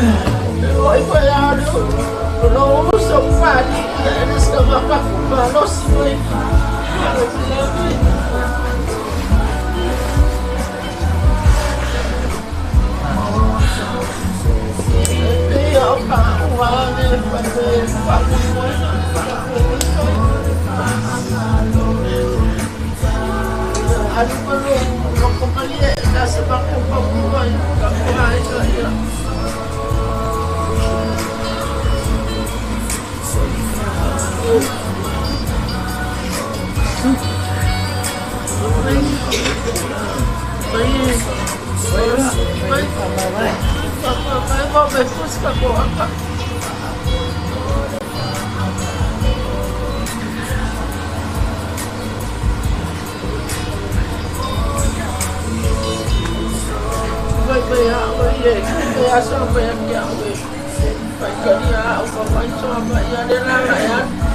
Oi, foi a não sou pai, eles estão para fumar, não se foi. Eu carro lá, né, fazer acho que eu companhia dessa para comprar um banho, para comprar isso aí. Vai buscar agora. Vai ganhar só vai aqui vai ganhar o papai só vai ganhar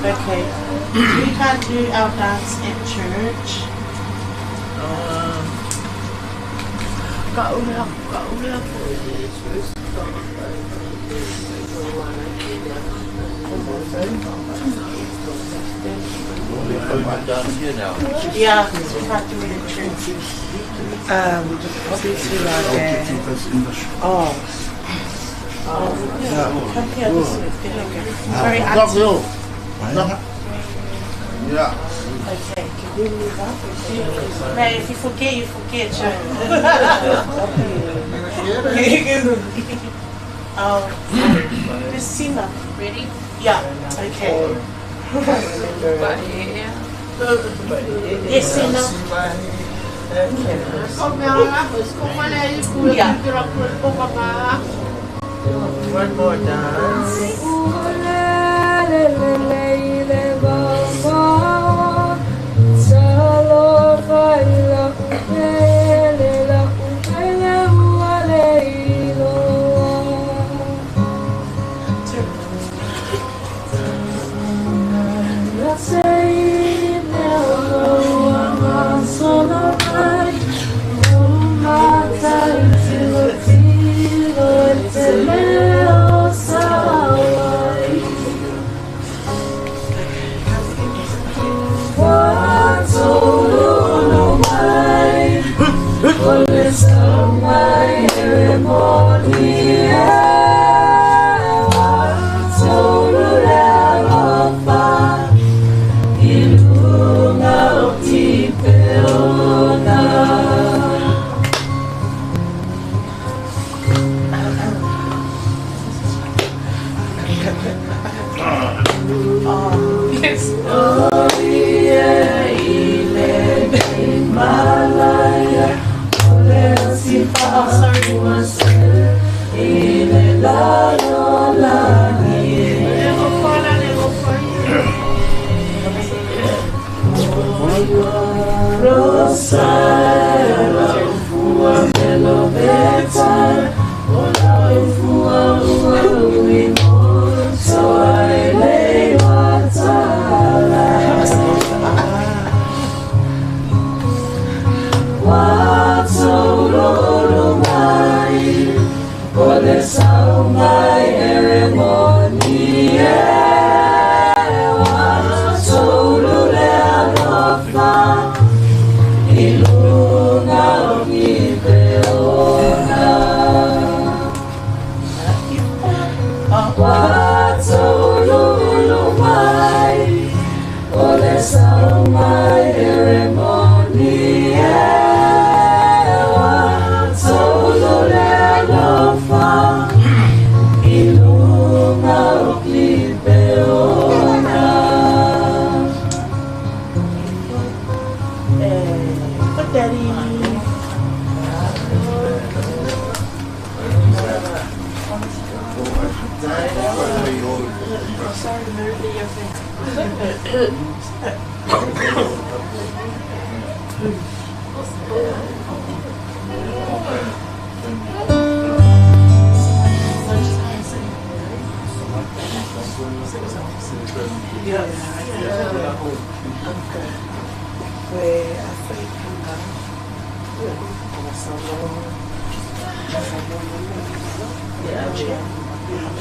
Okay. We can't do our dance at church. Yeah, we can't do it at church. Obviously like Come here, this way. Sorry, Yeah. Okay, can you move up? Man, if you forget, you forget. Christina. Ready? Yeah, okay. Yes, Sina. One more dance.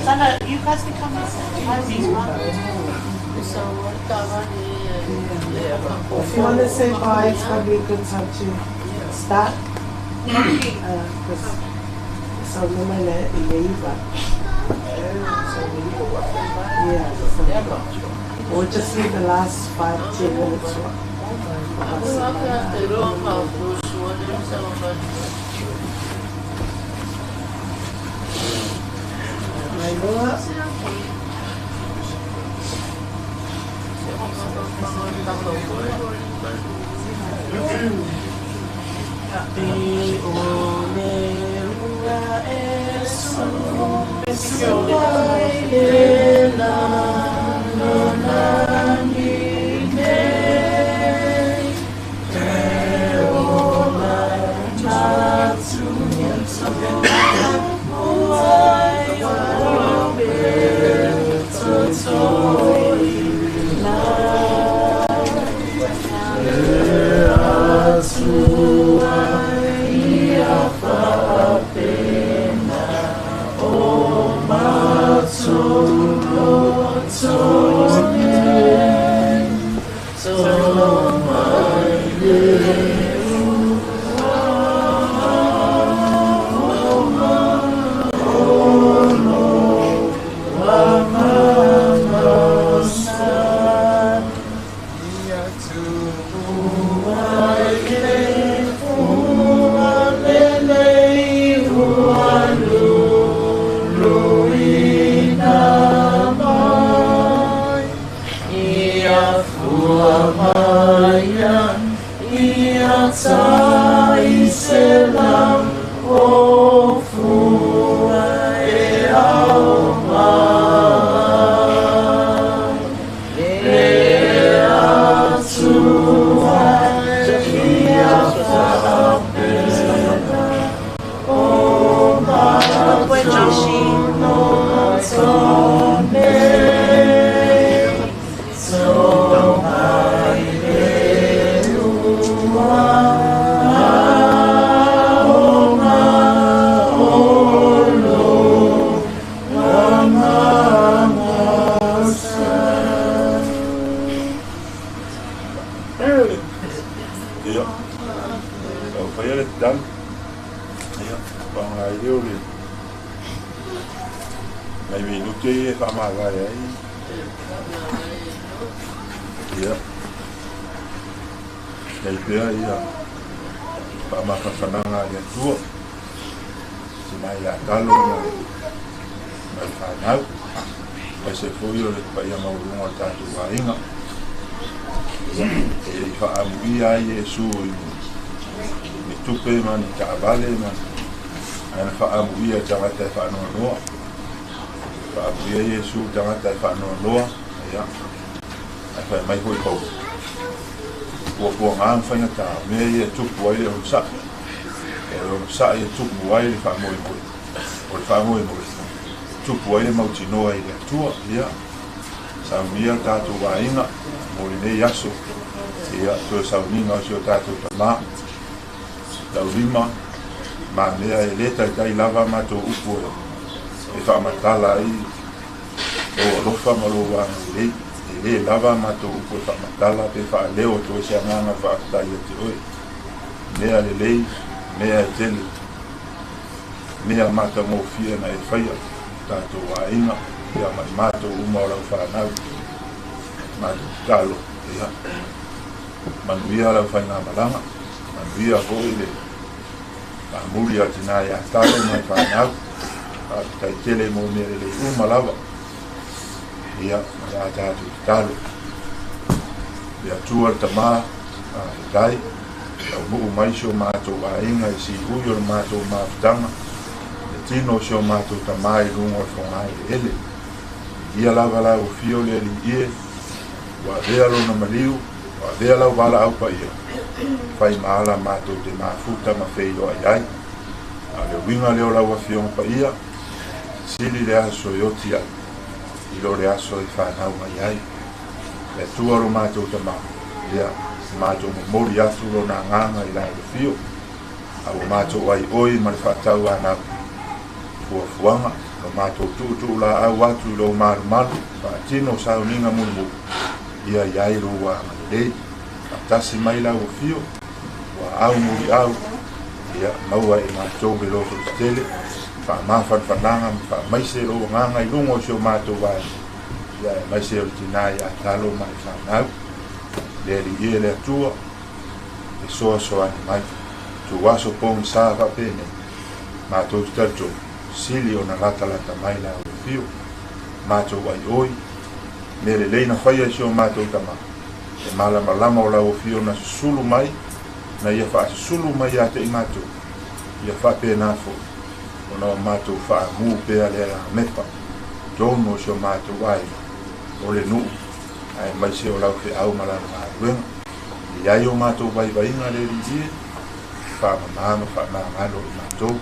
Sana, you guys can come and these ones. If you want to say bye, it's going to be a good time to start. Because it's on the minute, we'll just leave the last 5-10 minutes. Laulima, Mamea Iputau Laulima, Faumuina o lofa malua le lava mato upo famatala pe fa leo to se nganga fa tai te oi mea le mea tele mea mata mo fia na e faia tato wa inga ya mato uma ora fa na mato talo ya manuia la fa na malanga manuia ho ile Panmure atina ya talo mai fa na tai tele mo me le uma lava ia ya tatu talo ya tua tama dai o mu mai sho mato wa inga si uyo mato ma tama tino sho mato tama i rungo fonai ele ia lava la o fio le ie wa vea lo na maliu wa vea la wala au pa ia fai maala mato te mafuta ma feilo ai a le winga leo la wa fio pa ia sili le aso yoti ai i lo le aso i whanau mai ai le tua ro mato te ma ia mato mo mori atu lo na nganga i la le fio a o mato ai oi ma le whatau anau fuafuanga lo mato tu la au atu lo maru maru pa tino sa uninga mulu ia iai lo wa le tasi mai la o fio wa au muri au ia maua e mato be lo tele fa mafa fananga fa mai se lo nganga i lungo sio mato wa ia mai se o tinai a talo mai fa nau le ie le tua e so ani mai tu waso pong sa va pene mato stato sili ona lata mai la o fio mato wai oi me le leina faia sio mato tama e mala o la o fio na sulu mai na ia fa sulu mai ate i mato ia fa pena fo ona mato fa mu pe ale la mepa tono sio mato wai o le nu ai mai se o la fe au mala ma wen ia io mato vai na le ri fa ma lo mato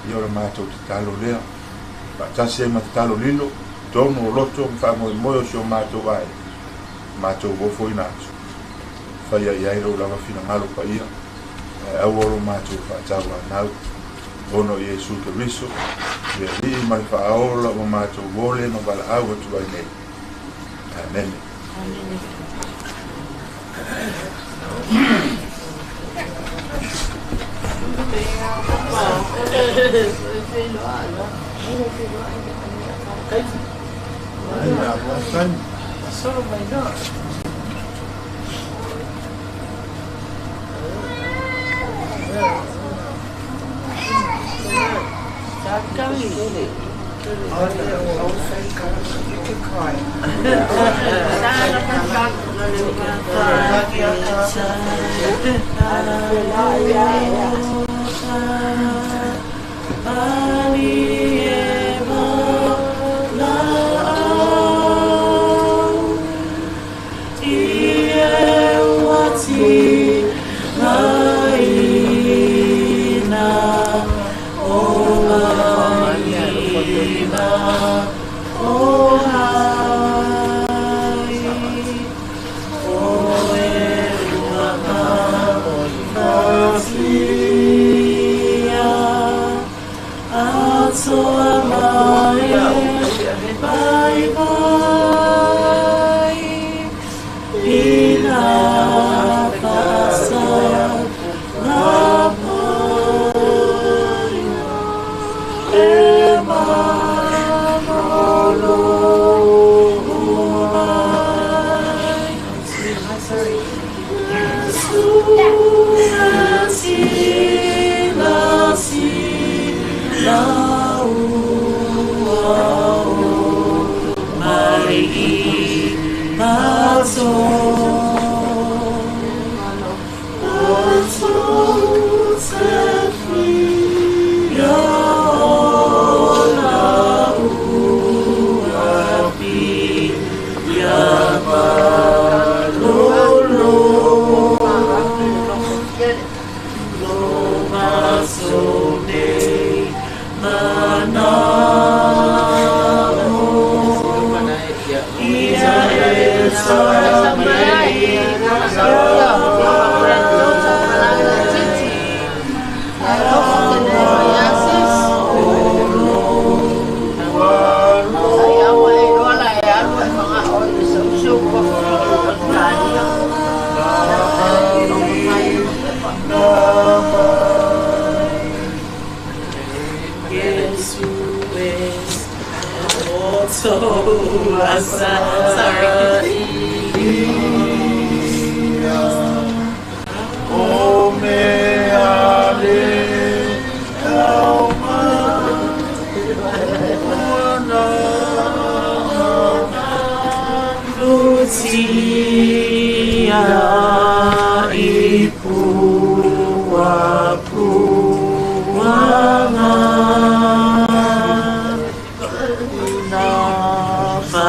io le mato talo le pa tase ma talo lilo tono loto fa mo sio mato wai mato wo foi na fa ia ro la fina malo pa ia au oro mato fa tawa na ono Yesu Kristo ia li mai fa ola o mato vole no bala au tu ai nei amen Fa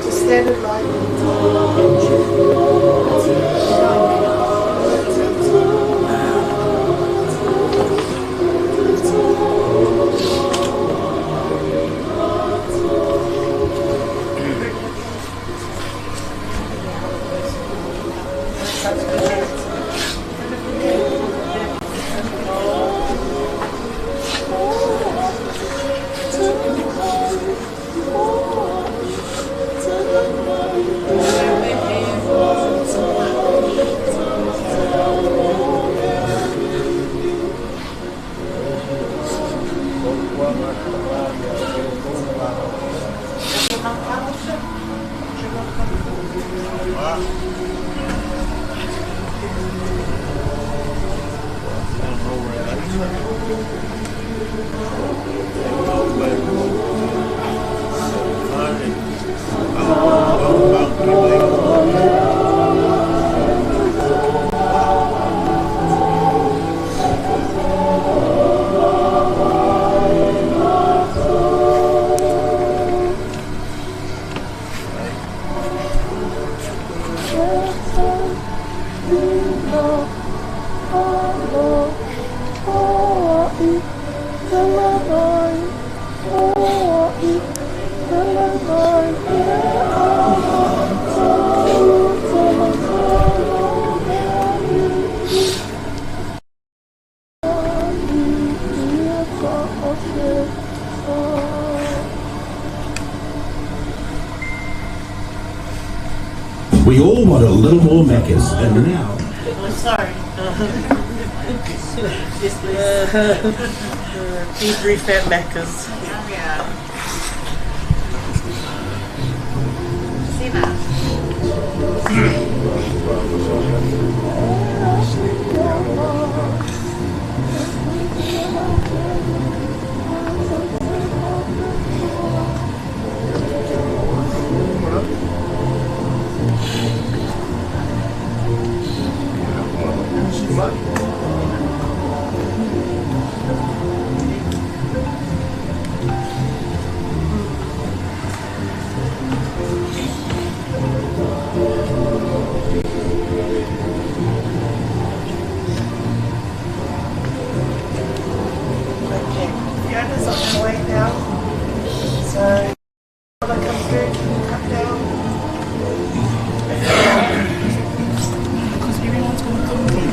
Just stand in line. We all want a little more Meccas, and now... I'm sorry. Debrief at Mecca's. Yeah. Fiona's on her way now. So, when I come through, can you come down? Because everyone's going to come through.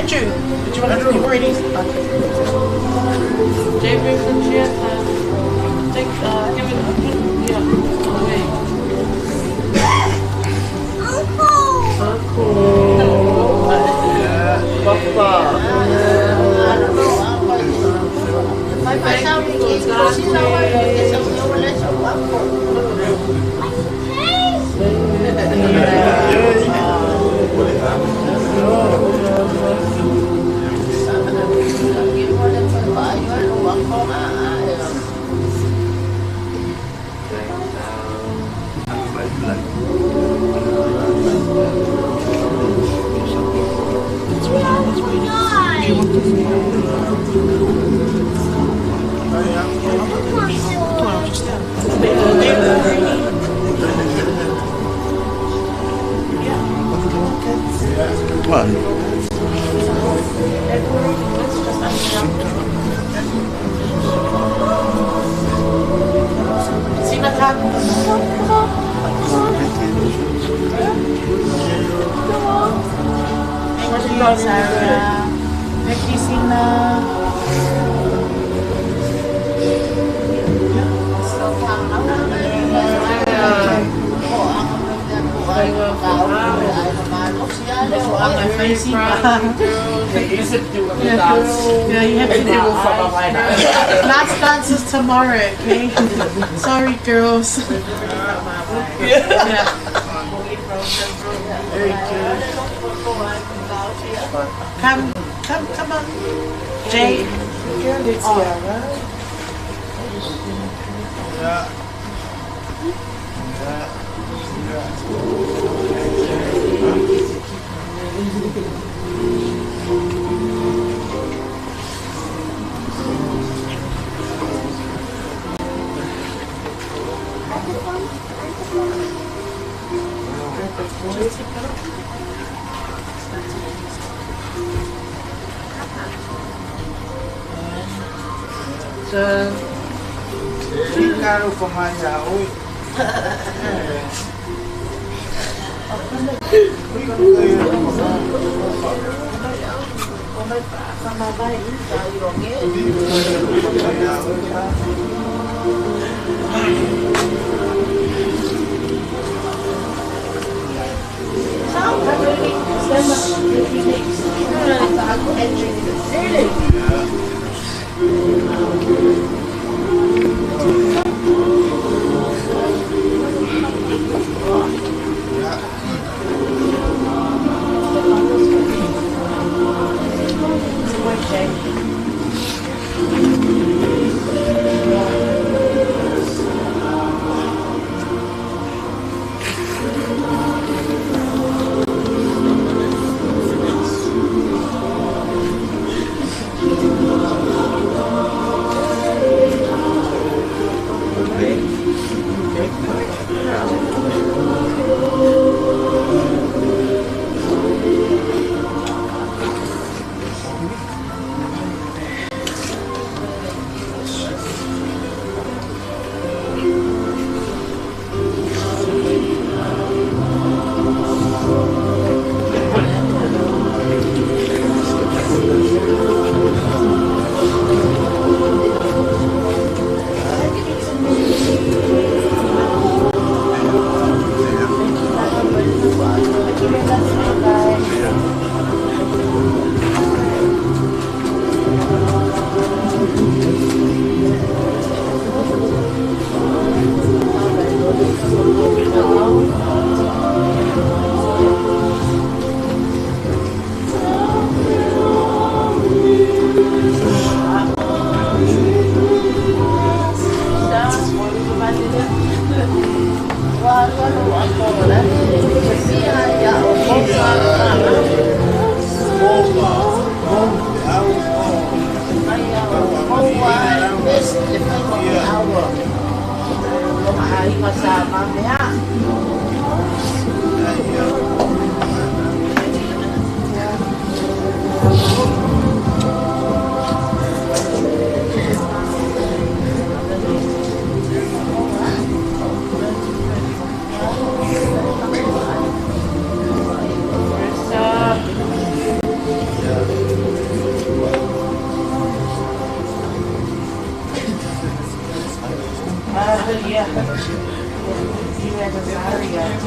Andrew, did you want to be ready? Okay. David and Jet, take, give it away. Uncle. Papa. Sarah, Becky Sina. Yeah, you have to do last dance is tomorrow, okay? Sorry, girls. Yeah. Very good. Come on. Jay. Claro, como allá hoy. Yeah. You had a Zaria.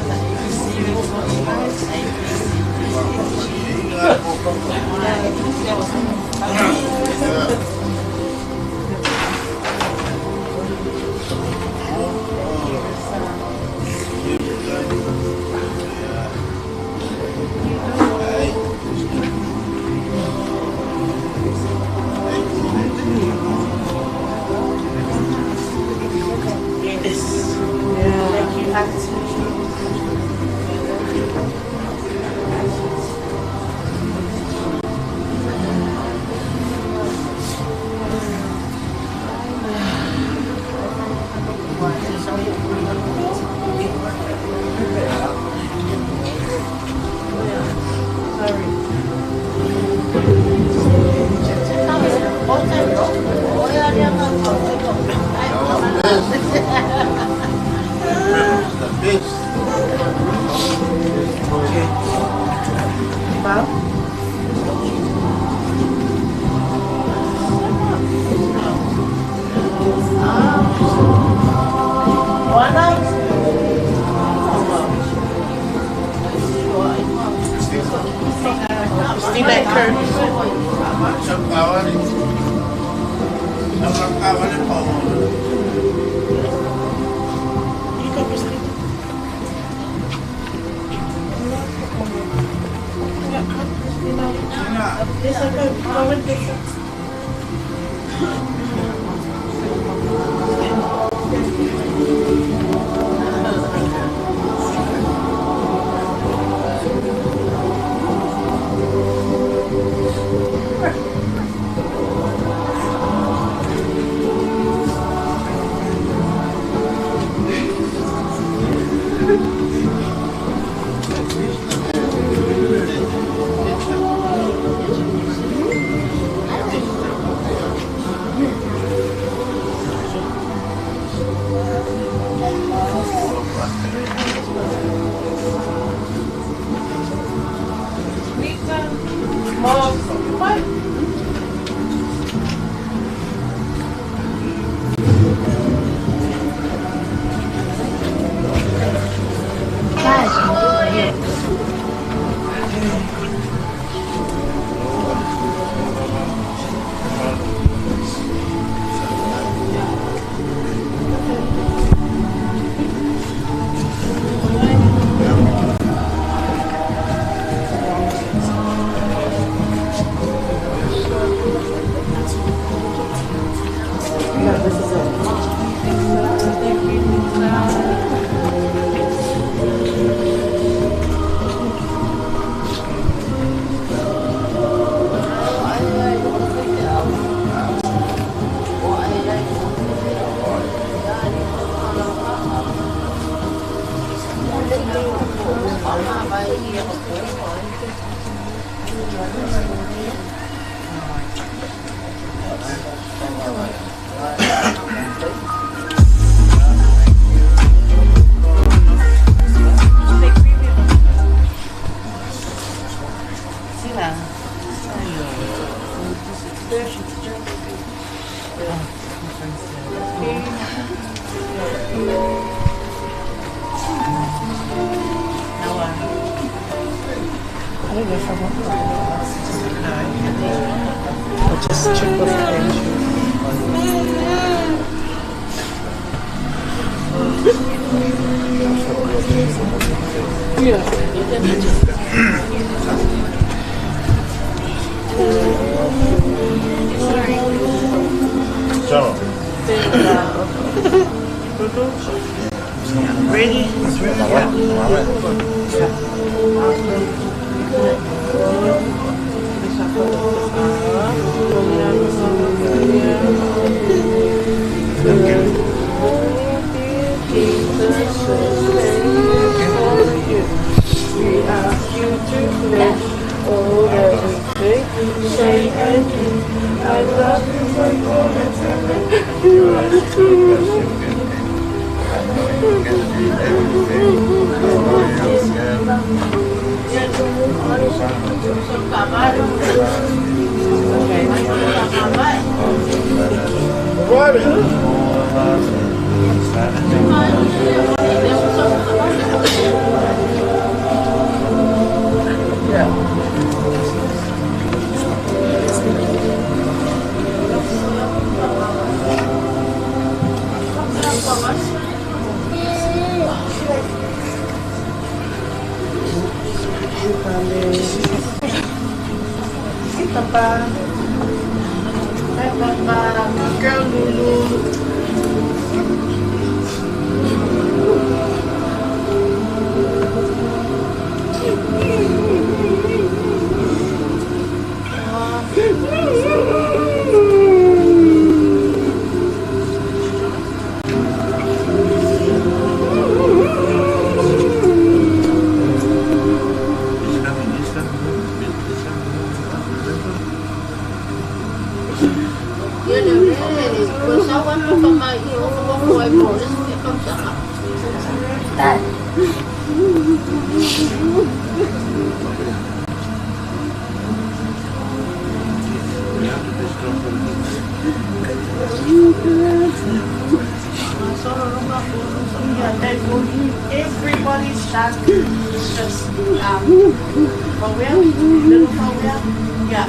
Girl Lulu. Everybody's shot is just Mamea, little Mamea. Yeah.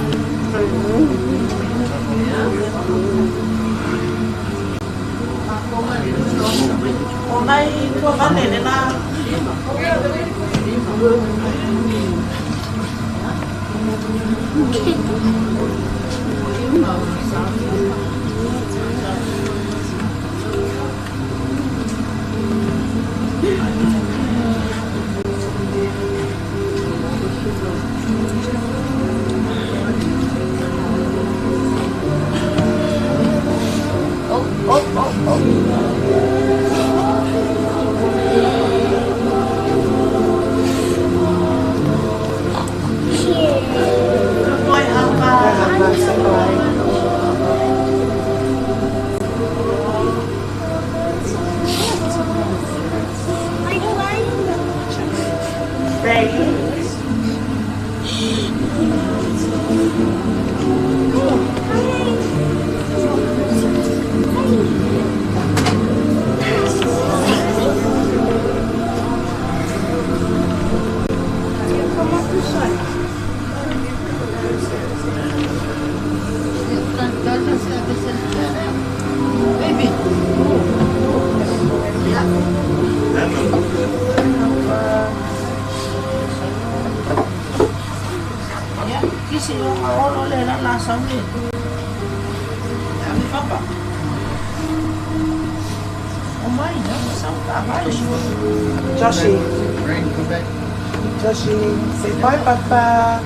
Joshi, say bye, Papa.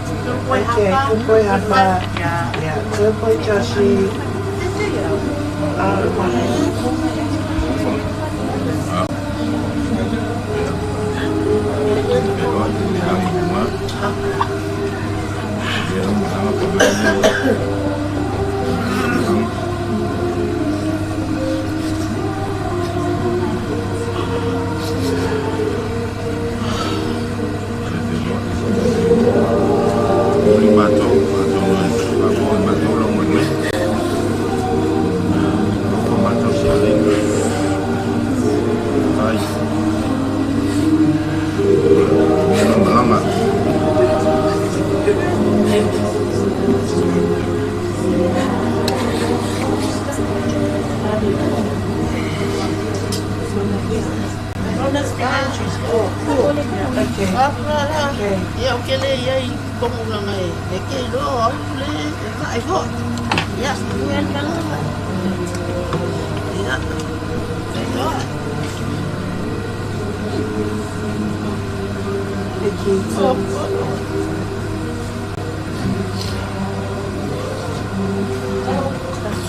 Okay, good boy, Papa. Yeah, good boy, Joshi.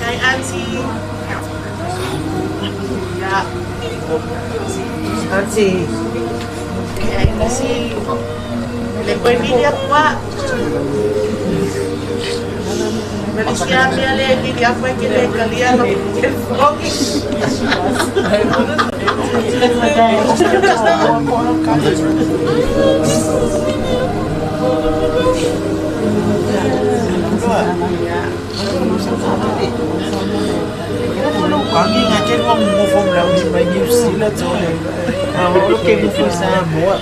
Okay, Auntie. Yeah. Auntie. Okay, kasi lepoy media pa. Malaysia media media pa kile kalian el focus. Kami ngajar wong ngufum Laulima New Zealand zone. Oke ngufum Samoa.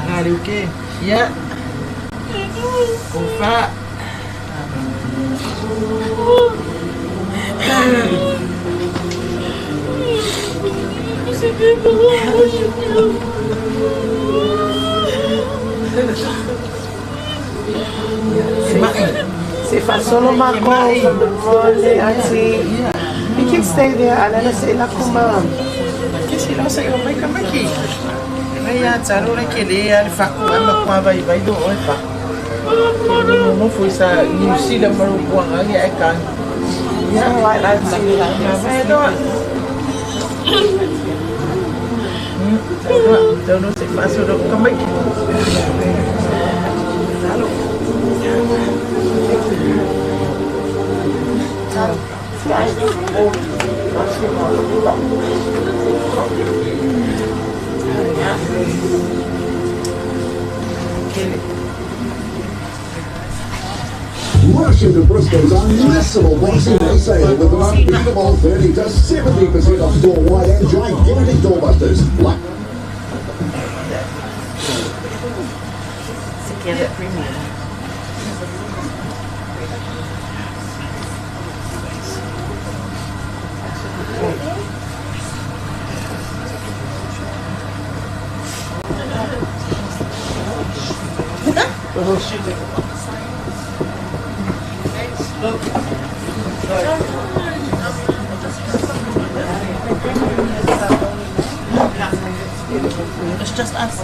Ngari oke. Ya. Kufa. Se fa solo uma coisa, olha assim. You can stay there, Alana say la kuma. Que se não sai vai cama aqui. Vai a tsaro na que le a facu ama com vai do oi fa. Não foi essa New Zealand maru buang lagi ikan. Ya, white light see la. Vai do. Então não sei fácil do cama aqui. Rush into Bristol's unmissable Boxing Day sale with an unbeatable 30 to 70% off store-wide and gigantic doorbusters. Like Together premium. It's just us.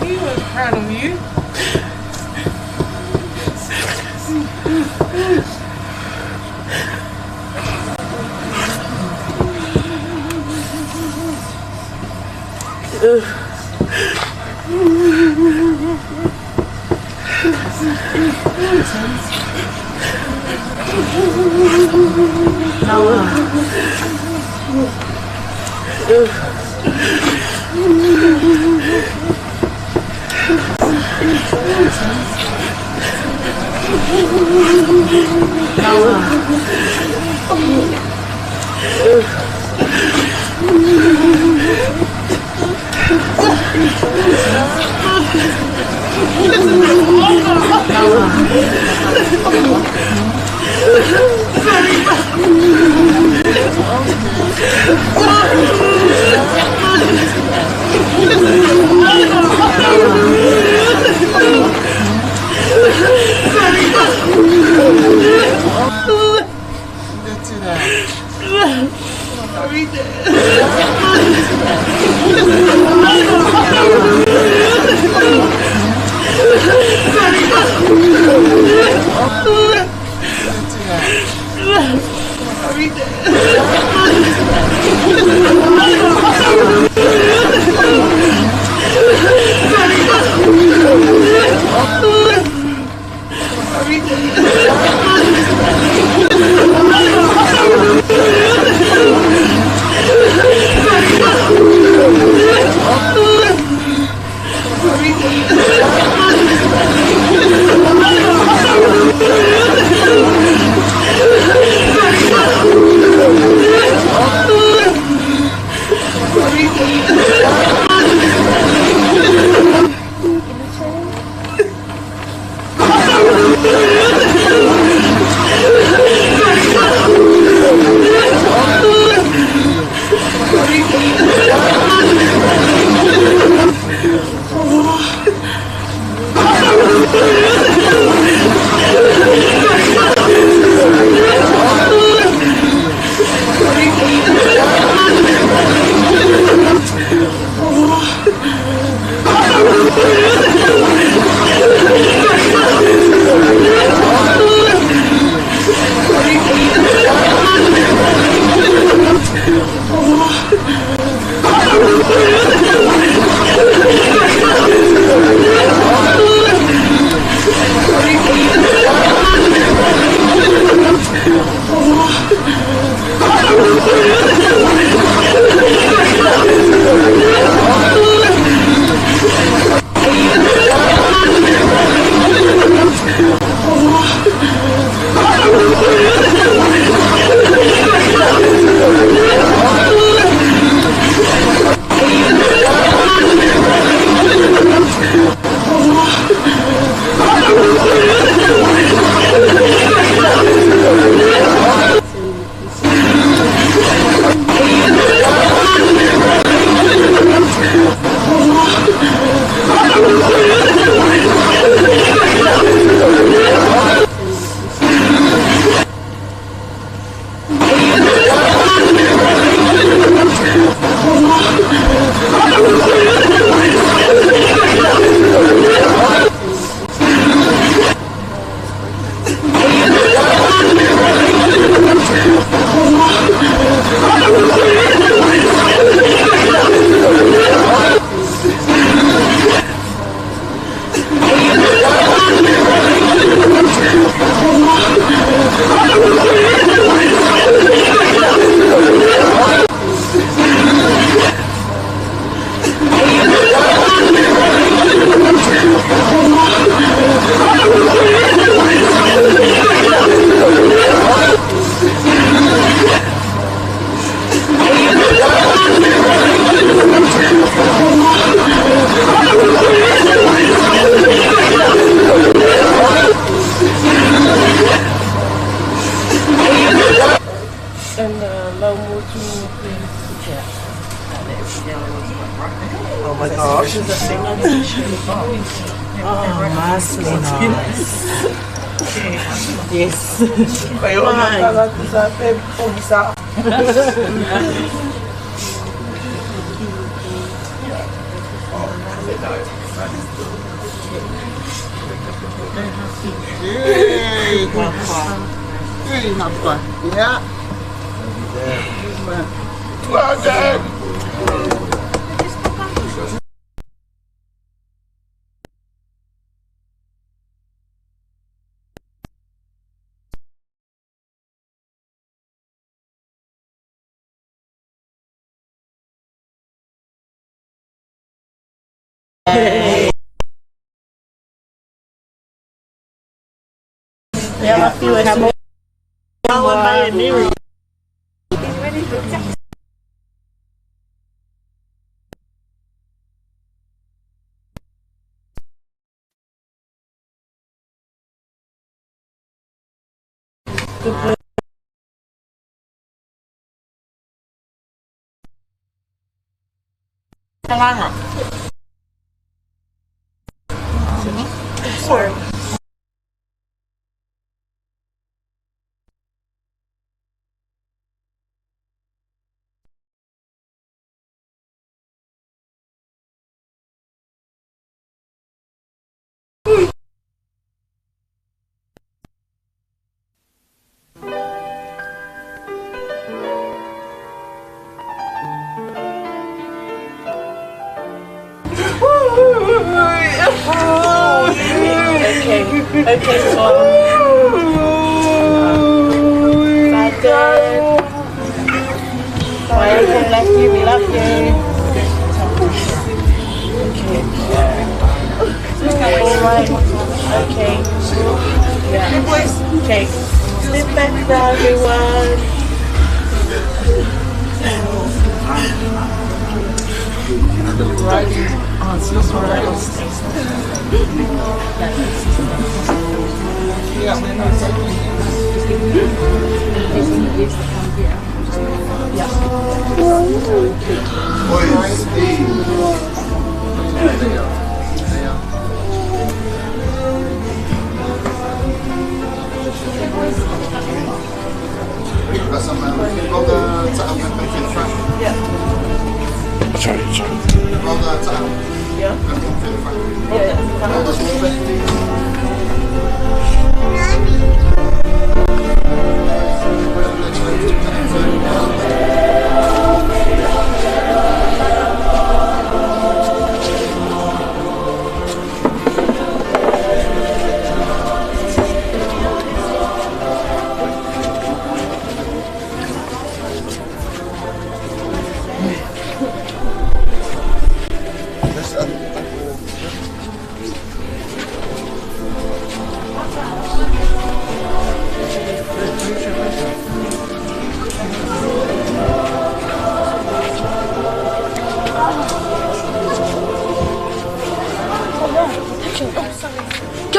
He was proud of you. Oh my gosh. Oh, massive. Yes. Kayo ang sa pag-isa. Hey, Papa. Yeah. Well done. Yeah, I feel it. I'm by a mirror. Sorry. Okay, so we love you, we love you. Okay. Alright. Okay. Yeah. Okay. Sit back down, everyone. Right. Oh, it's not right.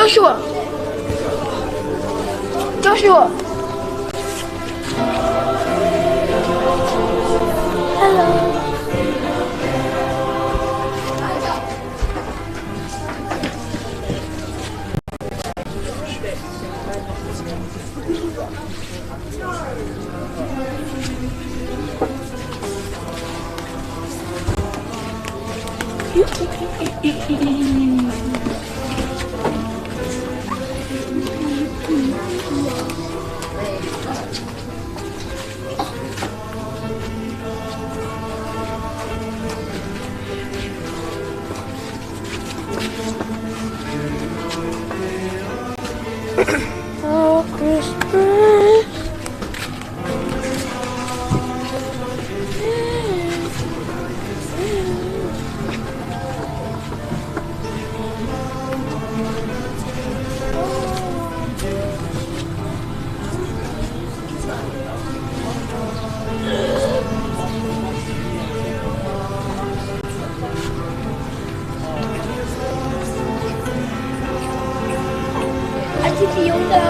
Joshua. Joshua. Hello. Oh, Christmas. Ati Fiona.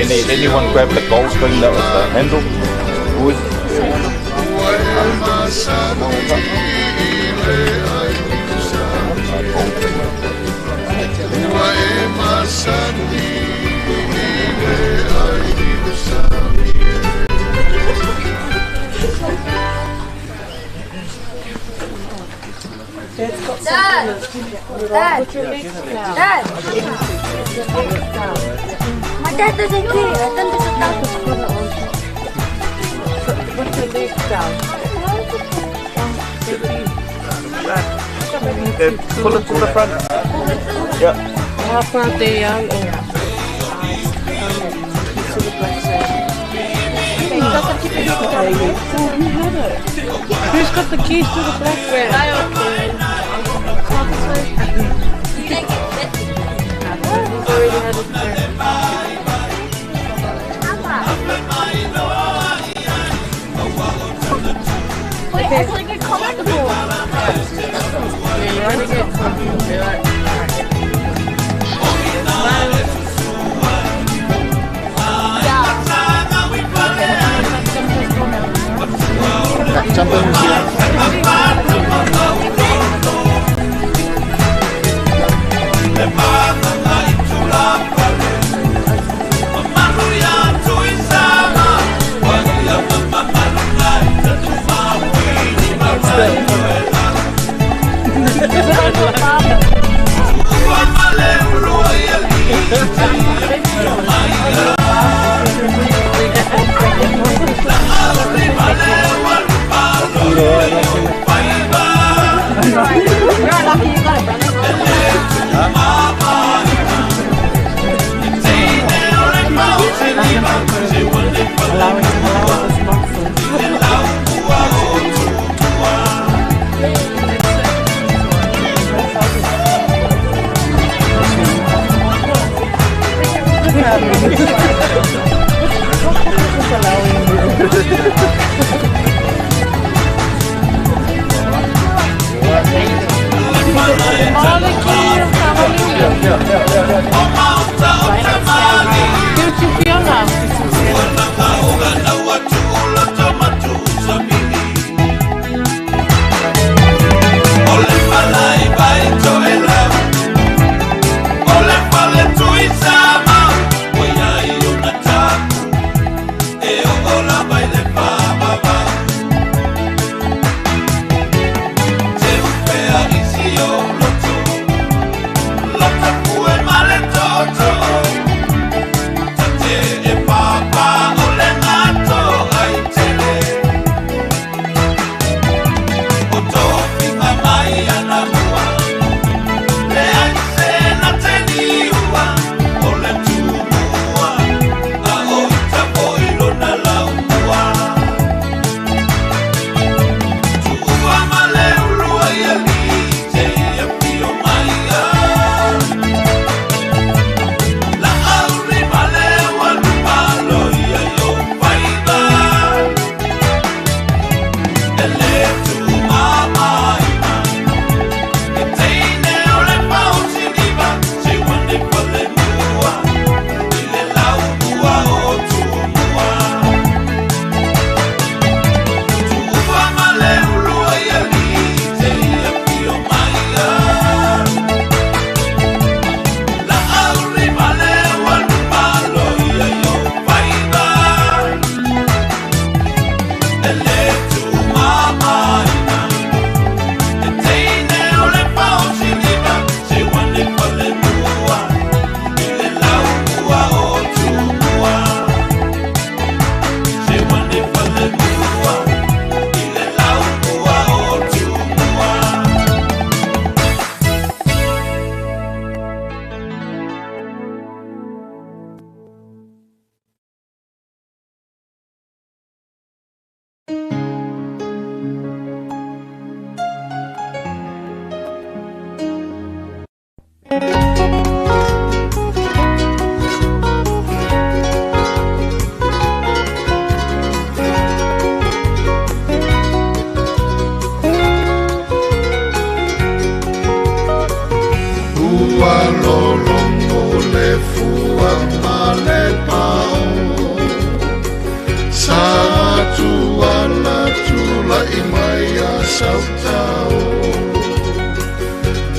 Did anyone grab the gold string that was the handle? Wood? Dad! My dad doesn't care. I think this is not Put your legs down. Pull it to the front. Yeah. How far they are? To the black side. Who's got the keys to the black side? Wait, I feel like you're comfortable. Yeah, you want to get comfortable. You're like, Jump in here.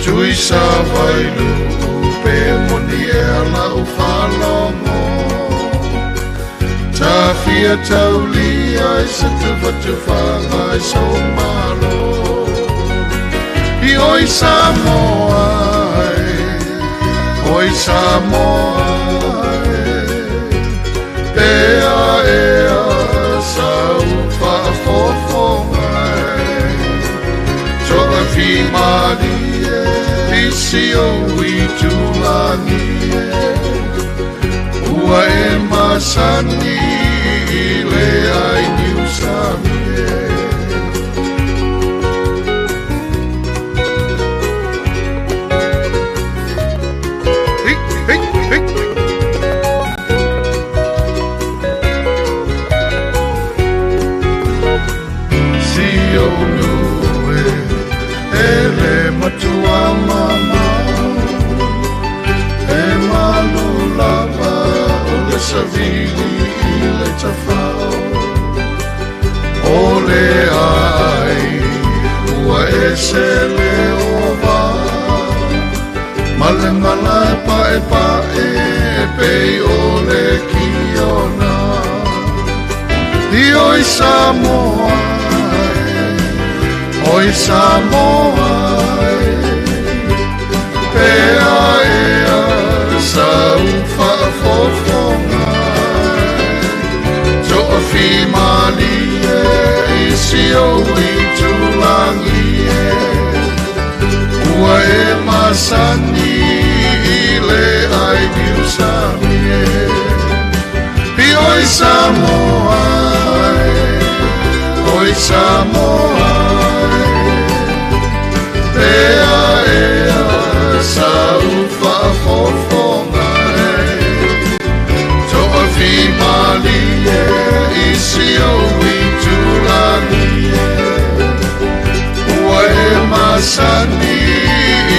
Tui sa vai lu pe monia lau whalongo Ta fia tauli ai sa te watu whangai so malo I oi Samoa Oi Samoa Ea ea sau whaafofongai Toa fi mali e isi o I tulangi Ua e masani I le ai New Sami Matua mama E malu lava O le savili I le tafao O le ai Ua e se le ova Male mala e pa e Pei o le kiona I oi Samoa Oi Samoa Pea ea sau whaafofongai Toa fi mali e isi o I tulangi e Ua e masani I le ai New Sami e I oi Samoa Oi Samoa Pea ea sau whaafofongai Toa fi mali e isi o I tulangi e Ua e masani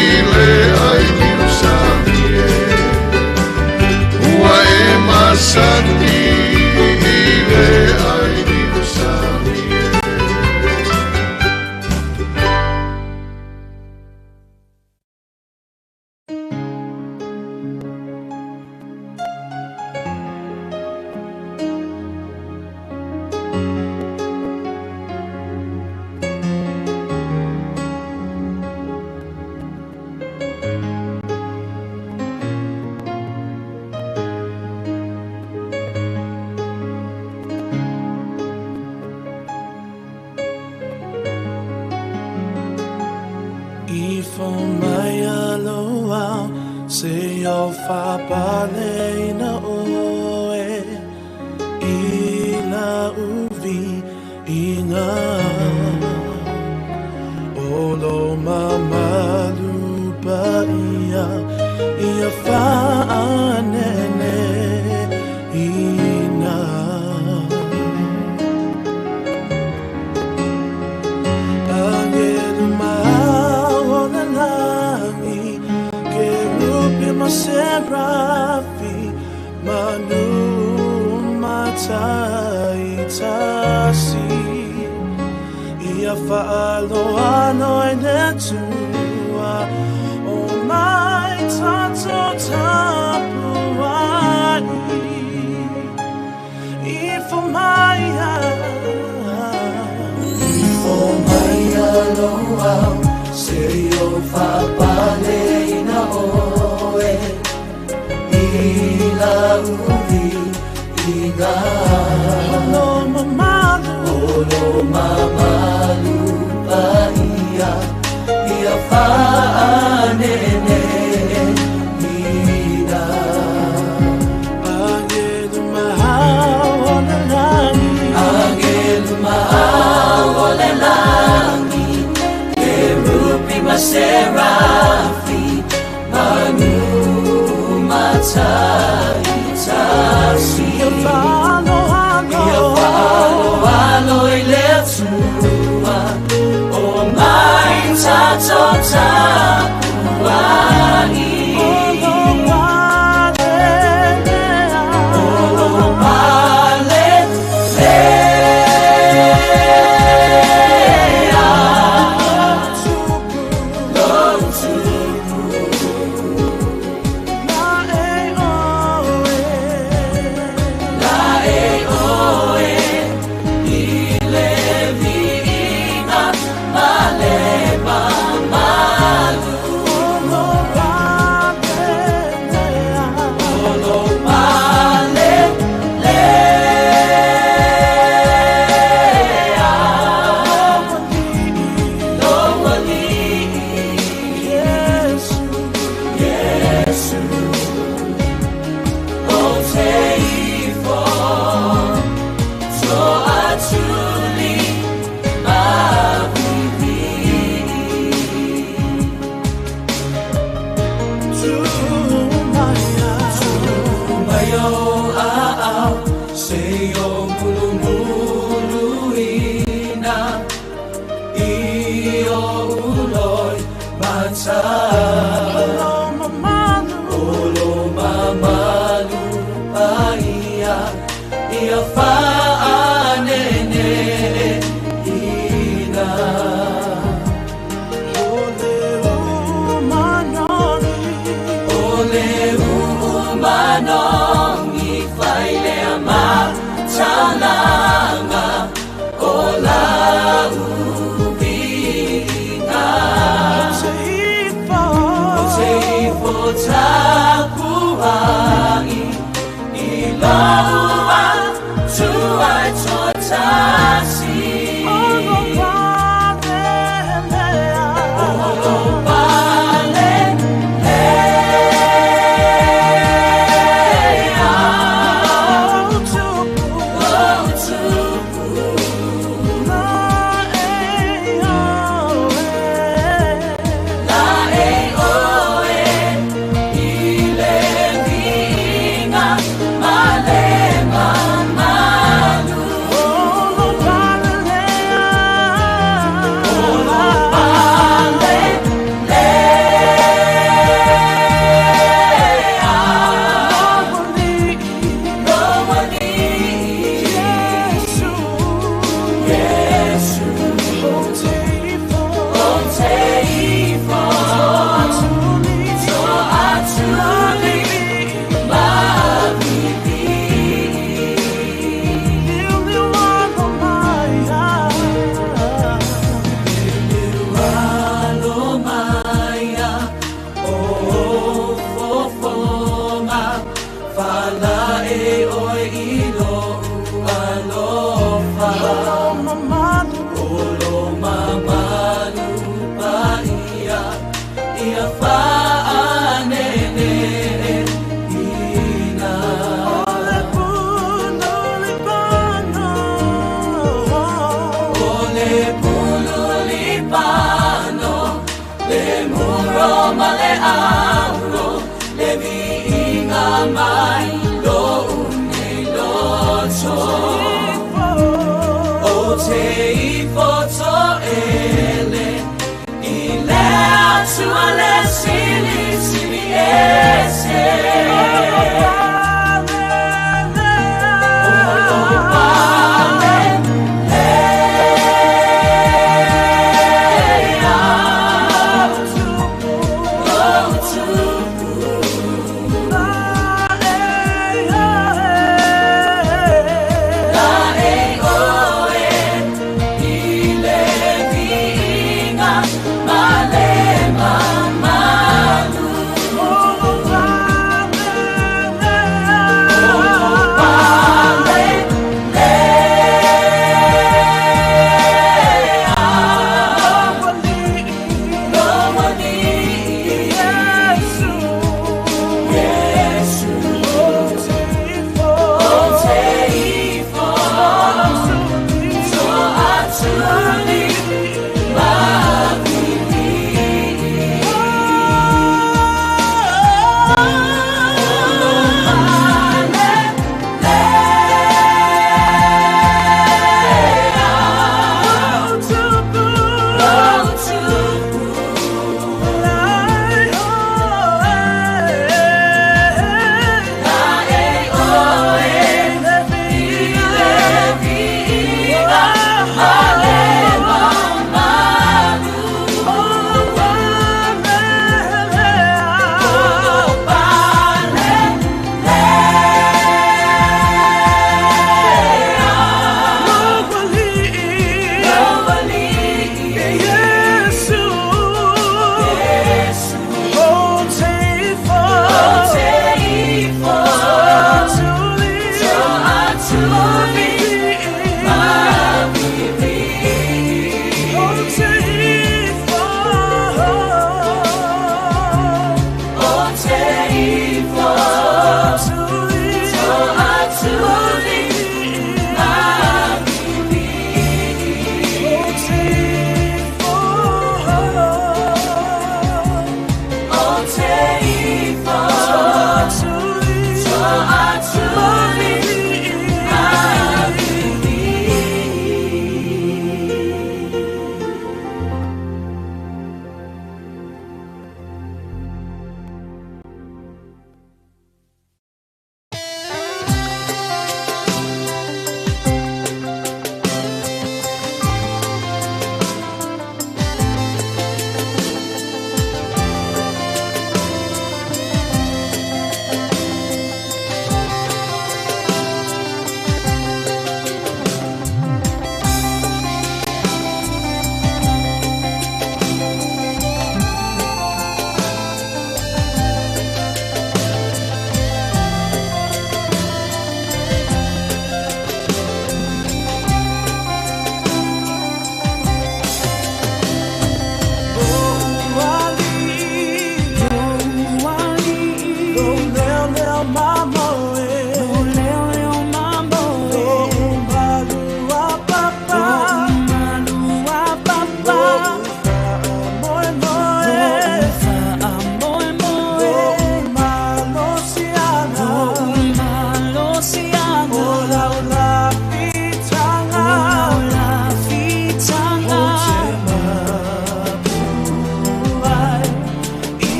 I le ai New Sami e Ua e masani I le ai New Sami e Faumuina oe ina uvi ina olo mamalupa ia whaanene ina Angelu maona langi ke rupi maserafi manu matai tasi ia faalo ano enetua o mai tato tapuai ifo maya loa se yo fa paleina oe ila uvi ina lo mamalu ia fa nene ina angelu mahaole langi kerupi maserafi manu matai tasi ia walo ile tua o mai tato tapuani Oh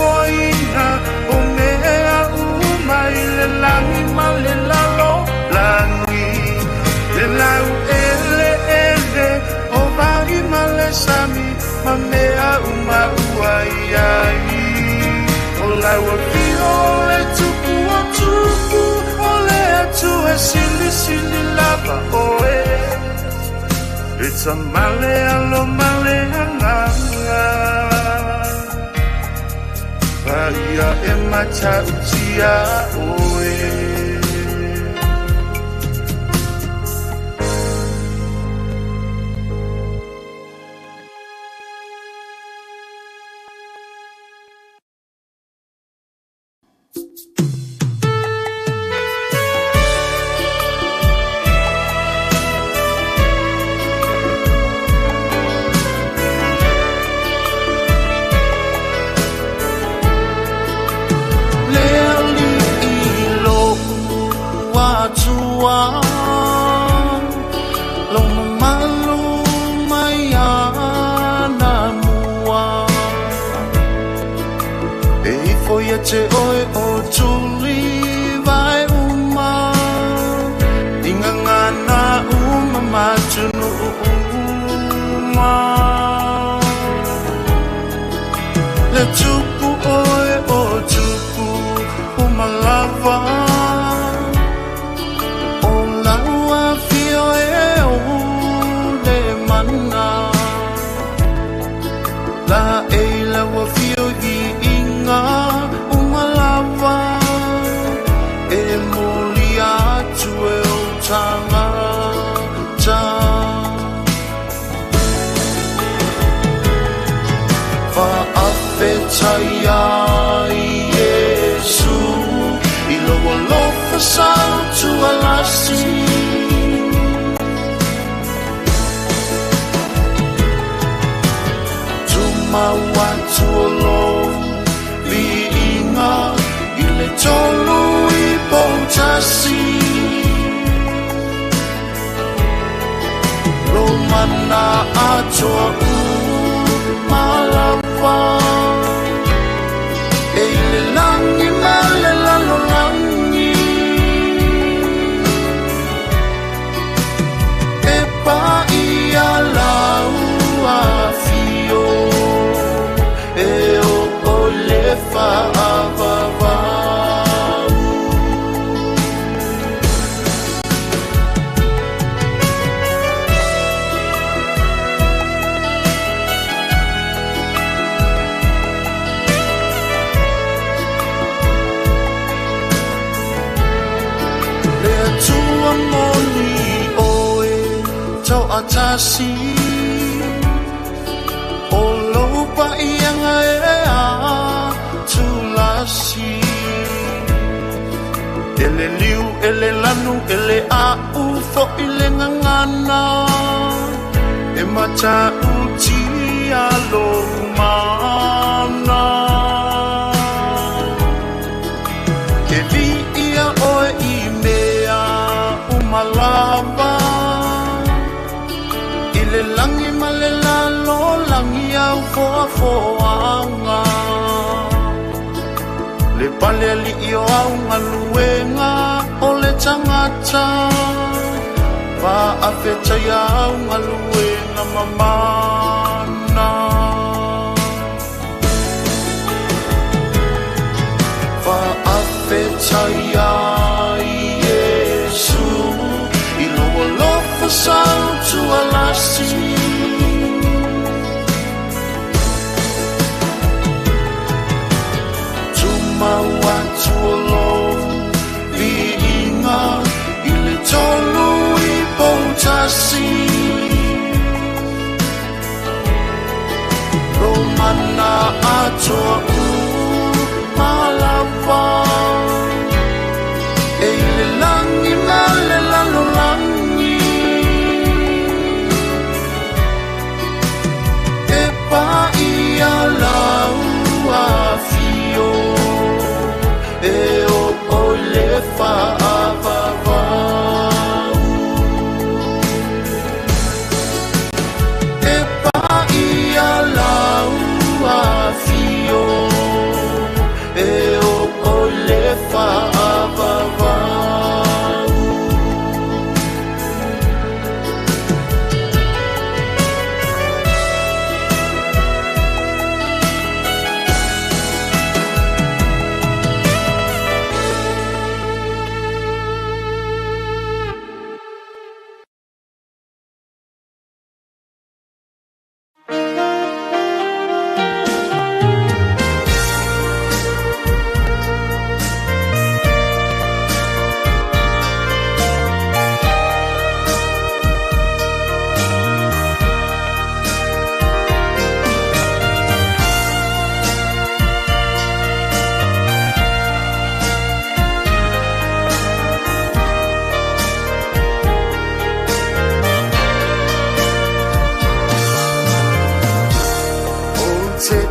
foina o mea umai le langi ma le lalo langi le lau ele o vai ma le sami ma mea uma uai ai o lau a pio le tupu o tupu o le atu e sili sili lava oe it's a male alo male anganga Ia e mata utia oe Te oe o tuli vai uma Inga ngana uma matunu uma Le tupu oe o tupu uma lava O laua fio e o le mana La e laua fio i inga e moli atu e o tangata Whaafetai ai Yesu I loa lofa sautu alasi Tuma watu o lo Liinga Ile tolu I potasi Romana atua u malapa Eile langi male lalo langi Epa ia lau afio E o olefa avava Atasi o lopa ianga e a tulasi ele liu ele lanu ele a ufo ile ngangana e mata uti alo mana ke vi ia oe I mea umalava Le langi male lalo langi au foa foanga Le pale ali I o au ngaluenga o le tangata Pa afeta ia au ngaluenga mamana Pa afeta ia Yesu I loa lofa sautu alasi Tuma watu olo Liinga Ile tolu I potasi Romana atua u malapa Eile langi male lalo langi Epa ia lau afio E o olefa avava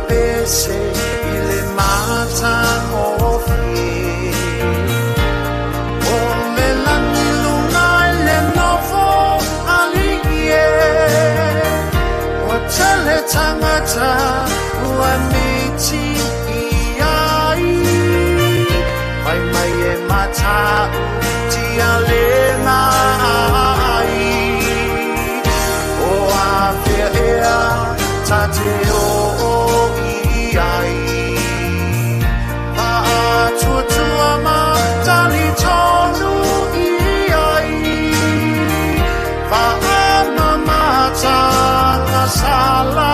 pese ile mata ofi o le langi lunga le novo aliye o tele tangata ua miti iai mai mai e mata tia lena ai o a ea tate o iai a tuatua ma tali tonu iai fa mamata la sala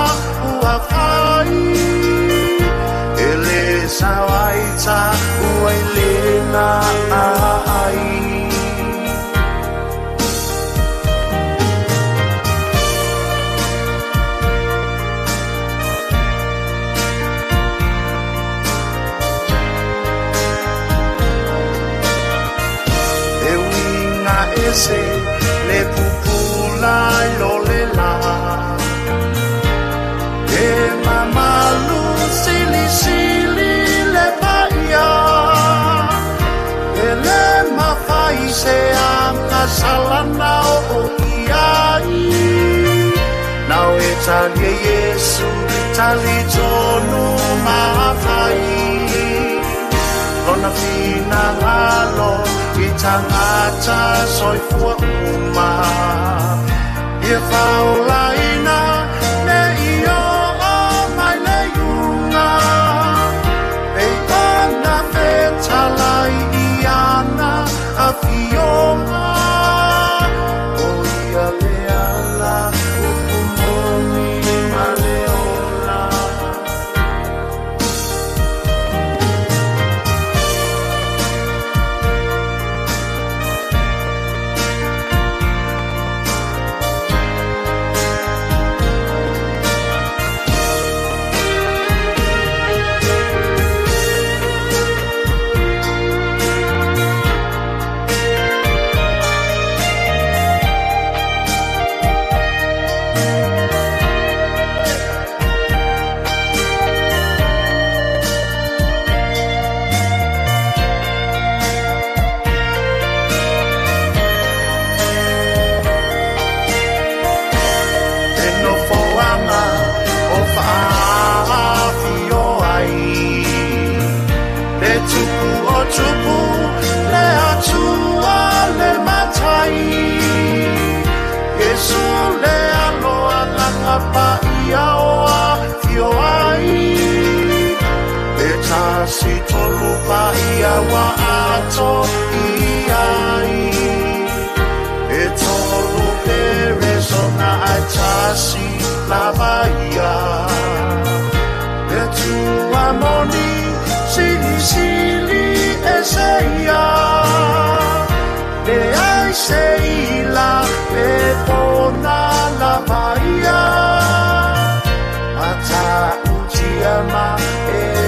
ua fai ele sawaita ua ilena ai se le pupula lo le la e mamalu sili sili le paia e le mafai se anga salana o iai nau e tali Yesu tali tonu mafai lona fina halo tangata soifua uma e faulaina ne io o mai le yunga e ona fetalai iana a fiona o ia leala upumoni maleola si tolu pa ia wa ato iai e tolu peresona atasi la baia e tu amoni sili sili eseia e ai seila e pona la baia mata ujiama e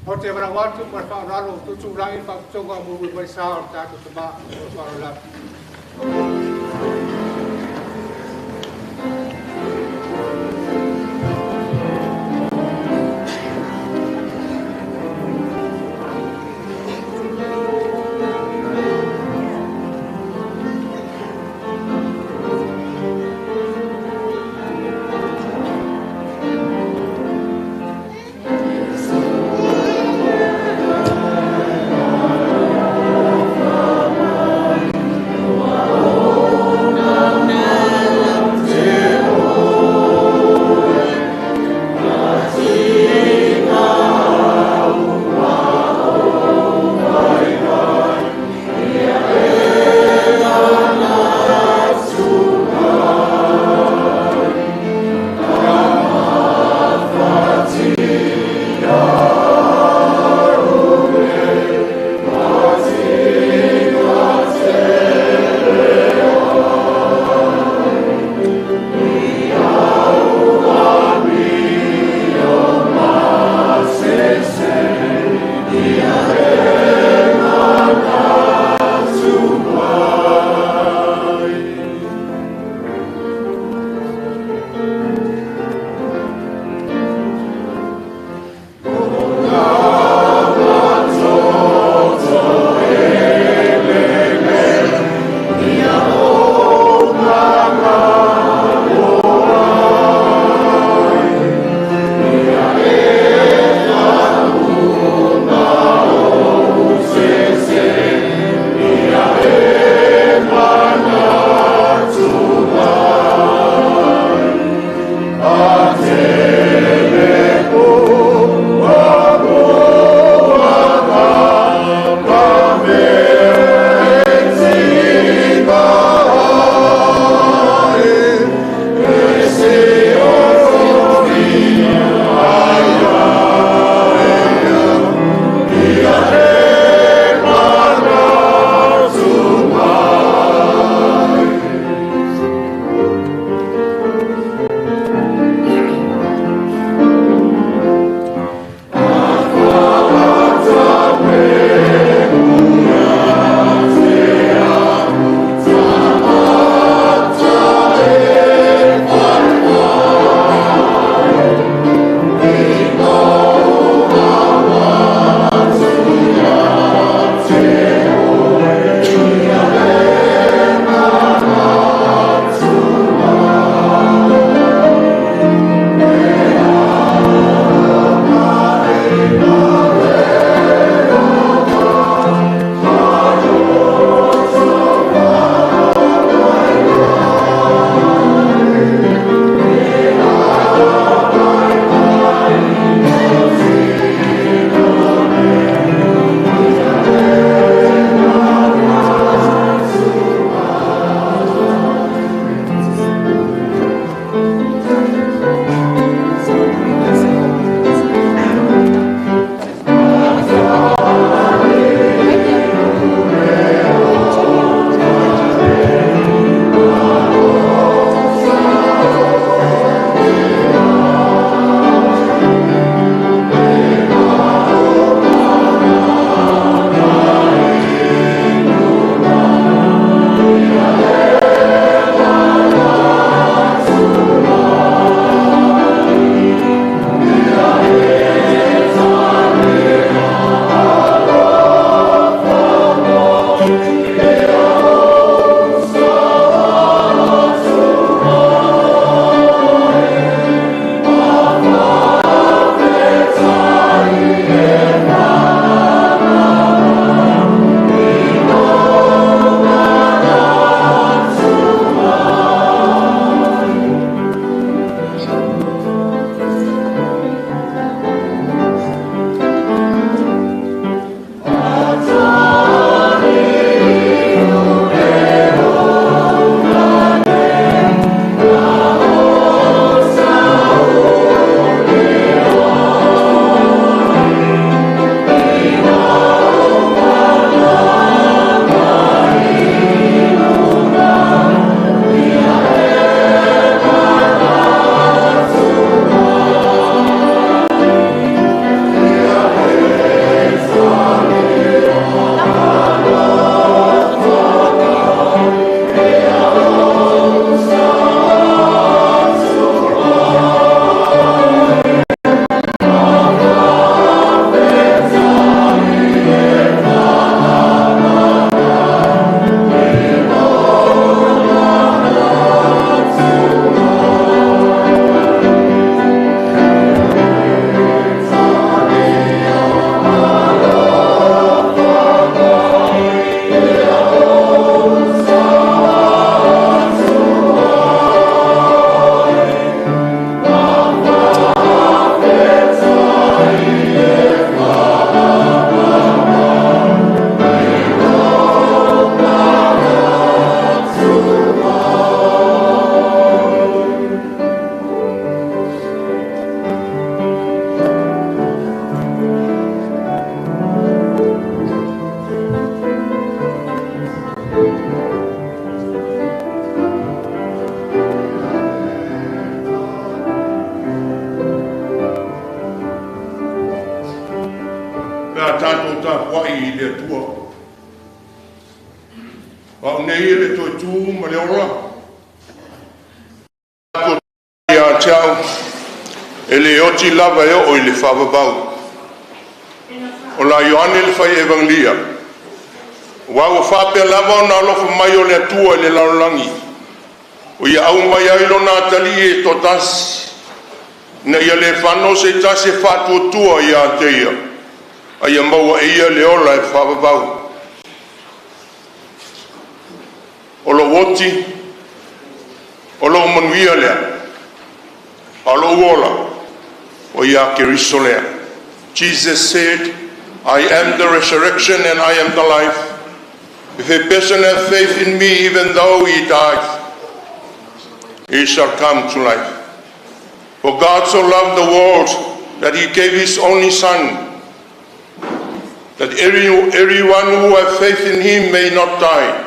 O te wara watu pa whaaralo tutu rangi pa kutonga mui mai sa o tātou te mā o whaarala. Pea tātou tā wai I le tua. Wau nei le toi tū ma le ora. Tātou ia tiau. E le oti lava eo o I le whawabau. O la Ioane le whai evangelia. Wau whapea lava o na alofa mai o le atua le laulangi. O ia au mai ai lo nā tali e to tasi. Na ia le whano se tasi whatua tua ia te ia. A ia maua e ia le ola e whawabau. O lo woti. O lo manuia lea. O lo uola. O ia ke riso lea. Jesus said, I am the resurrection and I am the life. If a person has faith in me, even though he dies, he shall come to life. For God so loved the world that he gave his only Son, that everyone who has faith in him may not die,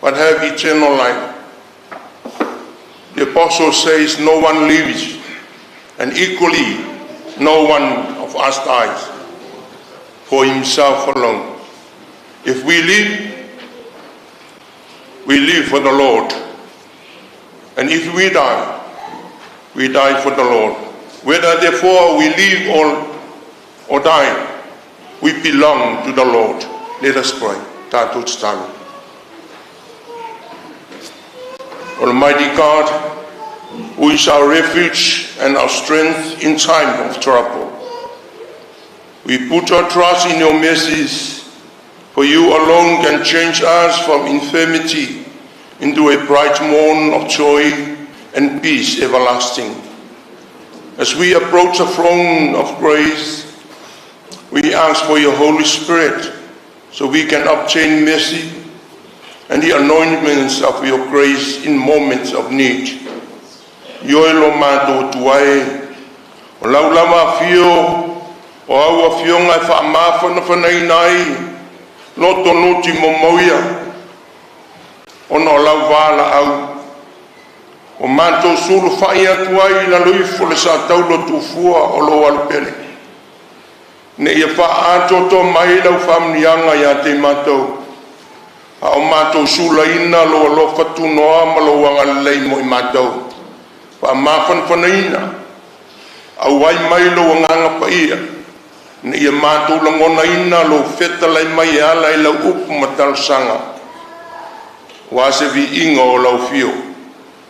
but have eternal life. The apostle says, no one lives, and equally no one of us dies for himself alone. If we live for the Lord. And if we die for the Lord. Whether therefore we live or die, we belong to the Lord. Let us pray. Tātou talo. Almighty God, who is our refuge and our strength in time of trouble, we put our trust in your mercies, for you alone can change us from infirmity into a bright morn of joy and peace everlasting. As we approach the throne of grace, we ask for your Holy Spirit so we can obtain mercy and the anointments of your grace in moments of need. Yoelo mato tuae, o laulama fio, o aua fionga e whaamawhana whanai nai, loto noti momoia, o no lau wala au. O mato sulu whai atuai la luifo le sa taulo tufua o lo alpele. Ne ia wha ato to mai lau whamnianga ia te matou. A o mato sula ina lo alofa tunoa ma lo wanga lei mo I matou. Wha mawhan whanaina. Au wai mai lo wanganga pa ia. Ne ia matou langona ina lo feta lai mai ala I lau upu matal sanga. Wa se vi inga o lau fio.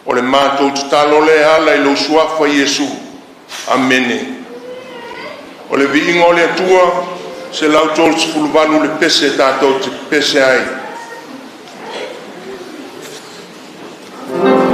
O le matou tutalo le ala I lo suafa Yesu. Amene. O le vi inga o le atua, se lau tol sifuluvanu le pese tātou te pese ai. Amen.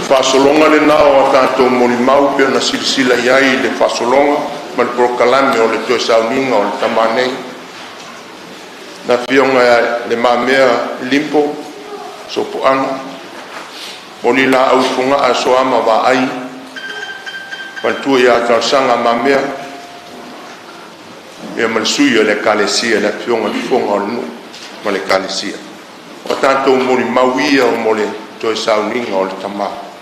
whaasolonga le nao a tātou mori mau pia na silisila iai le whaasolonga ma le prokalame o le toe sauninga o le tamanei na fionga le Mamea limpo so puanga o li la aufunga a soama wa ai pantua ia tausanga Mamea ia malsui o le kalesia le fionga le fonga o le nu ma le kalesia o tātou mori mauia o mo le toe sauninga o le tamaa.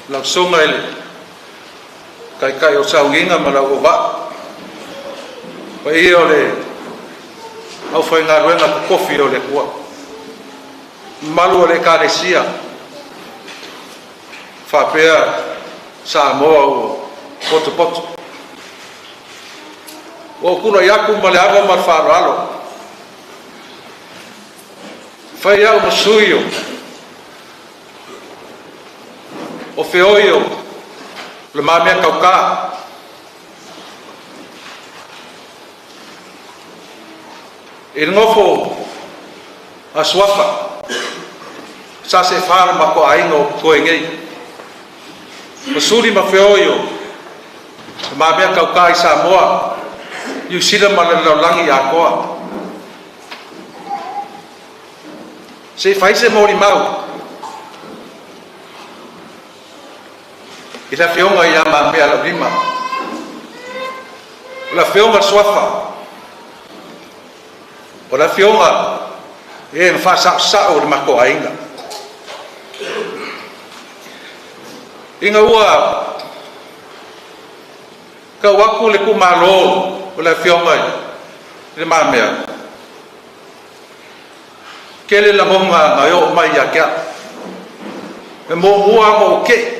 Lau songa ele kai o sauginga ma lau wa pa i o le au fai ngā ruenga ka kofi o le kua malu o le kāresia whapea sa moa o poto o kuna iaku ma le awa ma whāro alo fai au masui o feoio le Mamea kauka e ngofo a suafa sa se whāra ma ko ainga o koe ngei o suri ma feoio le Mamea kauka i Samoa iu sila ma le laulangi a koa se whaise mori mau i la feonga ia Mamea Laulima la feonga suafa o la feonga e na whasao le mako ainga inga ua ka waku le kumalo o la feonga le Mamea kele la monga ngai o mai ya kia me mo ua mo ke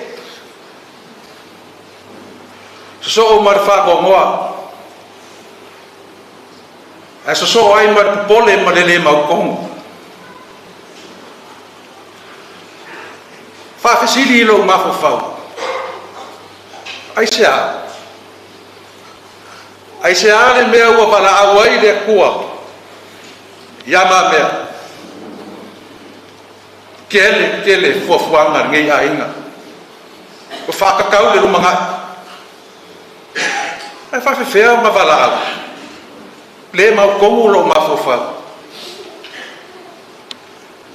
so o mar fa go ngoa a so ai mar pole ma le ma ko fa fasili lo ma fo fa ai se ale me o para awai le kua ya Mamea kele fo fuanga ngai ainga o fa ka kau le manga ai fa fea ma vala le ma ko lo ma fofa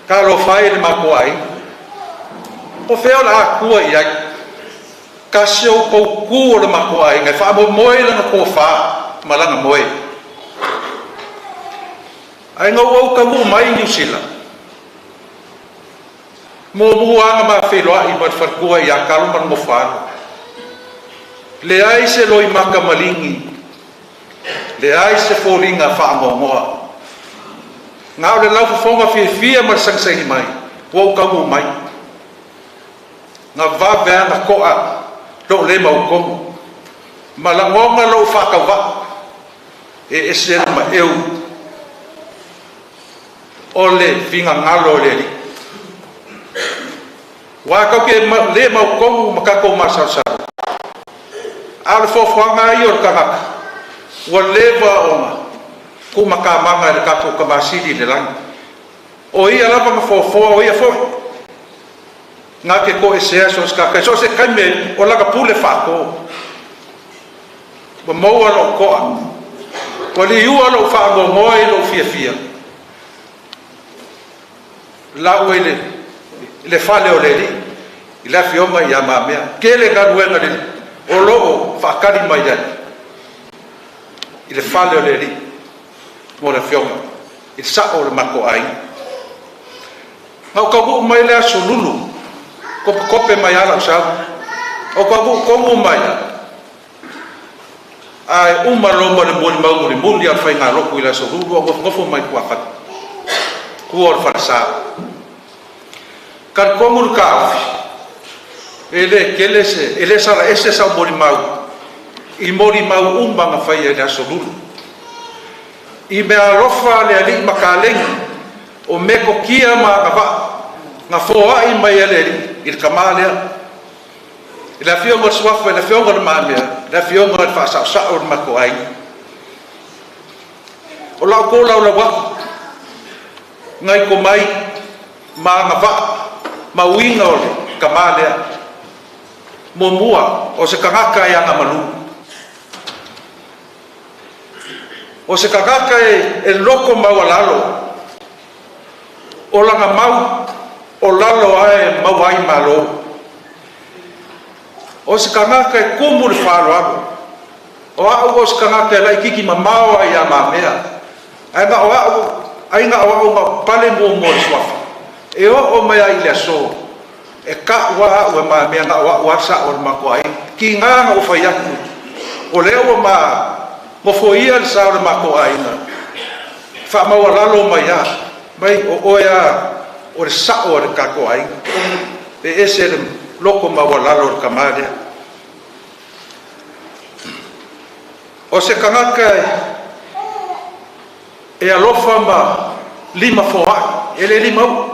ka lo fai le ma ko ai o fea la ku ia ka sio ko ku le ma ko ai ngai fa mo moi le ko fa malanga moi ai ngo o ka mu mai ni sila mo anga ma fe lo ai ba fa ku ia ka lo man mo fa le ai se loi maka malingi le ai se folinga whaangongoa ngau le lau fonga fia ma sangsai mai wau kamu mai nga vavea na koa lo le mau komu ma la ngonga lo whakawa e sere ma eu o le finga ngalo le li waka ke le mau komu makako masasa al fofuanga i o kanga wa leva ona ku makamanga le kato kamasidi le lang o ia lava ma fofo o ia fo nga ke ko ese so ska ka so se kame o la ka pule fa ko bo mo lo ko ko li u lo fa go mo e lo fia la wele le fale o le li la fioma ya Mamea kele ga ruenga le o loo whakari mai ai i le whale o le ri mo le whionga i sa o le mako ai ngau ka bu mai le aso lulu kope mai ala usau o ka bu komu mai ai umalo le moli muli al fai ngā roku i le aso lulu o ngofu mai kuakat kuor whanasa kan komur ka awhi ele kele se ele sara ese sa mori mau I mori mau umba nga fai e aso lulu I mea rofa le ali makalengi o me ko kia ma nga foa I mai ele I kamalea I la fionga swafa I la fionga na mamea I la fionga na wha sa o na mako ai o lau ko lau la waku ngai ko mai ma nga wha ma winga o le kamalea mua o se kangaka e anga malu o se kangaka e loko mawalalo o langa mau o lalo ae mawai malo o se kangaka e kumu le whāroago o au o se kangaka e lai kiki mamao ai a mamea ai nga o au ai nga o au nga pale mua mua swafa e o mai ai le aso e ka wa o ma me nga wa sa o ma ko ai ki nga o fa ya o le o ma mo fo ia sa o ma ko ai na fa ma wa lo ma ya mai o ya o sa o ka ko ai e ese loko ma wa lo ka ma dia o se kanaka e alofa ma lima fo ele lima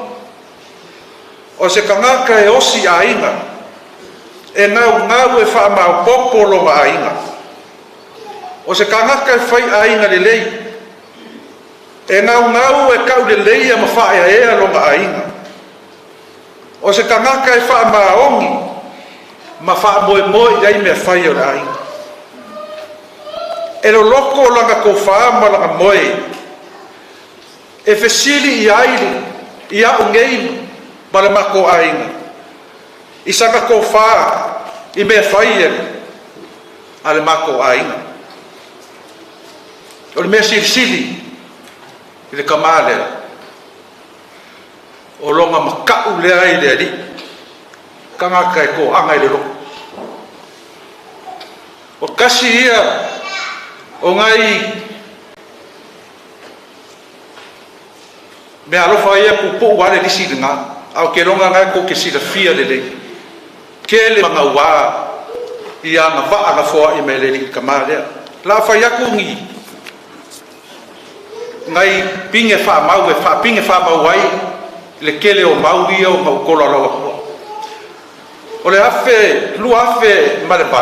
o se kangaka e osi a inga e ngau e wha mau popolo ma a inga o se kangaka e whai a inga le lei e ngau e kau le lei a ma wha e ea longa a inga o se kangaka e wha ma ongi ma wha moe moe iai mea whai o a inga e lo loko o langa ko wha ma langa moe e fesili i aili i a ungei Bale mako ainga Isaka ko fa I me faie Ale mako ainga O le me sili I le kamale O longa makau le ai le ali Kangaka e ko anga I le loko O kasi ia O ngai Me alofa ia kupu wale lisi denga au ke longa ngai ko ke sila fia lele ke le manga wa ia nga va nga fo I me le kamale la fa ya ku ngi ngai pinge fa mau e fa pinge fa mau wai le kele o mau ia o mau kola la o le afe lu afe male ba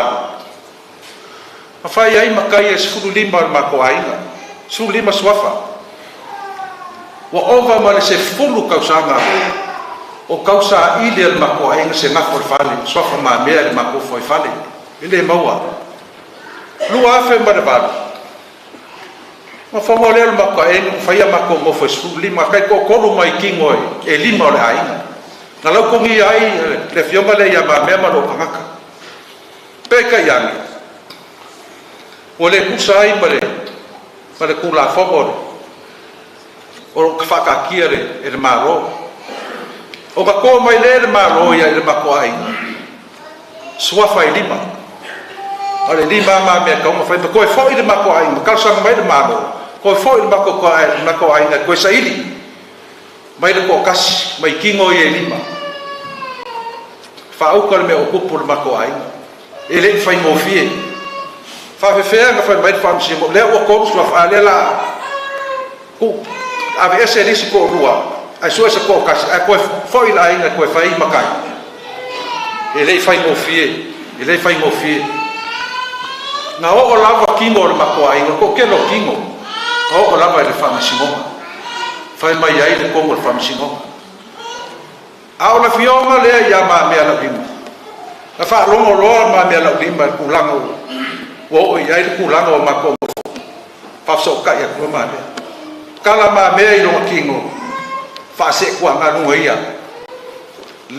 fa ya I makai e sulu lima ma ko ainga sulu lima swafa wa ova ma le se fulu kausanga o causa ile al mako ainga se na for fale swafa ma me al mako foi fale ile maua lu afe ma de ba ma fa mo le al mako ainga fa ia mako mo foi su lima kai ko ko mai kingo e lima le ainga na lo ko ngi ai le fioma le ia ma me ma lo kanga pe ka yang o le kusai pare kula fo o ka ka kiere e maro o ka ko mai le malo ia le mako ai swafa I lima ale lima ma me ka mo fa ko fo I le mako ai ka sa mai le malo ko fo I le mako ai na ko sa ili mai le ko kas mai kingo I lima fa o ka me o kupu le mako ai ele fa mo fie fa fe nga fa mai fa msi mo le o ko swafa ale la ku ave ese risiko rua ai so esa ko kas ai ko foi la ina ko fai makai ele fai mo fie na o lava kingo le makoai ko ke lo kingo o lava le fama singo fai mai ai le ko le fama singo a ona fioma le ya ma me la bim na fa longo lo ma me la bim ku lango wo ai le ku lango ma ko fa so ka ya ko ma kala ma me I lo kingo fa se kwa nga no ia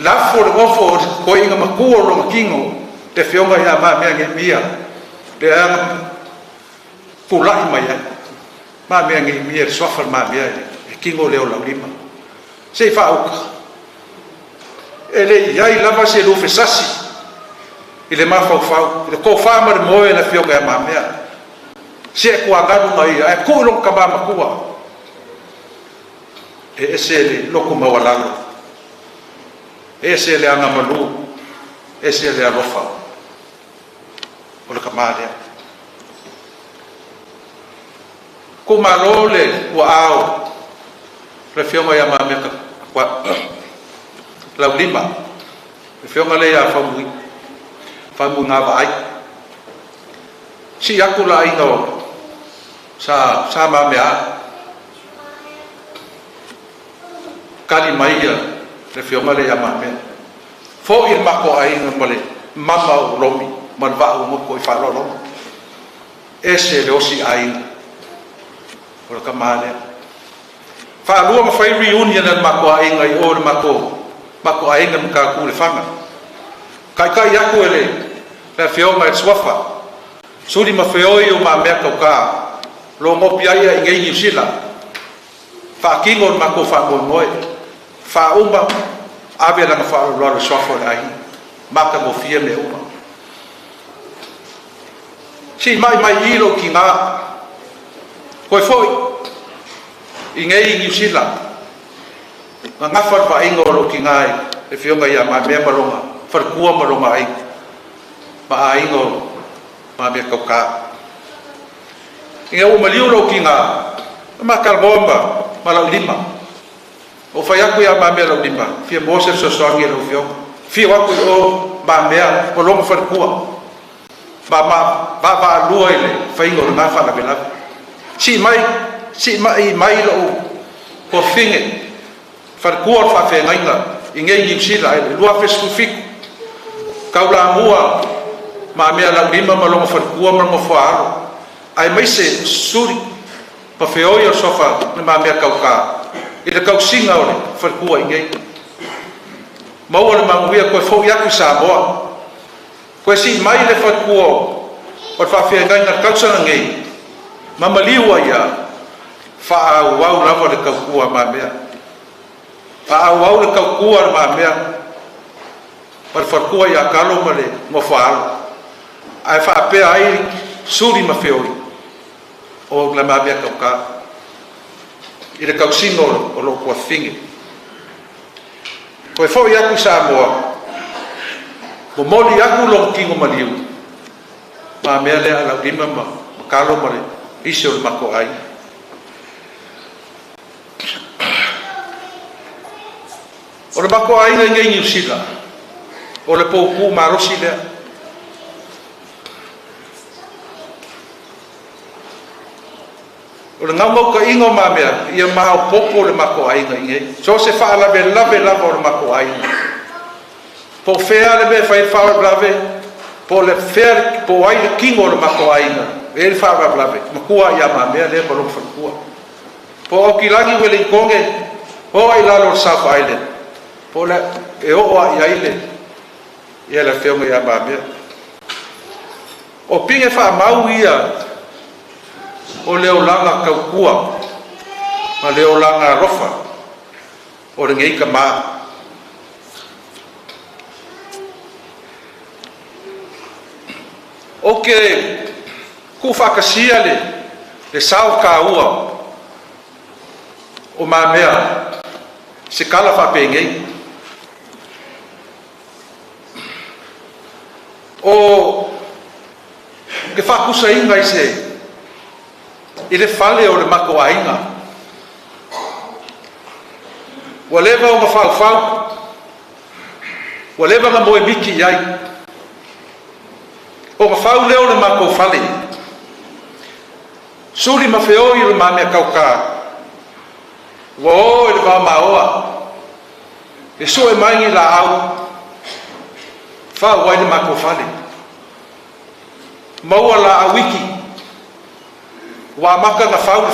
la for go ko inga makuo lo kingo te fionga ya ma me nge mia de pula mai ma me nge mia swafa ma me kingo le Laulima se fa o ele ia I lava se lo fesasi ile ma fa ile ko fa ma mo na fionga ya ma me se kwa nga no ia ko lo ka ba makua e ese le loko mawalalo e ese le anga malu e se le alofa o le kamarea ko malo le ua ao le fionga ia Mamea Laulima le fionga le ia Faumuina vai si aku la ino sa Mamea kali mai le fionga le ia Mamea fo il mako ai ngale mama o lomi man va o mo ko fa lo ese le osi ai o ka male fa lu ma fai reunion al mako ai ngai o le mako ai ngam ka ku le fanga kai ya ku ele le fionga e swafa suri ma feo o Mamea ka lo mo pia ia ngai New Zealand fa kingo mako fa mo moi fa umba ave la fa lo swafa ai maka mo fie me uma si mai ilo ki nga koi foi ingei New Zealand nga fa va ingo lo ki ngai e fionga ia Mamea malonga fa kua malonga ai ba ingo Mamea ka inga o maliu lo ki nga maka bomba Laulima o fa yaku ia Mamea Laulima fie mo se so so ngi lo fionga fie waku o Mamea o longa fa kua ba lua ile fai ngor na fa la bela si mai lo ko finge far kuor fa fe ngainga ingei New Zealand lua fe sufik kaula mua Mamea Laulima malonga far kuor mo fa ai mai se suri pa fe oio sofa na Mamea kauka ida kau singa ole far kuor ingei mau le manguia ko fo yaku sa boa ko si mai le fa kuo o fa fe ngai na kausa ngai mama liwa ya fa au lava le kau Mamea fa au le kau Mamea par fa kuo ya kalo male mo fa ai fa pe ai suri ma fe o la Mamea kauka ida kau singo o lo ko fingi ko fo yaku sa boa mo moli aku lo kingo maliu Mamea le Laulima ma kalo mare iso mako ai o le mako ai ngai New Zealand o le pouku marosi le o le ngau ka ingo Mamea ia mau popo le mako ai ngai so se fa la bella o le mako ai po fea le be fai fa blave po le fer po ai le kingo le mako ai e fa blave makua ia Mamea le po fa kua po ki lagi wele konge po ai la lo South Island po le e o ai ile ia la fea ia Mamea o pinge fa mau ia o leo langa kaukua ma leo langa rofa o le ngei ka maa o ke ku whakasia le sao ka ua o Mamea se kala whapengei o ke whakusa inga i se i le fale o le mako ainga wa lewa o mawhau wa lewa nga moe miki iai o mawhau leo le mako fale suri mawheo i le Mamea kauka wa o e le wā maoa e so e maingi la au whau wai le mako fale maua la awiki wa maka na fau le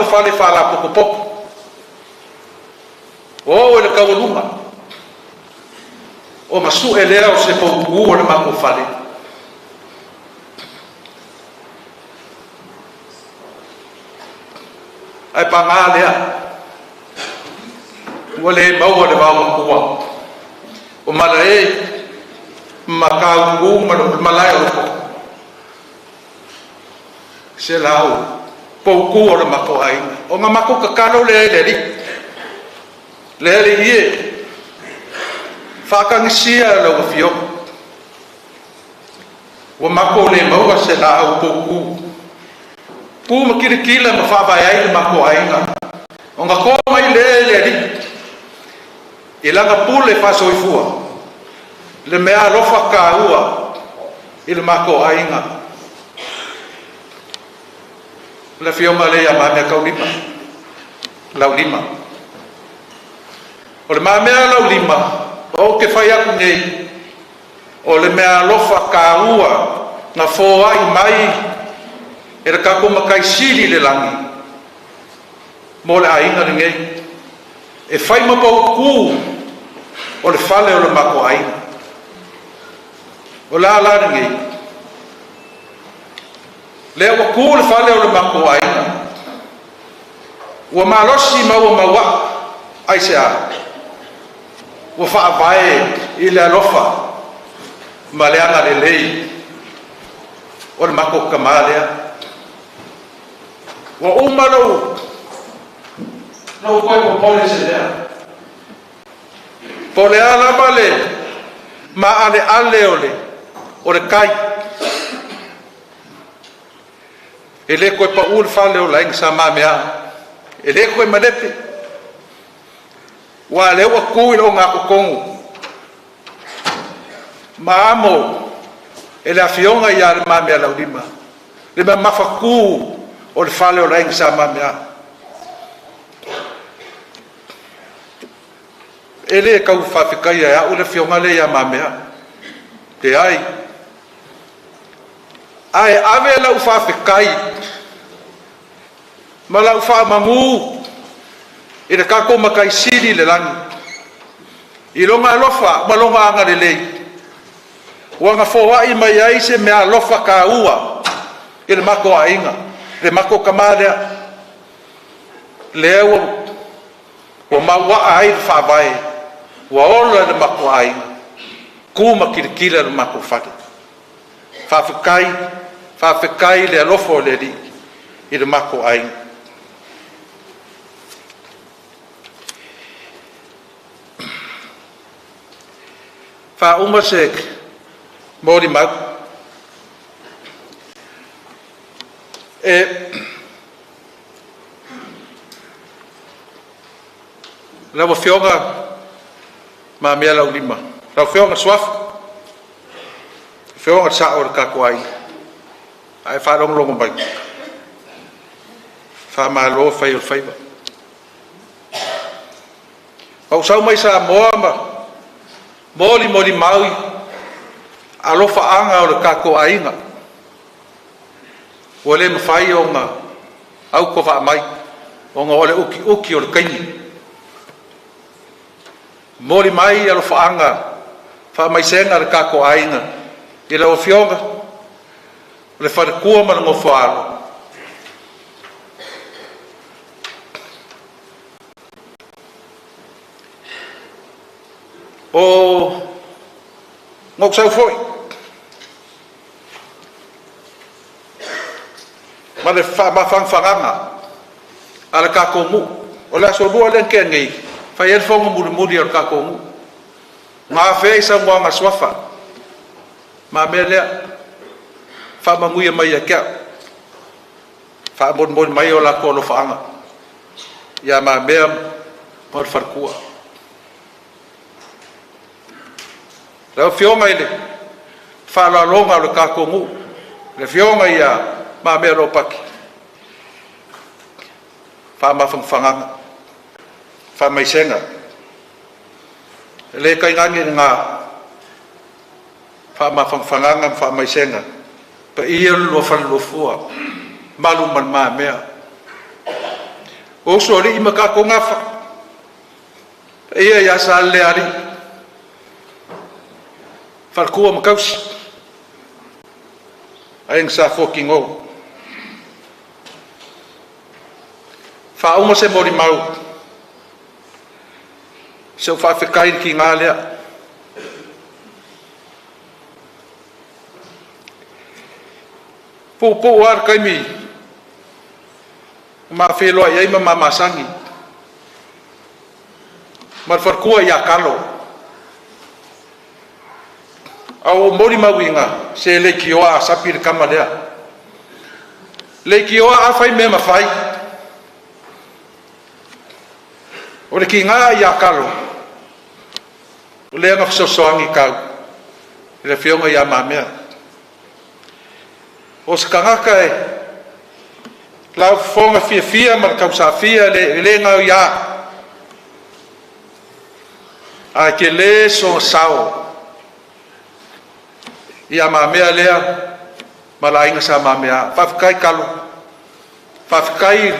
fale fa la poco poco o le kaulunga o masu elea o se pouku o le mako fale ai panga lea wale mau le va makua o mala e makau malai o se lau pouku o le mako ai o nga mako kakalo le ie whakangisia lau whio. Wa mako le maua se la au poku. Pu makirikila ma whawai ai le mako ainga. O ngā kō mai le ri. I langa pule whasoifua. Le mea rofa ka ua. I le mako ainga. Le whionga le a Mamea Kaulima. Laulima. O le Mamea Laulima. O ke whai aku nei. O le mea lofa ka ua. Ngā fōai mai. E re kako makai siri le langi. Mo le ainga le ngei. E whai mapau kū. O le whale o le mako ainga. O la le ngei. Le wa kū le whale o le mako ainga. Ua malosi ma ua maua. Ai se a. Ua whaavae i le alofa. Ma le anga le lei. O le mako kamalea. Wa umalau. No koe ko pole se lea. Pole ala male. Ma ale ale ole. O le kai. E le koe pa ul fale o la inga sa Mamea. E le koe manepe. Wa le ua kui o ngā kukongu. Ma amo. E le awhionga i a le Mamea Laulima. Le ma mawhaku o le fale o la inga sa Mamea. E le kau whawhikai a u le whionga le i a Mamea. Te ai. Ai ave lau whawhikai. Ma lau whamangu. I le kako makai siri le langi. I longa alofa, ma longa anga le lei. Ua ngā fōwai mai ai se mea alofa ka ua. I le mako a inga. Le mako kamalea. Le ua. Ua maua ai le whawai. Ua ola le mako a inga. Kuma kirikila le mako whate. Whawhikai le alofo le li. I le mako a inga. Fa umasek mori mau la whionga Mamea Laulima la whionga swaf whionga sa o ka kwai ai fa long long mai fa malo fai o fai au sau mai sa moama Moli maui alofa anga o le kako ainga. O le mawhai o ngā au ko wha mai. O ngā ole uki o le kaini. Moli mai alofa anga wha mai senga le kako ainga. I le o whionga. O le wharekua mana ngō whaaro. O ngok sau foi ma le whanganga a le kakongu o le aso lua len ke ngai whai el whonga muri o le kakongu ngā whei sa mua ngā swafa ma mea lea whamanguia mai a kia whamon mai o la kolo whaanga ia ma mea mo le wharkua Rau whionga i le whalalonga o le kakongu. Le whionga i a Mamea Ropaki. Whamawhangwhanganga. Whamaisenga. Le kaingangi ngā whamawhangwhanganga whamaisenga. Pa ia lua whanlofua. Malu man Mamea. O sori ima kakonga wha. Ia ia sa le ari. Wharkua makausi. Aing sa fucking o. Whauma se mori mau. Seu whawhikai ki ngā lea. Pūpū ar kaimi. Ma wheloa iai ma mamasangi. Ma wharkua ia kalo. au mori mawinga se le kioa sapi le kamalea le kioa afai me mafai o le kinga ia kalo o le nga sosoangi kau le fionga ia mamea o skangaka e la fonga fia mar kausa fia le nga ia a ke le so sao ia mamea lea malainga sa mamea fafkai kalo fafkai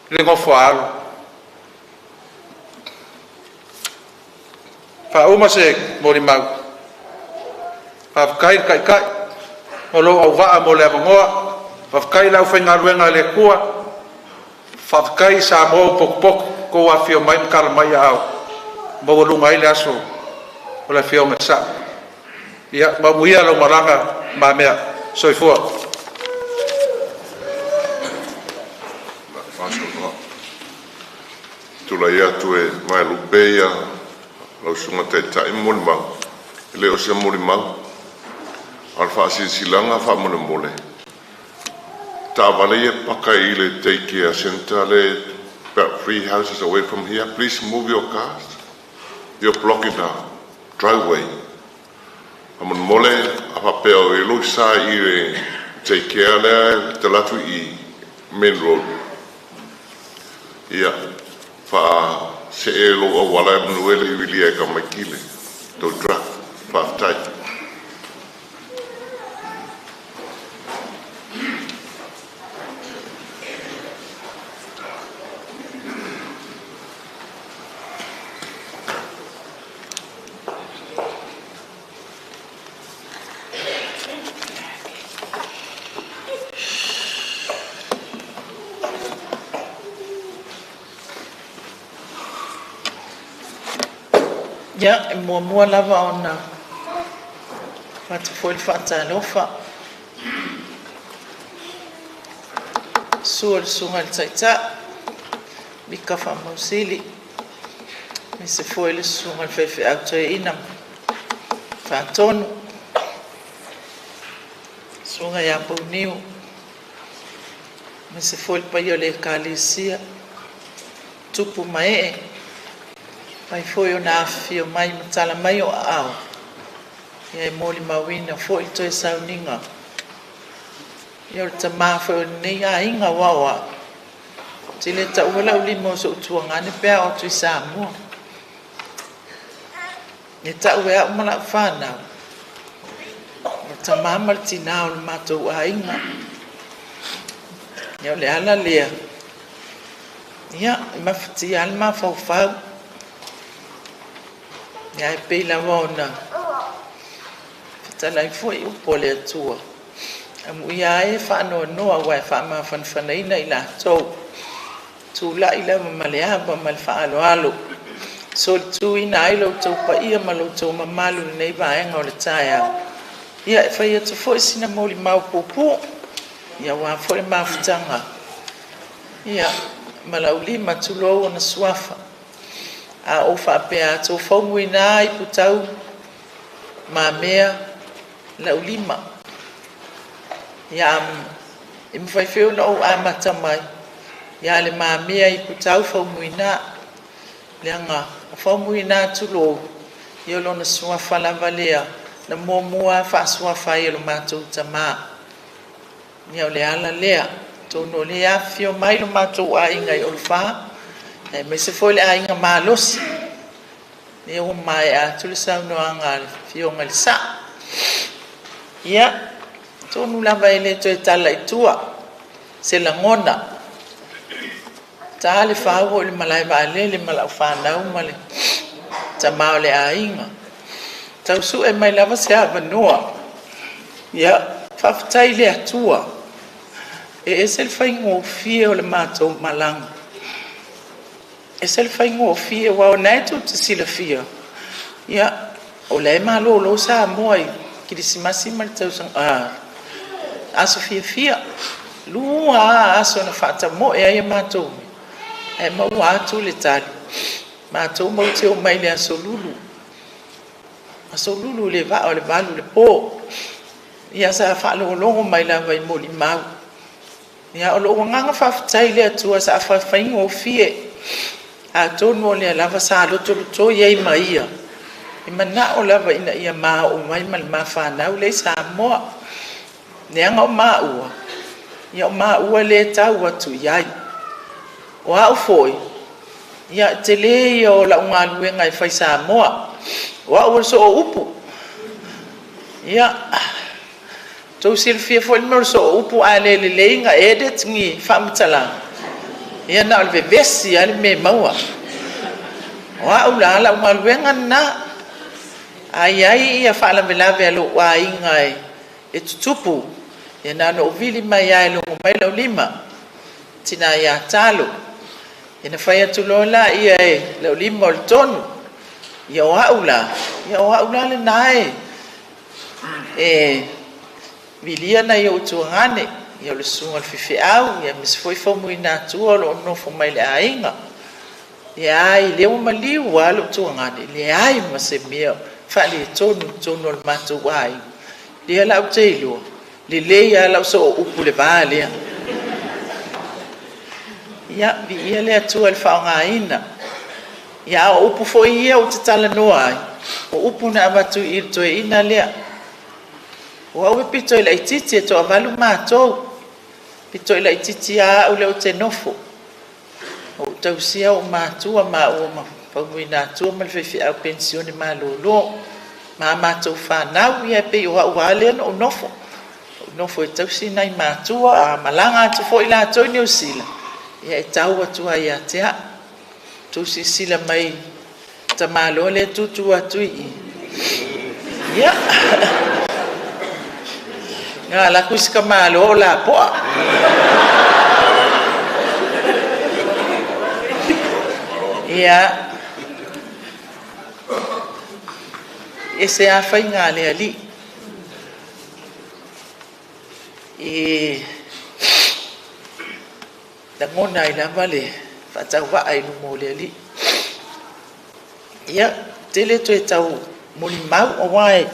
le ngofo alo fa uma se mori mau fafkai kai o lo au va mo le ngoa fafkai la ufainga luenga le kua fafkai sa mo pok ko wa fio mai kar mai au mo lu mai le aso o la fio ngasa ia mamuia lo maranga mamea soifua tula ia tu e mai lupeia lo sunga te tai mol ma le o se mol ma alfa silanga fa mol mole ta vale ia pakai le take care center le about 3 houses away from here. Please move your cars, you're blocking the driveway. Amon mole apa peo e lo sa i take care le te latu i main road ia fa se e lo wala nuele i wili e ka makile to dra fa tai ya e mua lava ona fatu foi fata lofa sur sungal tsaitsa bika fa musili mi se foi le sungal fefe auto inam fatonu sunga ya puniu mi se foi pa yo le kalisia tupu mae mai foi ona fio mai matala mai o ao e moli mawina foi to sauninga yo tama foi ni a inga wawa tile ta wala ulimo so tuanga ne pe o tu samu ne ta wa mala fana tama martina o mato a inga yo le ala le ya mafti alma fa ya pe la vona tala foi o pole tua amu ya e fa no wa fa ma fan ina ila tu la ila malea ba mal fa alo so tu ina ilo tu pa ia malo tu mamalu nei ba en o le taia ia fa ia tu foi sina moli mau pupu ia wa foi ma futanga ia Laulima tu lo na swafa a o fa pe a to Faumuina Iputau Mamea Laulima ya im fai feu no a matamai ya le Mamea Iputau Faumuina leanga Faumuina tu lo yo lo na swafa la valea na momua fa swafa yo mato tama ya le ala lea to no le afio mai lo mato a inga yo fa me se foi a inga malos ne o mai a tu le sa no anga fio ngal sa ya to no la vai le to tala itua se la ngona ta le fa o le malai ba le mala fa na o male ta ma le a inga ta su e mai lava se a noa ya fa tai le atua e se fai ngo fio le mato malang e se fai ngo fio wa neto te sila fio ya o le malo lo sa moi ki di simasi mal tau sang aso fia lu aso na fata mo e mato e mo wa tu le tali mato mo te o mai le aso lulu so lulu le va o le valu le po ia sa fa lo mai la vai mo limau ia o lo nganga fa tai le tua sa fa fain o fie a tonu le lava sa lo to ye mai ia I mana o lava ina ia ma o mai ma fa na le sa mo ne nga ma ua ia ma ua le tau atu iai o au foi ia te le o la unga luenga I fai sa moa o au so upu ia tau silfia foi mo so upu a le nga edit ngi famtala ia na le vesi ale me maua o au la unga luenga na ai ia fa la velave lo wa inga e tutupu ia na no vili mai ai lo mai Laulima tina ia talo ina fai atu lola ia Laulima o le tonu ia o aula le nae vilia na ia utuangane ia le sunga le fifeau ia mis foi Faumuina atua lo no fo mai le ainga ia ai le o maliu wa lo utuangane le ai ma se mia fa le tonu le matu ai le la utelo le ia la so upu le vale ia vi ia le atua le faungaina ia o upu foi ia o te tala noa ai o upu na matu I to ina le o au pito le titi to avalu mato pito le titi a o le te nofo o tausia o matua ma o ma Faumuina tu mal fe a pensione ma lo ma mato fa na ia pe o wale no nofo tausi nai matua a malanga tu foi la to New Zealand ia tau atu ia tea tu sila mai tamalo le tutu atu ia nga la kuska malo la po ia ese a fai nga le ali da ngona ina vale fa tau va ai no mo le ali ia tele to tau mo li mau o wai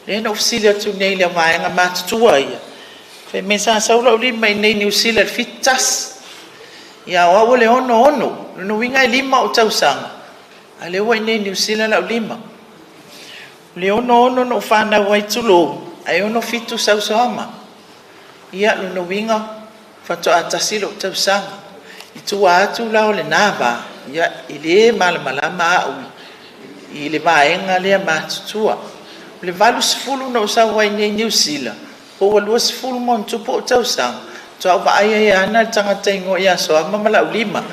le no ofisilia tu nei le vai nga matua ia fe mesa sa Laulima nei New Zealand fitas ia o le ono no winga lima o tau sang ale wa nei New Zealand Laulima le ono no fa na wai tulo ai ono fitu sa sama ia no winga fa to atasilo tau sang itu atu la le nava ia ile malama au ile vaenga le matua le valus fulu no sa wai nei New Zealand po walus fulu mon tu po tau sang to va ai ana tanga tengo ia so ma Laulima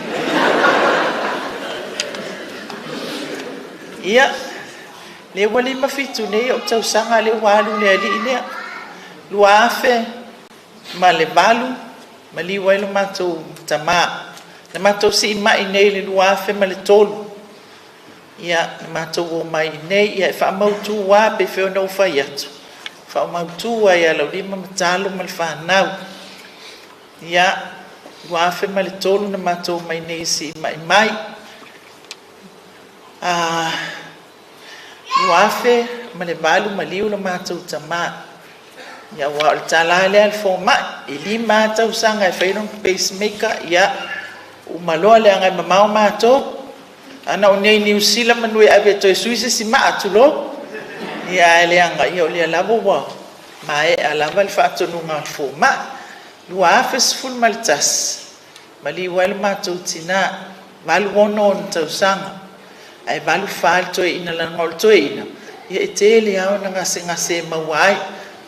ia le wali mafitu nei o tau sanga le walu le ali ile luafe ma le valu ma li wai lo mato tama le mato si mai nei le luafe ma le tolu ia mato o mai nei ia fa mautu wa pe fe no fa yatu fa mautu wa ia Laulima matalo mal fa nau ia luafe ma le tolu na mato mai nei si mai luafe ma le valu ma liu lo matou tama ia wa o tala le al foma lima tau sanga e fairon pacemaker ia o maloa le anga mamau matou ana o nei New Zealand manui ave to suise si ma atulo ia le anga ia o le lavo wa mai ala val fa tonu nga foma luafe sful maltas mali wal matou tina valu wono tau sanga ai valu fal to ina la ngol to ina ia tele au nga se mawai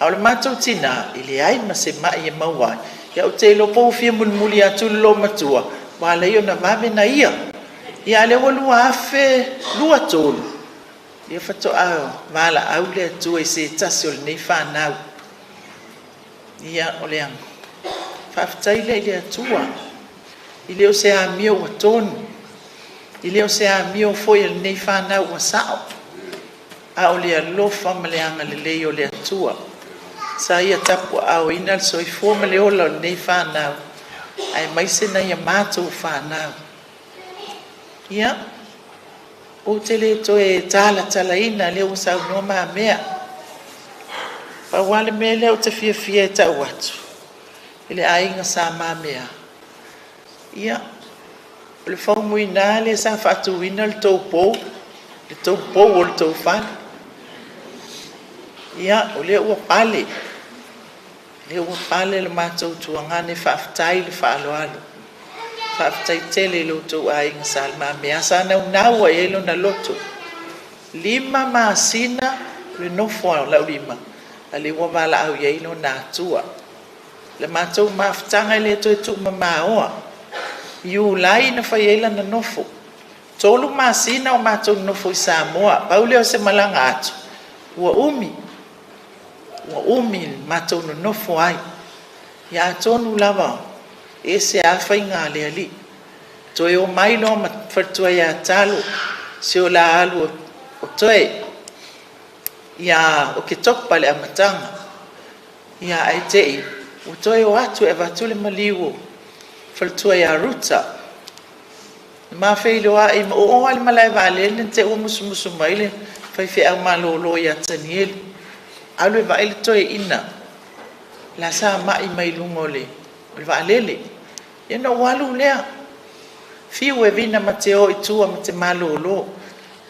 au matou tina ile ai ma se ma ia mawai ia o telo po fia mulmuli atu lo matua wala ia na mame na ia le walu afe lua tolu ia fato au wala au le tu e se tasol nei fa nau ia o le ang fa ftaile ile atua ile o se a mio watonu ile o se a mio foi el nei fa na o sao a o le lo fa maleanga le o le atua sa ia tapu a o ina so I fo male o le nei fa na ai mai se na ia mato fa na ia o te le toe tala ina le o sa no Mamea pa wale me le o te fia ta watu ele ainga sa Mamea ia le Faumuina le sa fatuina le topo o le tofan ia o le ua pale le matou tuangane whaafitai le whaaloalo whaafitai tele lo tau ainga sa le Mamea sa nau a elo na loto 5 masina le nofo Laulima a le ua wala au elo na tua le matou mawhitanga le tu mamaoa Iulai na whaiela na nofo tolu masina o matou nofo I Samoa paule o se malanga atu ua umi matou no nofo ai ia tonu lava e se awhainga le ali toe o mai no whatua ia talo se o la alu o toe ia o ke topa le amatanga ia ai tei o toe o atu e vatule maliwo whatua ia ruta ma feilo a I o ale malai vale te o musu mai le whaiwhi au malolo ia tanieli alu va ele toe ina la sa mai mai lungole va lele e no walu lea fiu e vina mateo I tua mate malolo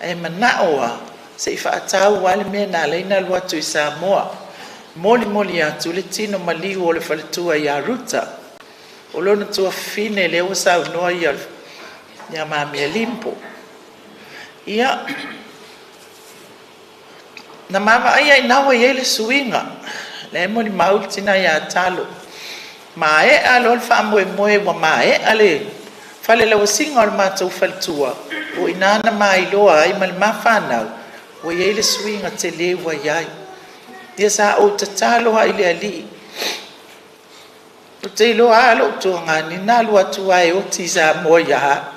e manaoa se fa atau wale me na leina lua tu I Samoa moli atu le tino maliu o le faletua ia ruta o lona tua fine le o sa noa ia Mamea limpo ia na mama ai nawa ele suinga le mo ni mau tina ya talo mae alo fa mo wa mae ale fale la singa o matou faltua o inana mai lo ai mal mafana o ele suinga te le wa yai dia sa o tatalo ai le ali o te lo alo to ngani na lo atu ai o tisa mo ya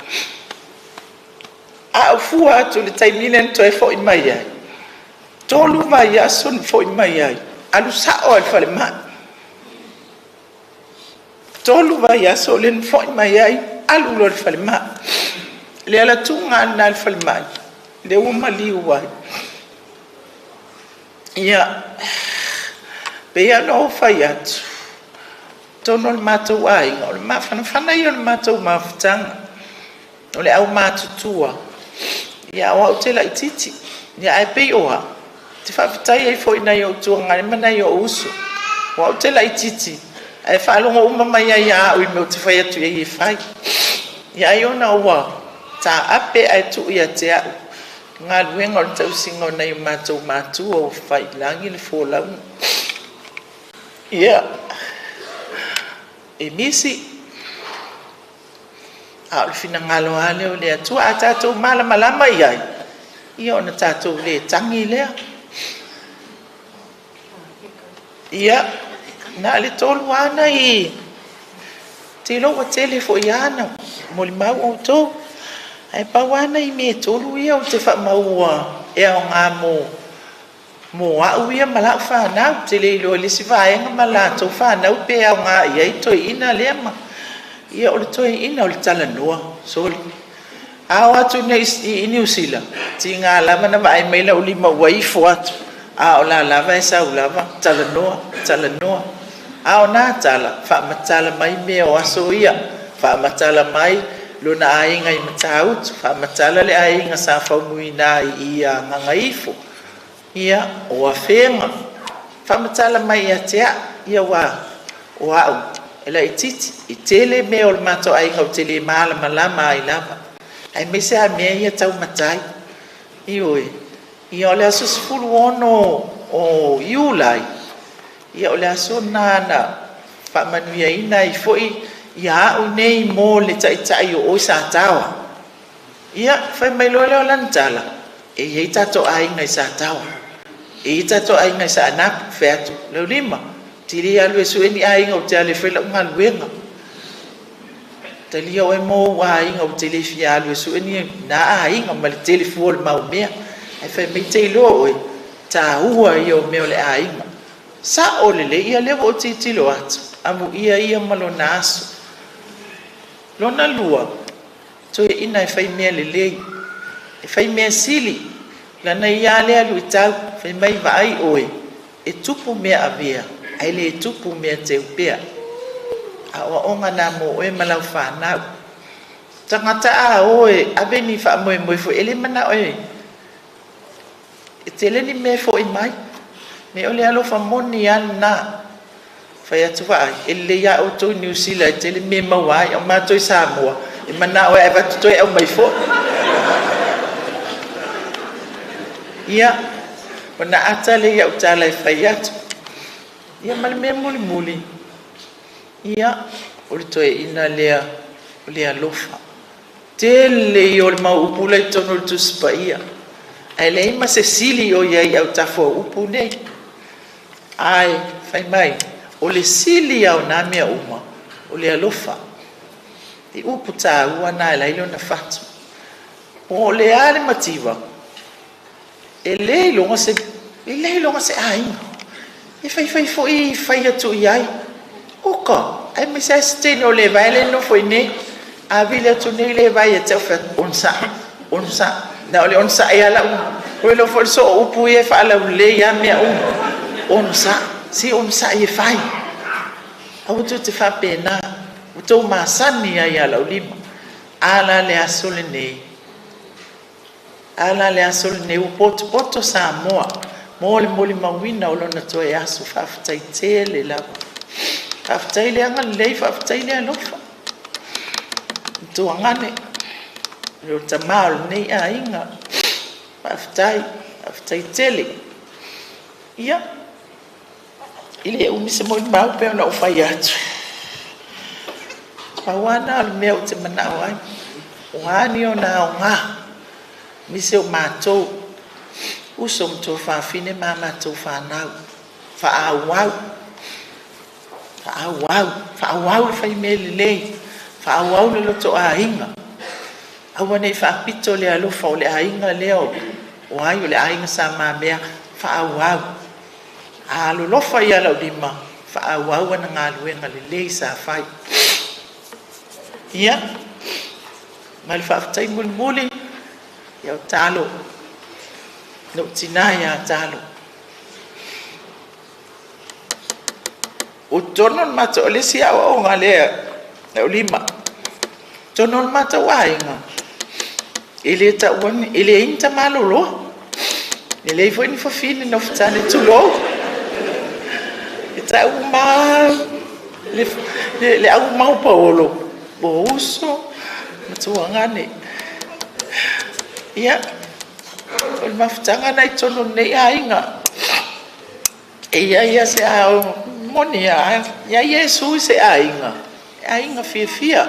a fua tu le taiminen to e fo I mai ai tolu vai asun foi mai ai alu sa o al fale ma tolu vai asolen foi mai ai alu lo fale ma le ala tunga na al fale ma le o mali wai ia pe ya no fai atu tono le matou ai o le mafana i o le matou mafutanga o le au matutua ia o te la ititi ia ai pe oa te whaafitai ai fo ina i o tuanga ni mana I o uso o te la ititi ai whaalonga uma mai ai a ui meu te whai atu i e whai ia i ona oa ta ape ai tu ia te au ngā luenga o tau singa o nei matou matua o whai langi le fōlau ia e misi a le fina ngalo ale o le atua a tātou malama iai ia ona tātou le tangi lea ia na le tolu ana I te loa tele fo iana mo le mau o tō ai pawana I me tolu ia o te whamaua e o ngā mo au ia malau whanau te le ilo le si vaenga malato whanau pe au ngā ia I toi ina lea ma ia o le toi ina o le tala noa soli ao atu nei I New Zealand ti ngā lama na mai meila o lima waifo atu a o la lava e sau lava tala noa a o nā tala whaamatala mai mea o aso ia whaamatala mai lona ainga I matautu whaamatala le ainga sa Faumuina I a ngangaifo ia o a whenga whaamatala mai a tea ia wa o au ela I titi I tele mea o le mato ainga o tele malama ai lava ai me se a mea ia tau matai I oe ia o le aso sifuru ono o Iulai ia o le aso nana whaamanuia ina I foi ia au nei mo le tai o sa tawa ia whai mai loa o lantala e iei tato ainga I sa tawa e tato ainga I sa anak wheatu Laulima tiri alu e sueni ainga o te ale whela unga luenga talia o e mo ainga o te le fia alu e sueni na ainga ma le telefua le mau mea ai fai mei te loa oe ta hua I o meo le ainga sa o le ia lewa o titilo atu amu ia malo naso lona lua to ina e fai mea le lei e fai mea sili lana ia le alu tau fai mai vai oe e tupu mea avea ai le tupu mea te upea a o onga na mo e malau whanau tangata a oe ave ni wha moe moe fo ele mana oe e te leni me fo i mai me ole alo wha moni ana fai atu wha ai ele ia o tō New Zealand e te le me mawai o mātoi Samoa e mana oe e watu toi au mai fo ia o na ata le ia utala e whai atu ia mali mea muli muli ia o le toe ina lea o lea lofa tele i o le mau upu lai tono le tusipa ia ai le ima se sili o iai au tafo upu nei ai whai mai o le sili au nā mea uma o lea lofa i upu tā ua nā e lailo na fatu o le ale matiwa e le longa se ainga e fai fo i fai atu iai oka ai me sa steno le vai le no foi ne a vile tu ne le vai e te fa onsa na ole onsa e ala o lo fo so upu e fa ala le ya me onsa si onsa e fai au tu te fa pena o to ma sani ai ala Laulima ala le asole ne o poto Samoa mole mawina o lona to e asu fa ftai tele la Faftai le anga lei, faftai le alofa. Tu angane. Rio tamal nei a inga. Faftai tele. Ia. Ile umise mo mau pe na ufai atu. Pawana al meu te manao ai. Wani o na onga. Mise o matou. Usom to fa fine mama to fa nau. Fa awau. Fa'awau fai mele lei fa'awau le loto a inga awane fa pito le alofa o le a inga leo o ai o le a inga sa Mamea fa'awau a lo lofa ia Laulima fa'awau ana ngaluenga le lei sa fai ia ngal fa'aftai mulmuli ia o talo no tinaya talo o tonon mata o le sia o nga le Laulima tonon mata wainga ele ta won ele inta malolo ele foi ni fofine no ftane tulo eta uma le au mau paolo boso matuangane ia o maftanga na tonon nei ainga ia se a moni ya Yesu se ainga fia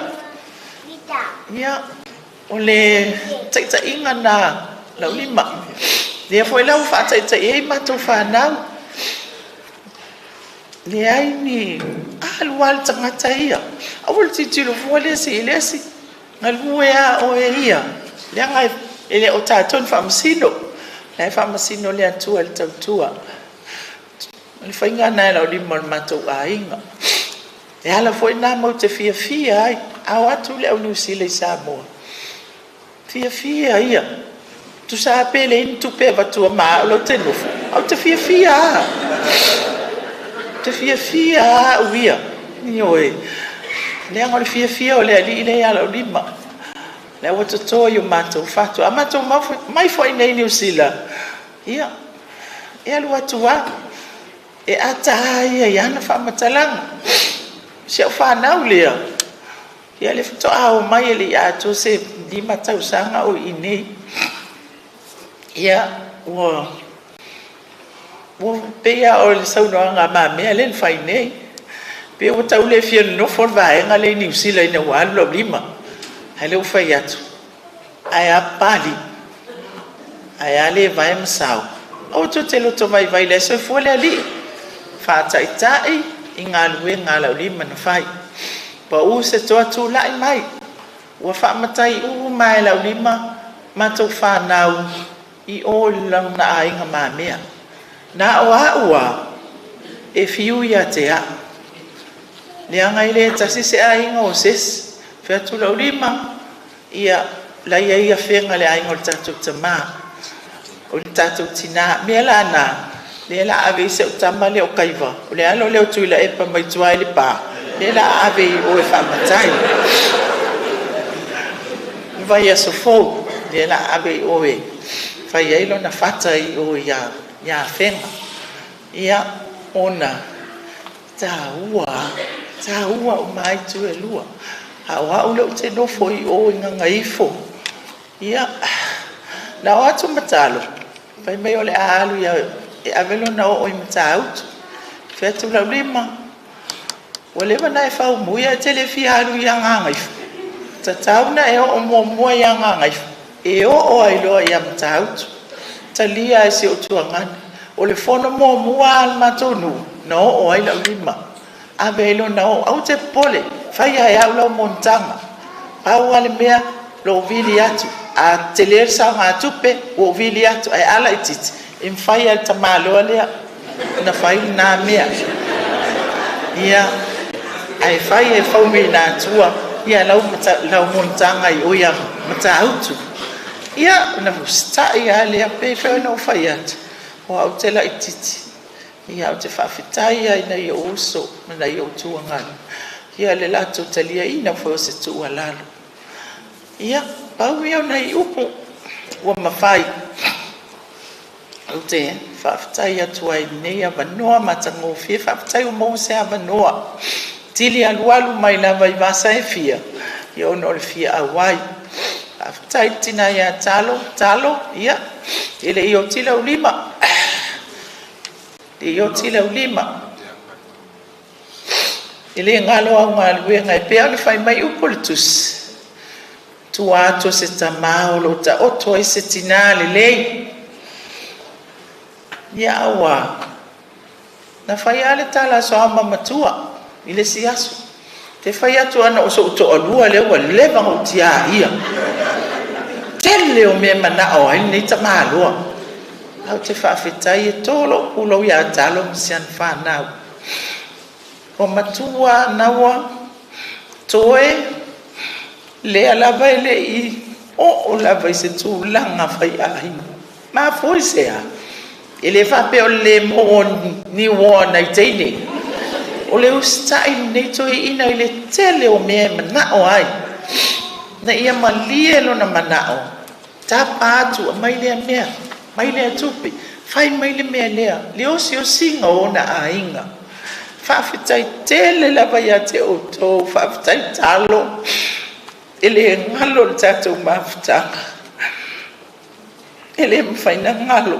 ya ole tsa inga na Laulima dia foi lau fa tsa e mato fa na le ai ni alwal tanga ia awul titilo fole si lesi ngalua o ia le ngai ele o taton famsino le famsino le atua le tautua le fainga na Laulima matou ainga e ala foi na mo te fia ai au atu le au New Zealand Samoa fia ia tu sa pele in tu pe vatu ma lo te nofo au te fia uia ni oe le ngol fia o le ali le ala Laulima le o to yo matou fatu amatou mai foi nei New Zealand ia e alu atua e ata ia na fa matalang se fa na ulia ia le fto au mai le ya to se di matau sanga o ine ia wo pe ya o le sau no nga Mamea le fai nei pe o tau le fia no for vai nga le New Zealand na wa Laulima hele o fai atu ai apali ai ale vai msau o to te lo to vai le so fo le ali fa tai inga luenga Laulima na fai pa u se to atu lai mai wa fa matai u mai Laulima matou fa nau i o lang na ainga Mamea na ua e fiu ia te a le anga ile tasi se ainga o ses fe tu Laulima ia la ia whenga le aingo tātou tamā. O le tātou tina, mea la nā, le la ave se o tama le o kaiwa, o le alo le o tuila e pa mai tuai le pā, le la ave o e whamatai. Vai a sofou, le la ave o e, vai eilo na whata i o ia whenga. Ia ona, tā ua o mai tu e lua. Hawa ule o te nofo i o inga ngaifo. Ia, na o atu matalo. Pai mai o le alu ia e avelo na o i matautu. Fetu Laulima. Walewa na e Faumuia e telefi alu ia ngaifo. Tatauna e o mua ia ngaifo. E o ailoa ia matautu. Talia e se o tuangani. O le fono mua al matonu. Na o ai Laulima. Avelo na o au te pole. Fai ai au lau montanga. Pau ale mea lo vili atu. A teler sa ngā tupe o vili atu. Ai ala ititi. Im fai al tamalo alea. Na fai na mea. Ia. Ai fai e Faumuina atua. Ia lau montanga i oia mata autu. Ia na fustai alea pepe na fai atu. O au tela ititi. Ia au te whawhitai ai na i o uso. Na i o tuangani. Ia le lato talia ina foi o se tua lalo. Ia, pau iau nei upu ua mawhai. Au te, whawhitai atuai nei a wanoa matangofie, whawhitai o mou se a wanoa. Tili alualu mai lava i vasa e fia. Ia ono le fia awai. Whawhitai tina ia talo, ia. Ele i o tila ulima. I o tila ulima. Ele ngalo au ngalue ngai pea le fai mai upolitus. Tu ato se tamao lo ta oto e se tinale lei. Ia awa. Na fai ale tala so ama matua. Ile si aso. Te fai atu ana o so uto alua le ua leva o tia ia. Tele o me mana o ai ni tamaloa. Au te whawhitai e tolo ulo ia talo msian whanau. O matua nawa toe le alava ele I o lava se tu langa fai ai ma foi se a ele fa pe o le mo ni wona I teine o le ustai nei to ina ile tele o me na o ai na ia malie lo na manao tapa tu mai le tupi fai mai le me le o singa ona ainga whawhitai tele lava ia te oto, whawhitai talo, ele ngalo le tātou mawhitanga. Ele mwhaina ngalo.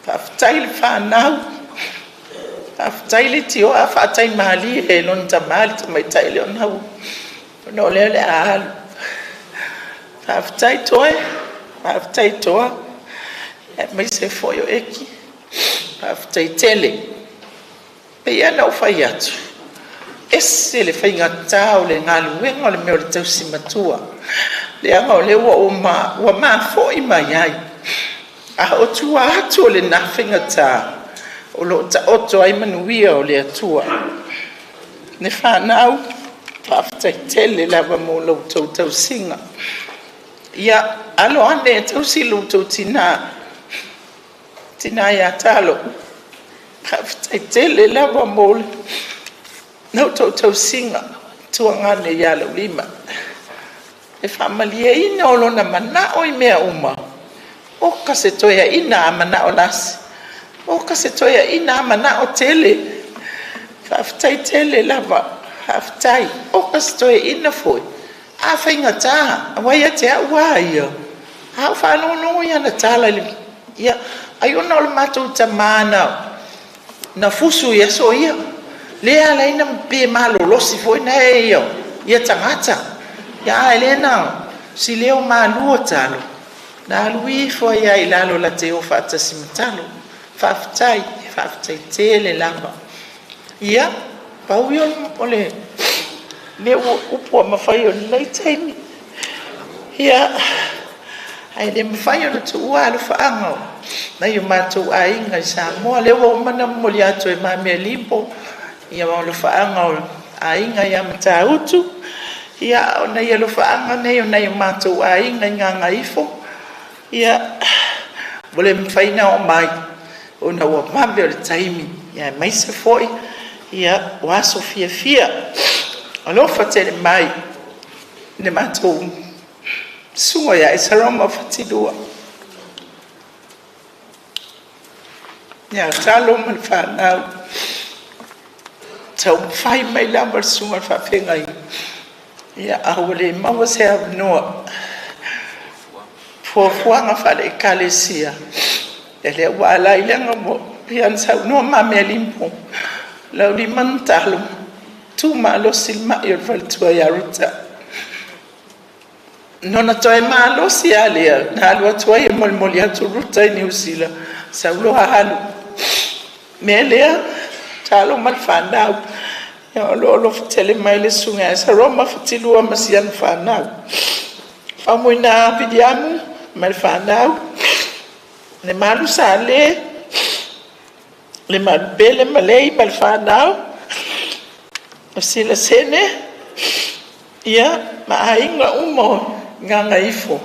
Whawhitai le whanau, whawhitai le tio, a whawhitai mahali e lon ta mahali ta mai tai leo nau. No leo le ahalu. Whawhitai toa, e mai se foio eki. After tele pe ia na fai atu ese le fai ngata o le ngalu wenga le meo le tau simatua le anga o le wa ma fo I mai ai a o tua atu o le na fai ngata o lo ta oto ai manuia o le atua ne whanau after tele lava mo lo tau singa ia alo ane tau silu tau tina ia talo. Haftai tele lava mole. Nau tau singa. Tuangane ia Laulima. E whamalia ina o lona mana o I mea uma. O ka se toia ina a mana o nasi. O ka se toia ina a mana o tele. Haftai tele lava. Haftai. O ka se toia ina foi. A whainga tā. A waia te a waia. A whanongo ia na tala ia. Ai ona o le matou tamana na fusu ia so ia lea laina pe malolosi foi na e ia tangata ia elena si leo malua talo na lui foi ai lalo la te o fata simatalo faftai tele lava ia pauio ole le upo mafai o nei taimi ia ai le mafai o tu ala faanga na yo matou ainga sa mo le wo mana mo le atu e Mamea limpo ia mo le faanga ainga ia matautu ia ona ia lo faanga nei ona ia matou ai nganga ifo ia vole mfaina o mai ona wa mambe o taimi ia mai se foi ia wa fia alo fatele mai ne matou sunga ia isaroma fatidua ia talo man fanau tau fai mai lambar sunga fa fengai ia awale mawa se no fuanga fa le kalesia ele wala ilanga mo pian sa no Mamea limpo Laulima talo tu malo silma ir val tua ya ruta nona toi malo si alia na lo tua e molmolia tu ruta ni usila sa lo halu melea talo mal fandau ya lo tele mai le sunga sa roma fatilu masian fanau Faumuina vidiamu mal fandau ne malu sale le mal bele malei mal fandau sila sene ia mainga umo nganga ifo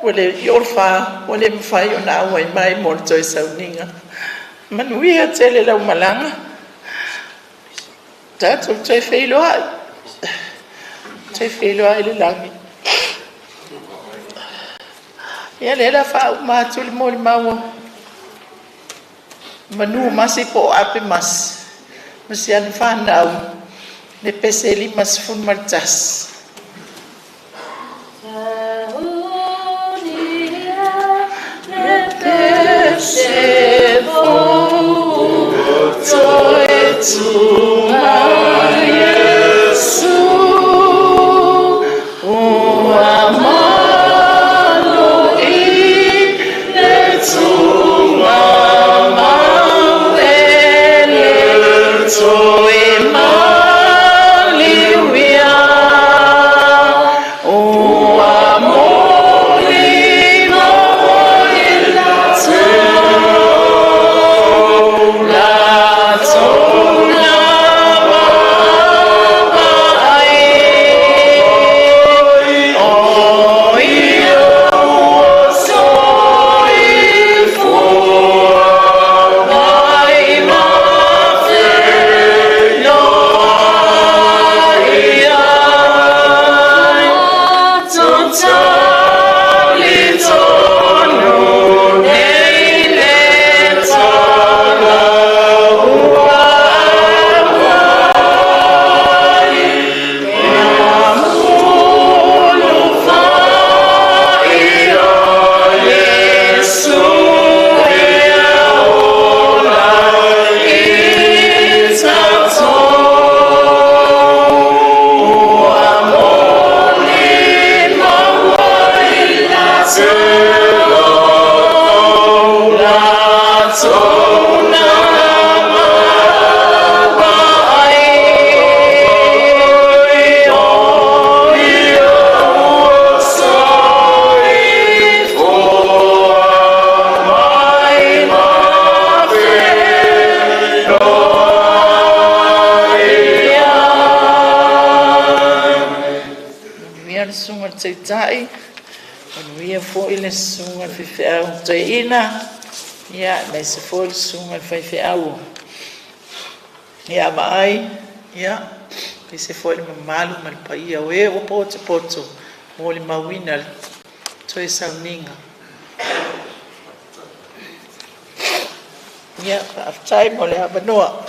wale yorfa wale mfai ona wai mai morto sauninga manuia tele la malanga tato te felo ai le langi ia le la fa ma tul mol mawo manu masipo ape mas masian fanau ne peseli mas fun martas tai manuia foi le sunga fefeau taina ia mai se foi sunga fefeau ia mai ia que se foi malu mal paia o poto mo le mawina toi sauninga ia aftai mo le abanoa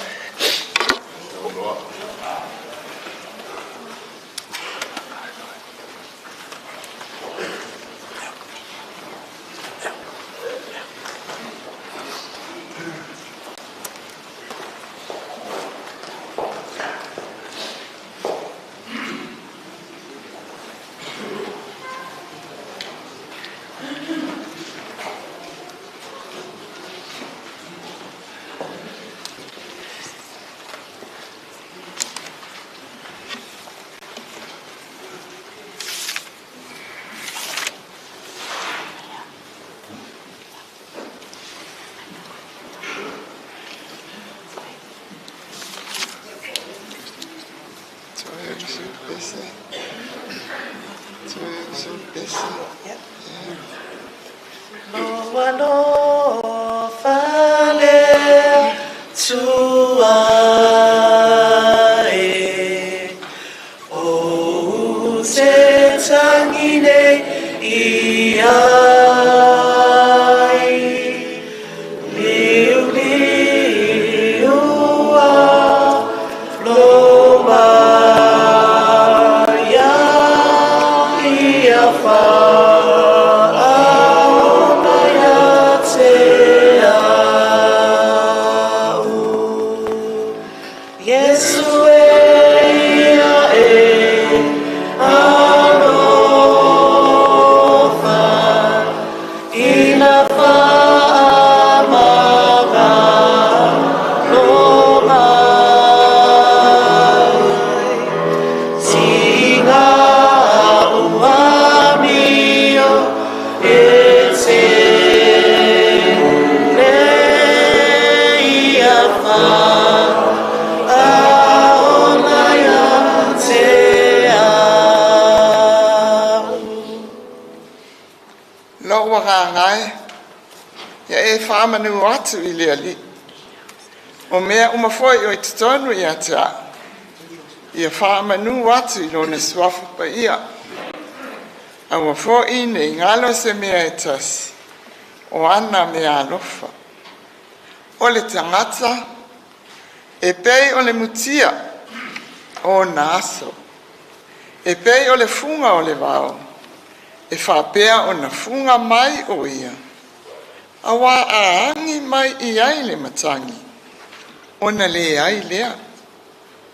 No fale tuae o se tangine iai liu liua loma ya ia fa Manu atu I le ali. O mea uma foi o I tonu I atea. Ia wha manu atu I lona suafu pa ia. Aua foi ne ngalo se mea etas. O ana mea alofa. O le tangata. E pei o le mutia. O naso. E pei o le funga o le vao. E whapea o na funga mai o ia. Awa aangi mai I ai le matangi. Ona le ai lea.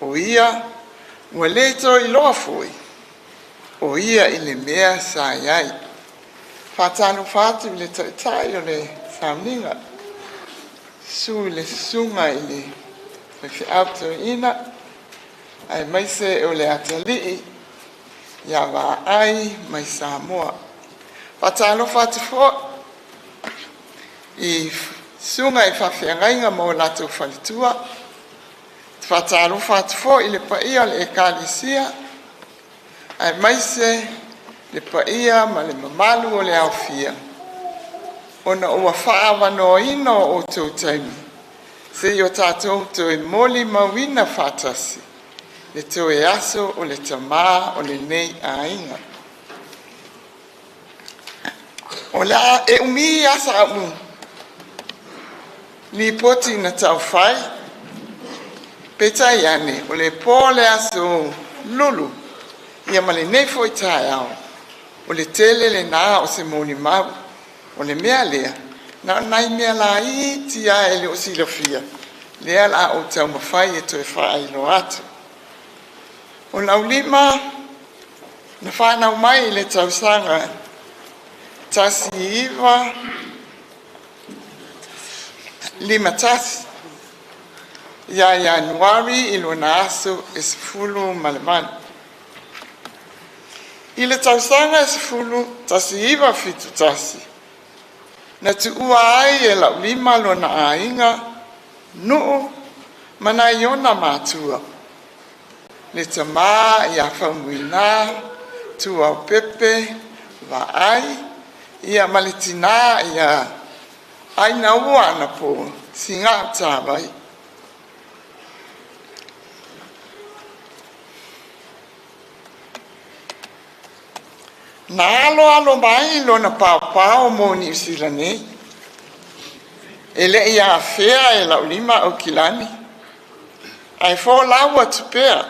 O ia, ua le to I loa fui. O ia I le mea sa iai. Whatanu whatu I le taitai o le samninga. Su le sunga I le fi auto ina. Ai mai se o le atalii. Ia wa ai mai Samoa. Whatanu whatu fo. I sunga I whawhiangainga mo lato whalitua. Whataro whatfo I le paia le ekalisia. Ai maise le paia ma le mamalu o le awhia. Ona ua whaawano ino o tau taimi. Se I o tātou to e moli mawina whatasi. Le to e aso o le tamā o le nei a inga. O la e umi asa amu. Li poti na tau whai, peta iane, o le pō le aso lulu, ia ma le nefo I tae au, o le tele le nā o se moni mau, o le mea lea, na nai mea la I tia e le o silofia, lea la o tau mawhai e to e whaai lo atu. O Laulima, na whanau mai le tau sanga, tasi iwa, lima tasi. Ia Januari I lona aso e sefulu malemani. I le tausanga e sefulu tasi iwa fitu tasi. Na tu ua ai e Laulima lona ainga nuu mana iona mātua. Le tamā ia Faumuina, tu au pepe, wa ai, ia malitina ia ai na ua ana po, singa tāwai. Na alo mai lona pāpāo mo New Zealand nei. E le ia awhea e Laulima o Kilani. Ai fō laua tupea,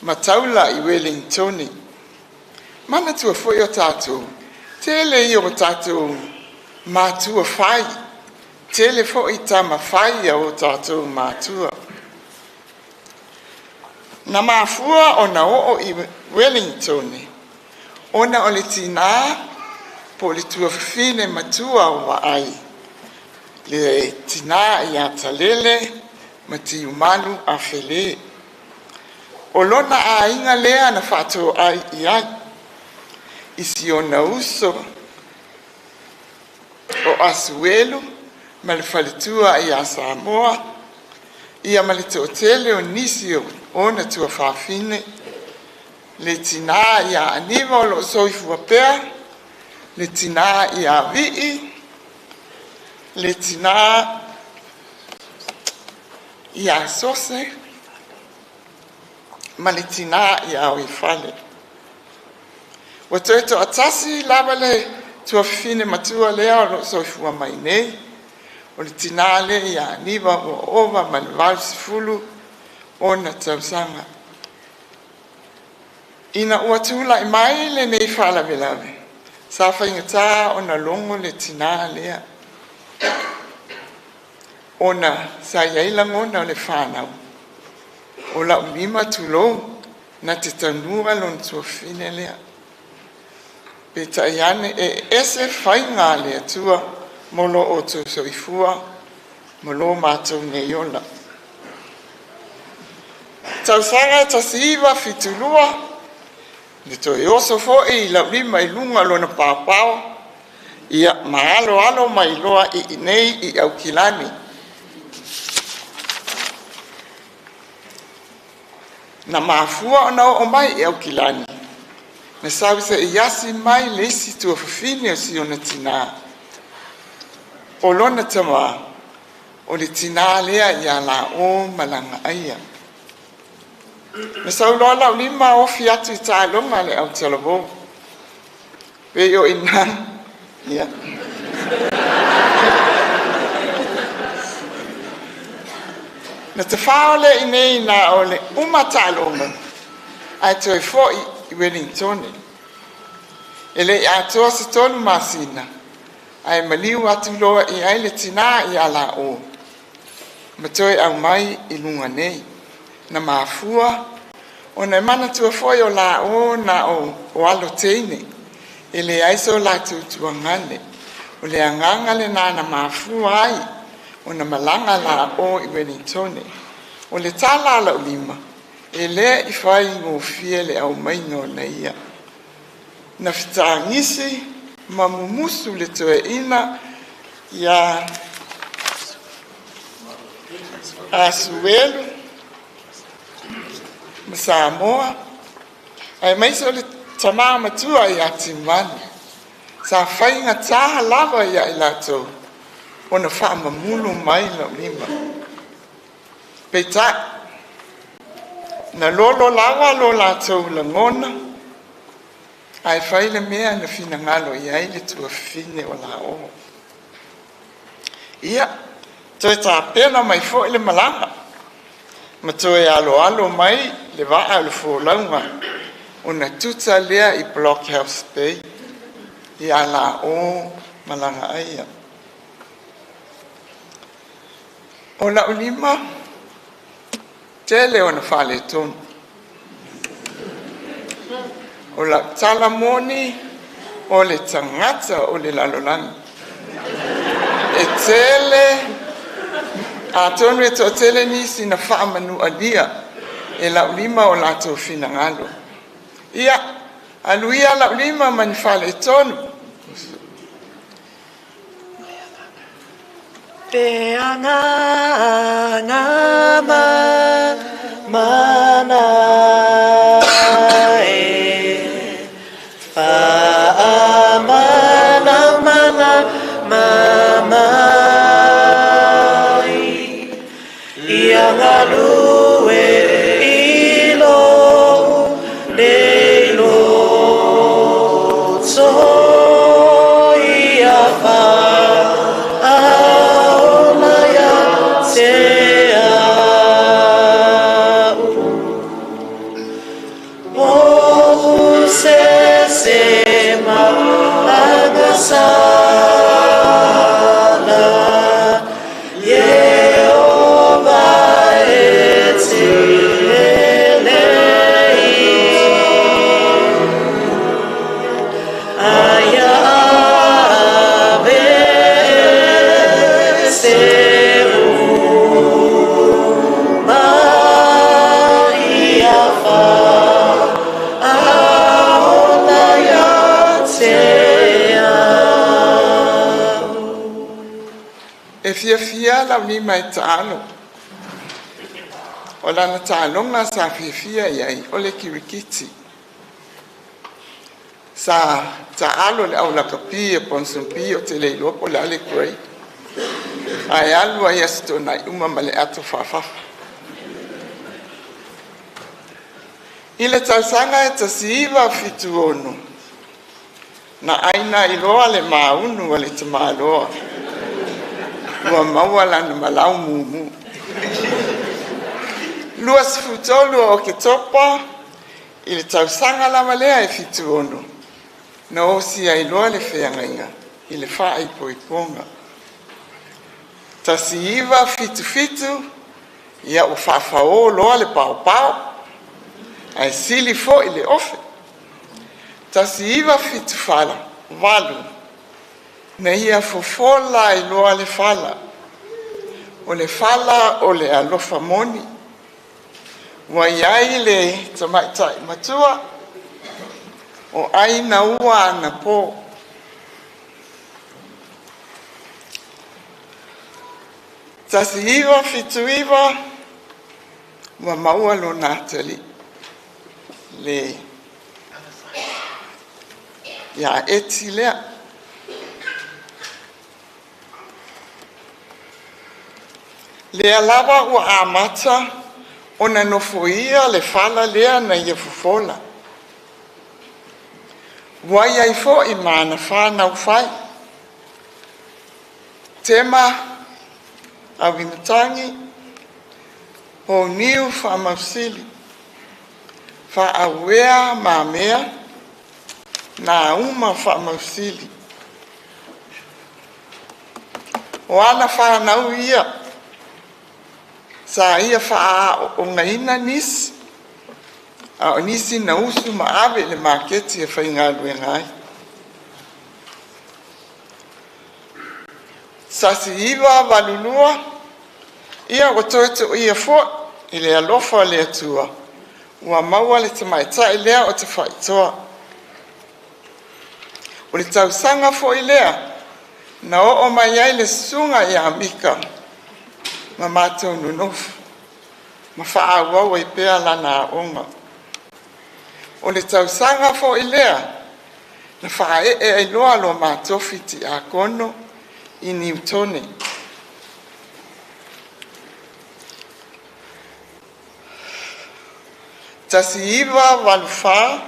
mataula I Wellingtoni. Mana tua fōi o tātou, tele I o tātou mātua whai. Tele fōi tā mawhai o tātou mātua. Na mafua o na o I Wellingtoni. Ona o le tina, po le tua whine matua o wa ai. Le tina I atalele, mati umanu a whele. O lona a inga lea na whato ai I ai. Isi o na uso, o asuelu, ma le whalitua I a Samoa, ia ma le tōtele o nisi o na tua whawhine, le tina ia aniva o lo soifua pea, le tina ia vii, le tina ia sose, ma le tina ia oi fale. Wa toi to atasi lava le tua fine matua lea o lo soifua mai nei, o le tina le ia aniva o ova ma le valsifulu o na tausanga. Ina ua tula I mai le nei whalavelave. Sa whaingata o na longo le tina lea. O na sa iailango na le whanau. O la ulima tulo na te tanua lon tua fine lea. Pe taiane e ese whainga lea tua molo o tu soifua molo mātou nei ola. Tausanga tasiva fitulua le to e oso fo I la lima I lunga lona pāpao ia maalo alo mai loa I nei I au kilani. Na mafua ona o mai I au kilani. Na sawisa I yasi mai le isi tua fafine o si ona tina. O lona tama o le tina lea ia la o malanga aia. Na sauloa lau lima o fiatu I tālonga le au talabo. Pe o ina. Ia. Na te whaole I nei na o le uma tālonga. Ai toi fo I Wellington. E le atoa se tonu masina. Ai maliu atu loa I ai le tina I ala o. Ma toi au mai I lunga nei. Na mafua o na mana tua foi o la o na o alo teine e le aiso la tua ngane o le anganga le na mafua ai o na malanga la o I Wellington o le tala la ulima e le I fai ngo fiele au maino na ia na fitangisi mamumusu le toe ina ya asuelu Samoa ai mai so le tama matua I atimani sa fainga taha lava ia I lato ona whaama mulu mai la lima peita na lolo lava lo lato la ngona ai fai le mea na fina ngalo ia I le tua fine o la o ia toi ta pena mai fo le malanga ma toi alo mai le waa le folaunga ona tuta lea I Blockhouse Bay I ala o malanga aia. O la ulima tele ona whale tonu. O la talamoni o le tangata o le lalolani. E tele a tonu e to tele nisi na whaamanu alia e la ulima o la to fina ngalo. Ia, aluia la ulima mani whale tonu. Te anga ngama mana e fa mana mana mama ia ngalue ilo de lo so ia fa fia la ni mai talo o la na talo nga sa fia ia o le kirikiti sa alo le au la kapi e ponsumpi o te le lopo le ale kurei. Ai alu ai asto na uma male atu fafafa. Ile tausanga e tasiva fitu onu. Na aina iloa le maunu wale te maaloa. Ua mawala na malau mumu. Lua sifutolu o ke topa, ile tausanga la malea e fitu onu. Na osi a iloa le whiangainga, ile wha ai poiponga. Tasiva fitu fitu, ia o whawhao loa le pao pao, ai sili fo ile ofe. Tasiva fitu fala, walu, na ia fofola iloa le fala. O le fala o le alofa moni, wa iai le tamaitai matua, o aina ua na po. Tasiva fituiva, wa maua lo natali, le ia eti lea. Le alava ua amata, ona nofoia le fala lea na ia fofola. Wai ai fo i mana whanau whai. Tema a winatangi, ho niu whamausili. Wha awea mamea, na uma whamausili. O ana whanau ia, sa ia wha o ngaina nisi, a o nisi na usu maawe le maketi e whaingalu e ngai. Sa si iwa walulua, ia o toeto o ia fo, i le alofa le atua, ua maua le te maita i lea o te whaitoa. O le tausanga fo i lea, na o mai ai le sunga i amika, ma mātou nunofu, ma whaawau i pēa lana onga. O le tausanga fo i lea, na whae e loa lo mātofiti a kono i Niutone. Tasi iwa walufaa,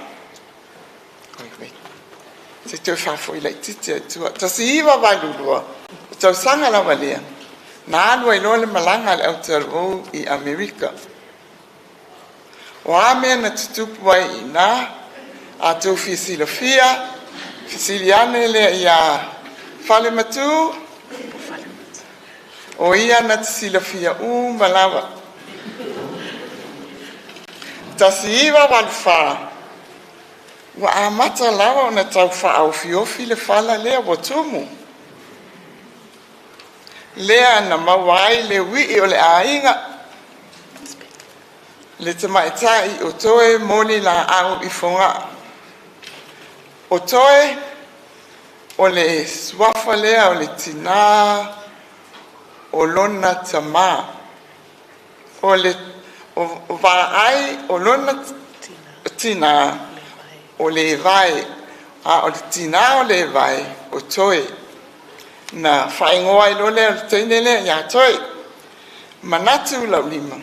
se te wha fo i lai titi atua. Tasi iwa walulua, tausanga la walea. Na alua i loa le malanga le Aotearoa i Amerika. O amea na tutupu ai i nā, a tau fisilofia, fisiliane le i a whale matu, o ia na tisilofia malawa. Tasi iwa walufaa, wa amata lawa o na tau wha fiofi le whala lea watumu. Lea na mawai le wii o le ainga. Le te maitai o toe moli la au i fonga. O toe o le swafa lea o le tina o lona tama. O le o vaai o lona tina o le vai. A o le tina o le vai o toe. Na whaingoa i lole o teinele ia toi. Manatu Laulima.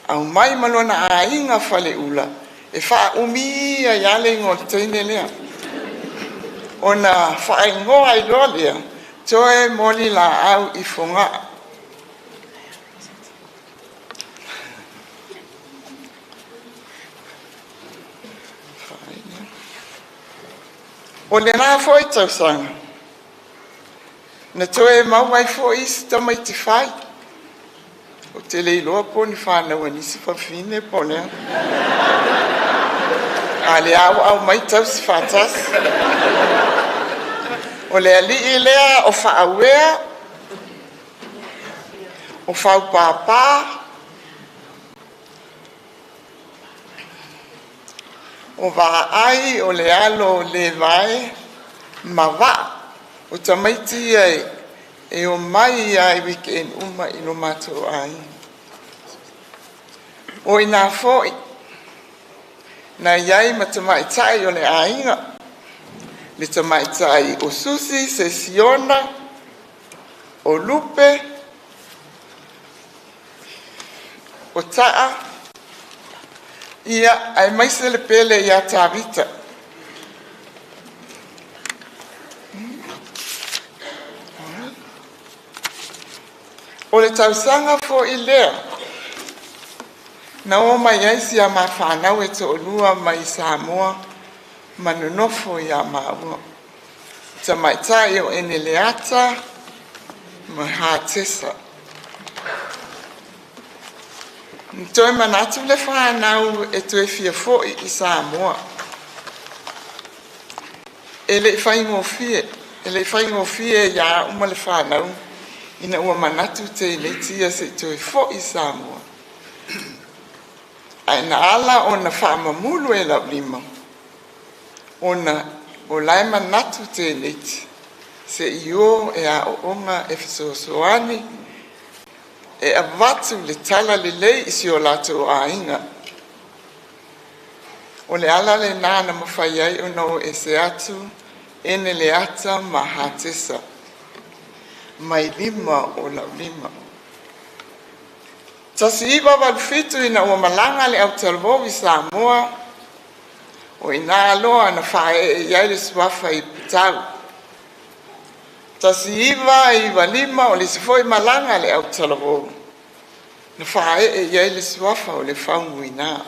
Au mai malona a inga whale ula. E wha umia iale ingo teinele. O na whaingoa i lole toi moli la au i fonga. O le nā foi tausanga. Na toe mawai fo isi ta mai te whai. O te leiloa po ni whanau anisi whawhine po lea. A le au mai tau si whatas. O le ali i lea o whaawea. O whau pāpā. O ai o le alo le vai. Ma wa. O tamaiti ai, e o mai ai weekend uma i no mato ai. O i nā foi, na iai matamai tai o le ainga, le tamaitai o susi se siona o lupe o taa ia ai mai se le pele ia tavita o le tausanga fo i lea na o mai ai si a mawhanau e to onua mai Samoa manunofo ia maua tamaitai o ene leata ma hatesa Toi manatu le whanau e tue fia foi i Samoa. E le whaingo fie ia uma le whanau ina ua manatu te le tia se tue foi i Samoa. Ai na ala o na whaamamulu e Laulima. O lai manatu te le tia se io e a o onga e fisosoani e avatu le tala le lei isi o lato a inga. O le ala le nana mawhai ai o no e se atu ene le ata ma hatesa. Mai lima o Laulima. Tasi iwa walfitu ina ua malanga le au talvovi Samoa o ina aloa na whae e iai le suafa Iputau. Tasi iwa lima o le sifoi malanga le au talavovu. Na whae e iai le suafa o le Faumuina.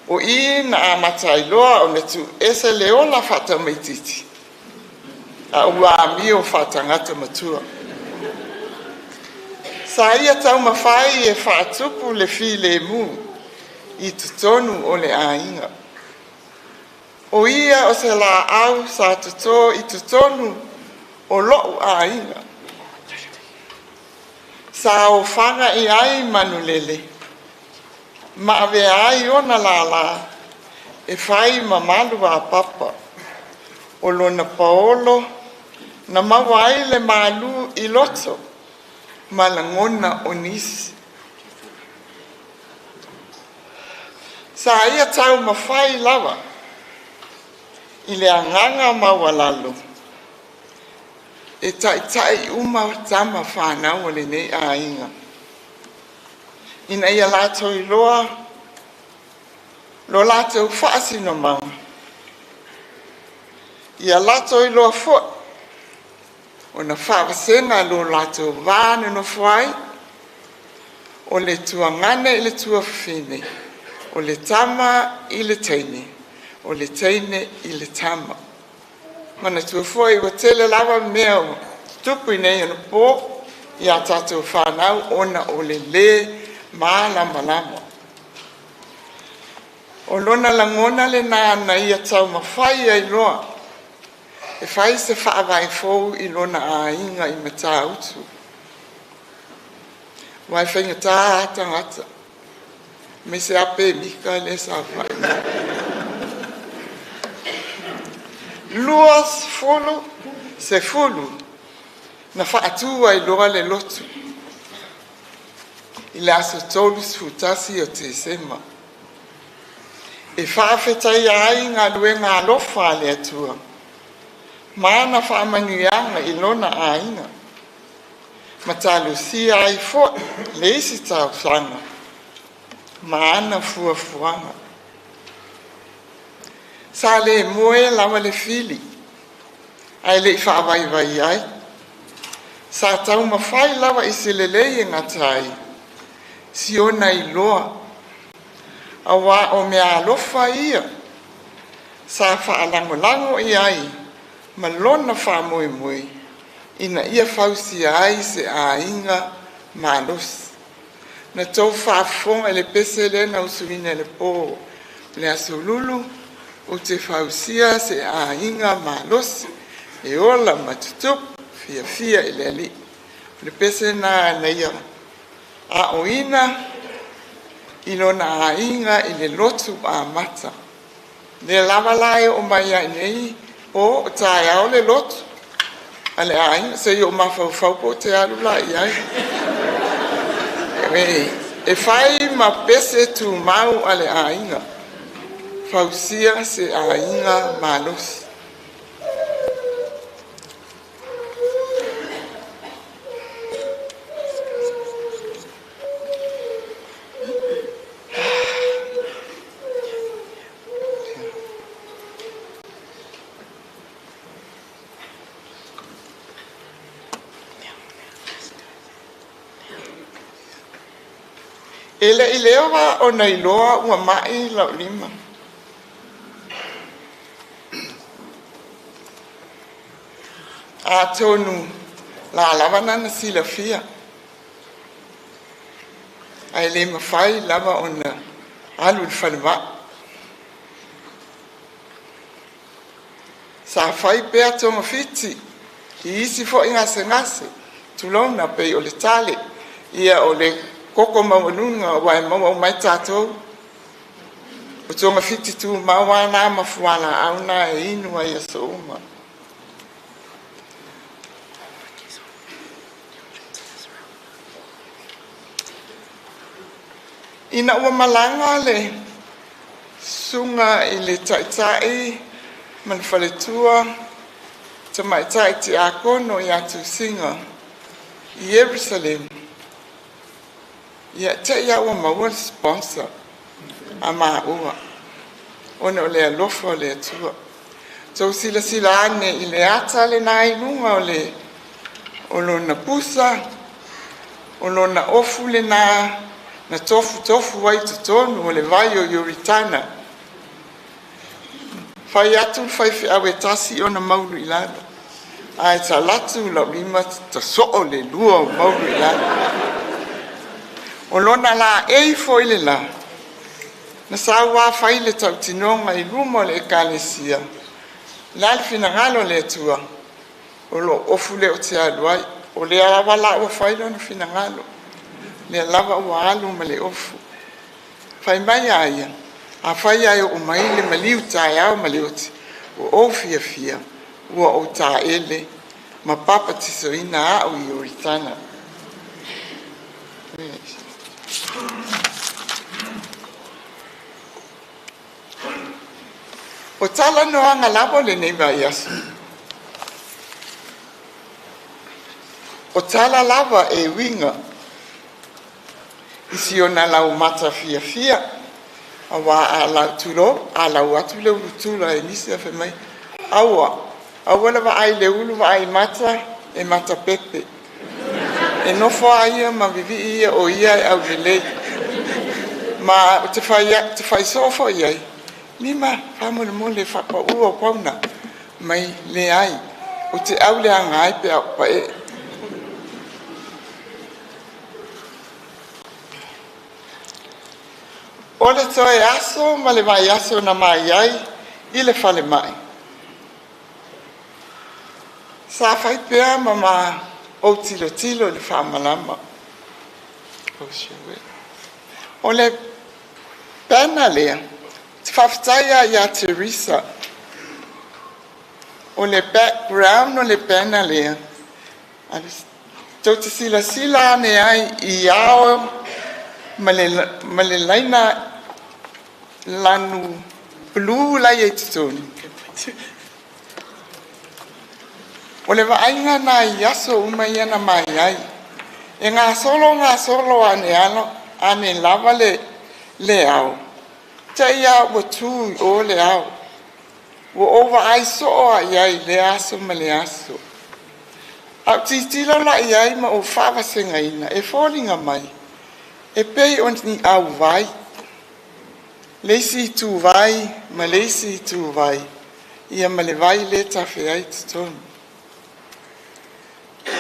O i na amatai loa o le tu ese leola whata meititi. A ua ami o whata ngata matua. Sa ia tau mawhai e whaatupu le fi le mu i tutonu o le ainga. O ia o se la au sa tuto i tutonu o loo ainga. Sa o whanga i ai manulele. Ma ave ai ona la e whai mamalu a papa. O lona paolo na mawai le malu i loto. Malangona o nisi. Sa ia tau mawhai lava. I le anganga mawalalo. E tai uma tama whanau o le nei a inga. Ina ia lato i loa, lo lato whaasi no maunga. Ia lato i loa fo, o na whawasenga lo lato vāne no whai, o le tua ngane i le tua whine, o le tama i le teine. O le teine i le tama. Mana tua foi o tele lava meo tupu nei ana po i a tātou whanau ona o le malama lama. O lona langona le nāna i a tau mawhai ai loa. E whai se whaawai fōu i lona a inga i mata utu. Wai whainga tā atangata. Me se ape mika le sa whai. Luas fulu se fulu na whaatua i loa le lotu. I le aso tolus futasi o te sema. E whaafetai ai ngā lue ngā lofa le atua. Mana whaamanuianga i lona a inga. Matalu si ai fo le isi tau sanga. Mana fuafuanga. Sa le moe lawa le fili. Ai le whaawaiwai ai. Sa tau mawhai lawa i se lelei e ngatai. Si ona i loa. Awa o mea alofa ia. Sa whaalangolango i ai. Ma lona whaamoe moe. Ina ia whausi ai se a inga malos. Na tau whaafonga le pese le na usuina le po. Le aso lulu. O te whausia se a inga malos. E ola matutup. Fia i le ali. Le pese na ia. A oina. Ilona a inga i le lotu a mata. Le lava lai o mai ai nei. O tae au le lotu. Ale a inga. Se i o mawhau po te alu lai ai. E whai ma pese tu mau ale a inga. fausia se ainga malos. Ele ilewa o nailoa ua mai Laulima. A tonu la lavana na silafia. Ai le mawhai lava o na alu i whanua. Sa whai pēr tonga whiti. I isi fo inga se ngase. Tulona pei o le tale. Ia o le koko maununga wai mau mai tātou. O tonga whiti tu mawana mafuana au na e inua ia so uma. Ina ua malanga le sunga i le taitai man whaletua ta maitai te akono i atu singa i Jerusalem. Ia te ia ua maua sponsor a maa ua. Ona o le alofa o le atua. Tau sila ane i le ata le na inunga o lo na pusa, o lo na ofu le na tofu wai tutonu o le vai o Yoritana. Whai atu whai awe tasi o na mauru i lana. Ai ta latu Laulima ta so'o le lua o mauru i lana. O lona la fo i le la. Na sa wā whai le tau tinonga i luma le ekalesia. La le finangalo le atua. O lo ofu le o te aluai. O le alawa la ua whai lo na finangalo. Le lava ua alu ma le ofu. Whai mai aia. A whai aia o mai le maliu tae au ma le oti. O ofia fia. Ua o ta ele. Ma papa tiso ina au i Yoritana. O tala noanga labo le nei vai asu. O tala lava e winga. Isi o na lau mata fia. A wā a lau tulo, a lau atu le ulu tula e nisi a whamai. Aua. Aua la wa ai le ulu wa ai mata e mata pepe. E nofo a ia ma vivi ia o ia e au lelei. Ma te whai sofo iai. Lima, whamole mole whapa ua pauna. Mai le ai. O te au le anga ai pe au pa e. O le toe aso, ma le vai aso na mai ai, i le whale mai. Sa whai pēr ma o tilo le whamalama. O le pēna lea, te whawhitaia ia Teresa. O le background o le pēna lea. Tau te sila ane ai i ao ma le laina lanu blue lai e tutoni. O le vainga na i aso uma ia na mai ai. E ngā solo ane lava le au. Ta ia wa tū o le au. Wa ova ai soa iai le aso ma le aso. Au titila la iai ma o whawasenga ina e fōringa mai. E pei on ni au vai. Leisi tu vai, ma leisi tu vai. Ia ma le vai le tawhi ai tutonu.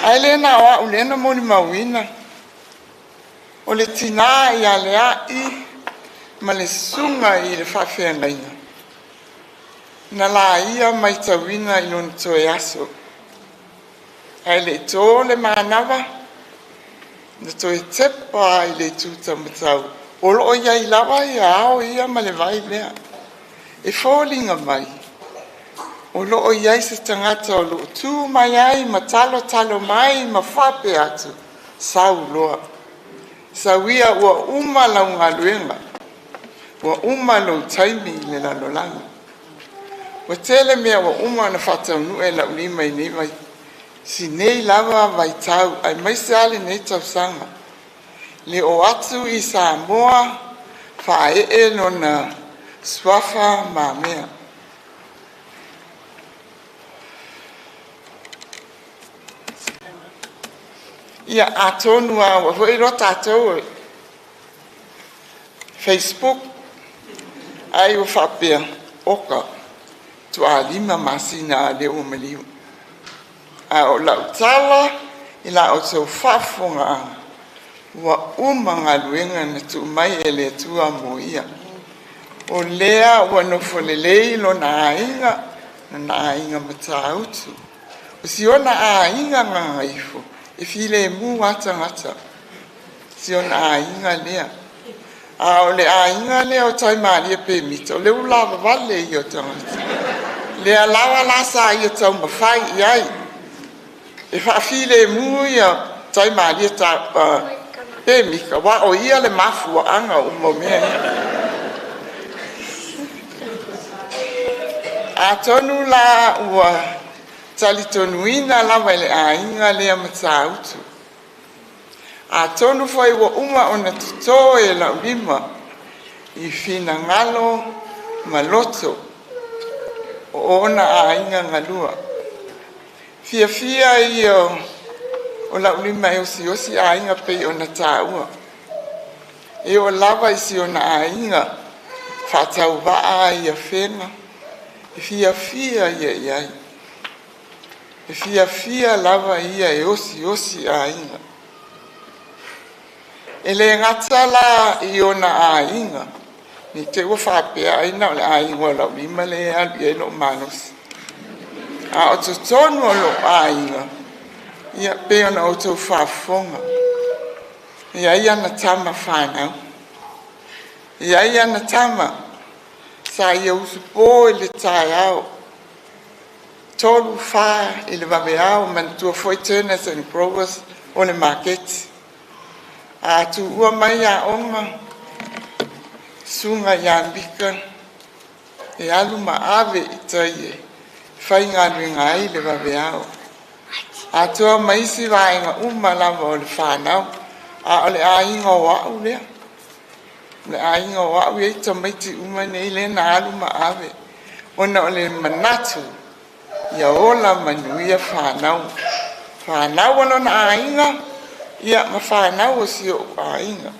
Ai le na oa ulena moni mawina. O le tina ia le ai, ma le sunga i le whawhiangaina. Na la ia mai tawina i non toe aso. Ai le tō le manawa, na toe tepa i le tūta matau. O loo ia i lawa i ao ia ma le vai lea. E fōlinga mai. O loo ia i se tangata o loo tū mai ai, ma talo mai, ma whape atu. Sau loa. Sau ia ua uma launga luenga. Ua uma lo taimi le lalolangi. Ua tele mea ua uma na whataunu e Laulima I nei mai. Si nei lava vai tau, ai mai se ale nei tau sanga. Le o atu I Samoa, whae e no na swafa Mamea. Ia atonu a wa hoi rota atou Facebook ai o whapea oka tu a 5 masina a leo maliu. A o lau tala I la o tau whafonga wa umanga luenga na tu mai e le tua mo ia. O lea wa no folelei lo na ainga matautu. O si o na ainga ngangaifu. E file mu wata ngata. Si o na ainga lea. A o le ainga lea o tai maria pe mita. O le ulawa wale I o tangata. Lea lawa lasa I o tau mawhai iai. E whaafile mu I o tai maria ta pe mika. Wa o ia le mafu o anga o mo mea. A tonu la ua tali tonuina lawa le ainga lea matautu. A tonu foi ua uma o na tuto e Laulima I fina ngalo maloto o ona ainga ngalua. Fia I o Laulima e osi ainga pe o na taua. E o lava I si o na ainga whatau waa I a whenga. E fia ia iai. E fia lava ia e osi ainga. E le ngatala I ona ainga. Ni te ua whapea aina o le ainga o Laulima le alu e lo manos. A o to tonu o lo ainga. Ia pe ona o tau whafonga. Ia ia na tama whanau. Ia ia na tama. Sa ia usupo I le tai au. Tolu wha I le Mamea man tua foi turners and growers o le market. A tu ua mai a onga. Sunga ia mbika. E alu ma ave I tai e. Whai ngā ruinga ai le Mamea. A tua maisi wainga lava o le whanau. A o le ainga o wau lea. Le ainga o wau e tamaiti nei le na alu ma ave. Ona o le manatu. Ia ola manuia whanau. Whanau ono na ainga. Ia ma whanau o si o ainga.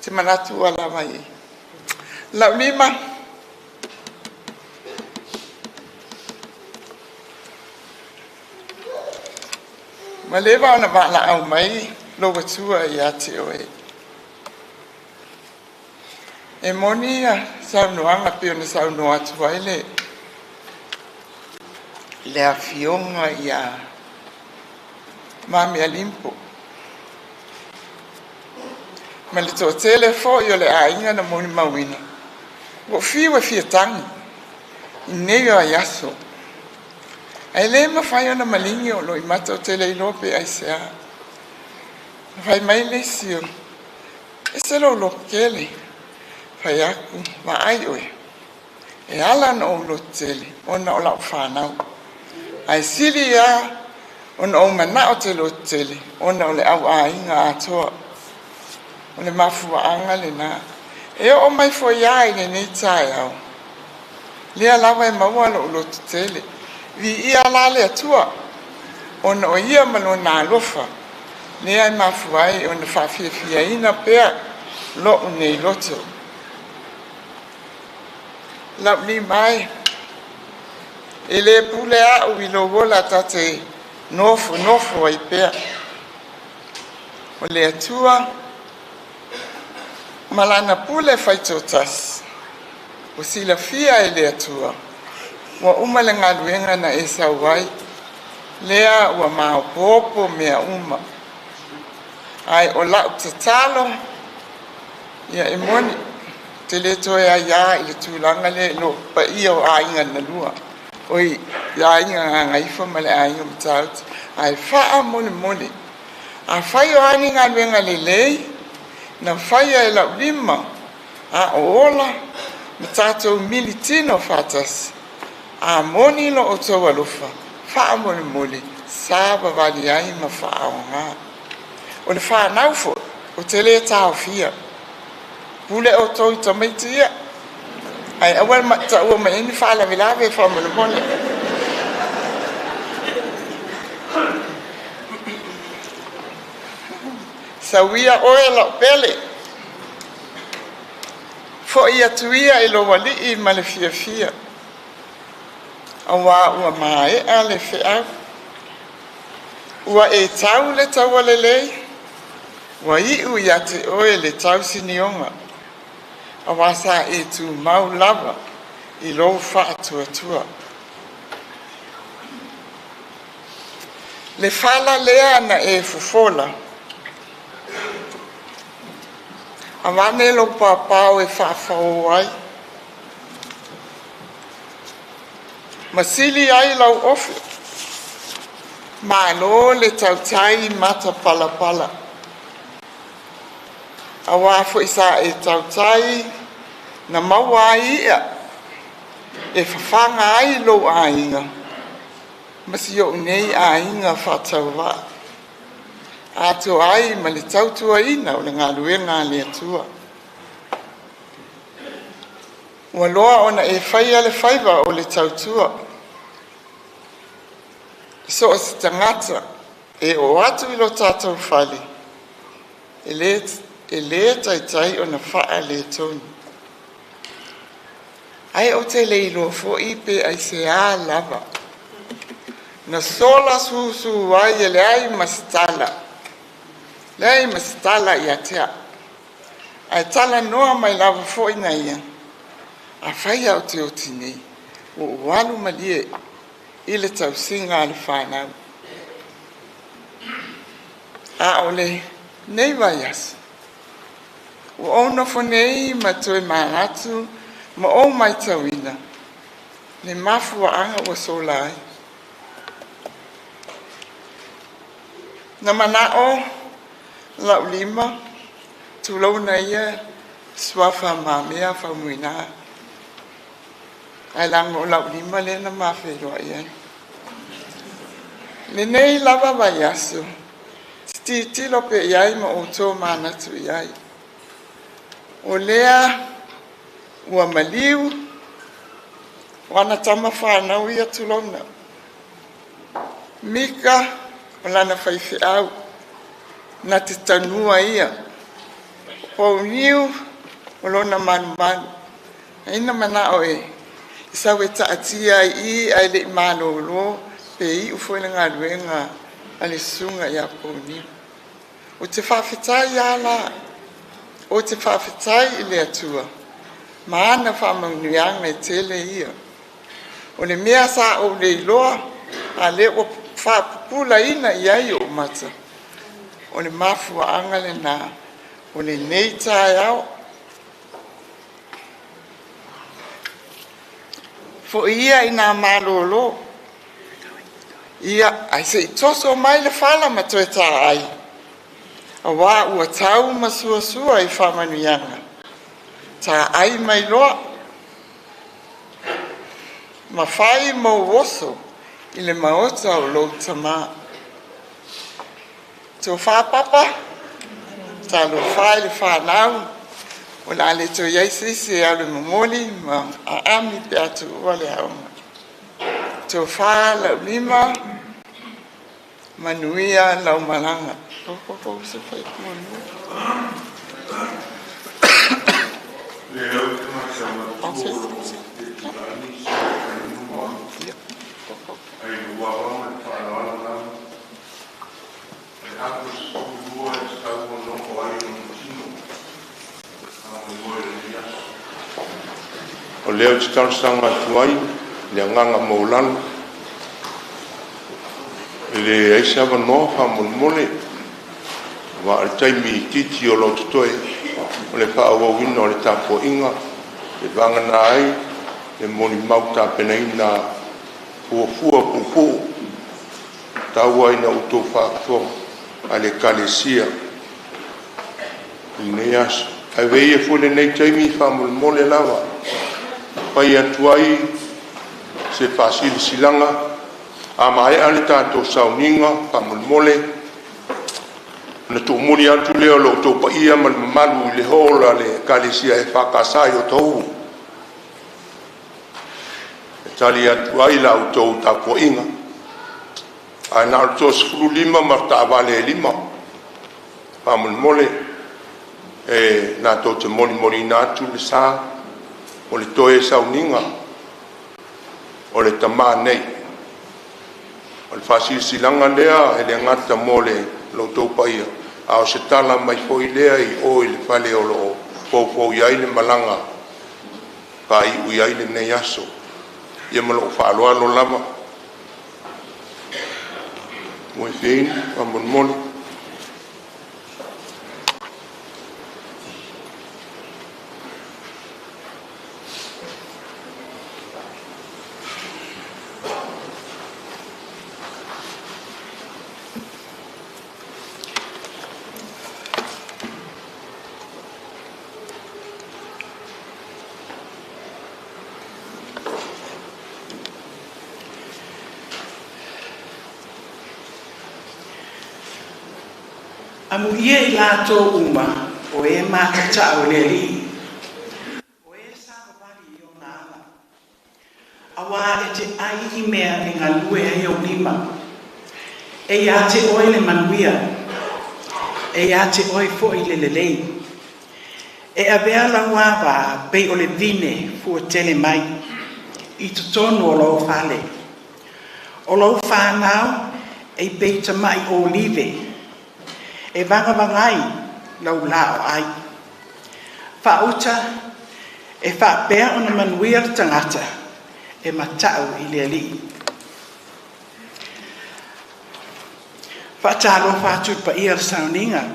Te manatu ala mai. Laulima. Ma lewa ona wala au mai lo watua I ate oe. E moni a saunoanga pe ona saunoa tua ele. Le a fionga I a Mamea limpo. Ma le tō tele fo I o le ainga na moni mawina. Wo fia tangi. I neo a yaso. Ai le ma fai ona malingi o lo I mata o tele I lope ai sea. Fai mai le sio. E se lo kele. Fai aku ma ai oe. E ala na o lo tele. Ona o lau whanau. Ai sili a. Ona o mana o te lo tele. Ona o le au ainga atoa. O le mafua anga le na. E o mai fo iai le nei tai au. Lea lawa e maua lo tele. Vi ia la le atua. Ona o ia malo na lofa. Lea e mafua ai ona whawhia ina pea. Lo nei loto. Laulima ai. E le pule au I lo wola tate nofo ai pea. O le atua. Malana pule faitotas. O sila fia e le atua. Wa uma le ngaluenga na e sauai. Lea ua maopopo mea uma. Ai o lau tatalo. Ia e moni. te le toe a ia i le tūlanga le lo pa ia o ainga na lua. Oi, ia inga ngā ngaifa ma le ainga matauti. Ai wha mole mole. A whai o ani ngā luenga le lei, na whai e Laulima, a ola, ma tātou militino whatas. A moni lo o tau alofa, wha mole mole, sāba wali ai ma wha o ngā. O le wha naufo, o te le tāo fia. Pule o tau tamaitia. Ai awal ma ta ua mai ni wha la vilawe wha mole mole. Sawia oe la pele. Fo ia tuia i lo wali i ma le fia fia. Awa ua mae a le fea. Ua e tau le tau le lei. Ua i ui ate oe le tau sinionga. Awa sa e tu mau lava i lo wha atua tua. Le fala lea na e fufola. Awane lo papau e whawhau ai. Masili ai lau ofi. Malo le tautai mata pala pala. Awa fo isa e tautai na maua ia. E whawhanga ai lo ainga. Masi o nei ainga whatau waa. Ato ai ma le tautua ina o le ngā luenga le atua. Ua loa ona e whaia le whaiva o le tautua. So o si tangata e o atu i lo tātou whali. E le tai o na whaa le tonu. Ai o te leilo fo ipe ai se a lava. Na sola susu ai e le ai masitala. Lei masitala ia tea. Ai tala noa mai lava fo ina ia. A whaia o te oti nei. O walu malie i le tau singa le whanau. A ole nei vai asu. O ona fo nei ma toe maanatu ma o mai tauina. Le mafua anga o sola ai. Na manao Laulima, tulau na ia swafa Mamea Faumuina. Ai lango Laulima le na mawheroa ia. Le nei lava vai asu. Titi lope iai ma o tō manatu iai. O lea ua maliu, wana tama whanau ia tulauna. Mika, o lana whaifi au. Na te tanua ia. Pau niu, o lona manu manu. Ina mana o e. Isa we taatia i ai le mano lo, pe i ufoina ngā ruenga ale sunga ia pau niu. O te whawhitai ala. O te whawhitai i le atua. Maana whamaunuianga e tele ia. O le mea sa o le iloa, a le o whapupula ina iai o mata. O le mafua anga le nā, o le nei tae au. Fo ia i nā malolo. Ia, ai se i toso mai le whala ma toe tā ai. A wā ua tau ma sua i whamanuianga. Tā ai mai loa. Ma whai mo woso i le maota o lo tamaa. Tō whāpapa, tā lo whai le whānau, o la le tō iaisisi au le momoli, ma a ami pe atu ua le aunga. Tō whā Laulima, manuia lau malanga. Koko se whai kumonu. Leo te masama ai ua me whānau o leo te tausanga tuai, le nganga maulana, le aisa wanoa whamulmole, wa al taimi titi o lo tutoe, o le whaawawina o le tāpua inga, le vangana ai, le moni mauta penaina fuafua pupu, tau ai na utou whaakatoa, a le kalesia, nei aso. Ai veia fule nei taimi whamole mole lawa, pai atu ai se whaasili silanga, a mai ane tātou sauninga, whamole mole, na tō mori atu leo lo tō pa ia man malu le hola le kalesia e whakasai o tau. E tali atu ai la o tō tāpua inga. Ai nā o tō sifuru lima marta avale lima. Whamole mole. E nā tō te mori nātu le sā. O le toe sauninga. O le tamā nei. O le whasisilanga lea e le ngata mo le lo tō pa ia. Ao se tala mai foi lea I o le fale o lo fōfō iai le malanga pa I ui ai le nei aso ia malo whaaloa lo lama mo I whini pa monmoni Amu ia I lato uma o e makata o le li. O e sa papari I o nā ala. Awa e te ai I mea ni ngā lue e o lima. E ia te oi le manuia. E ia te oi fo I le lelei. E a vea la wāwa pei o le vine fua tele mai. I tutonu o lau whale. O lau whanau e pei tamai o live. E vanga vangai lau lao ai. Whauta e whapea o na manuia tangata e matau I le ali. Whaatalo whātu pa ia sauninga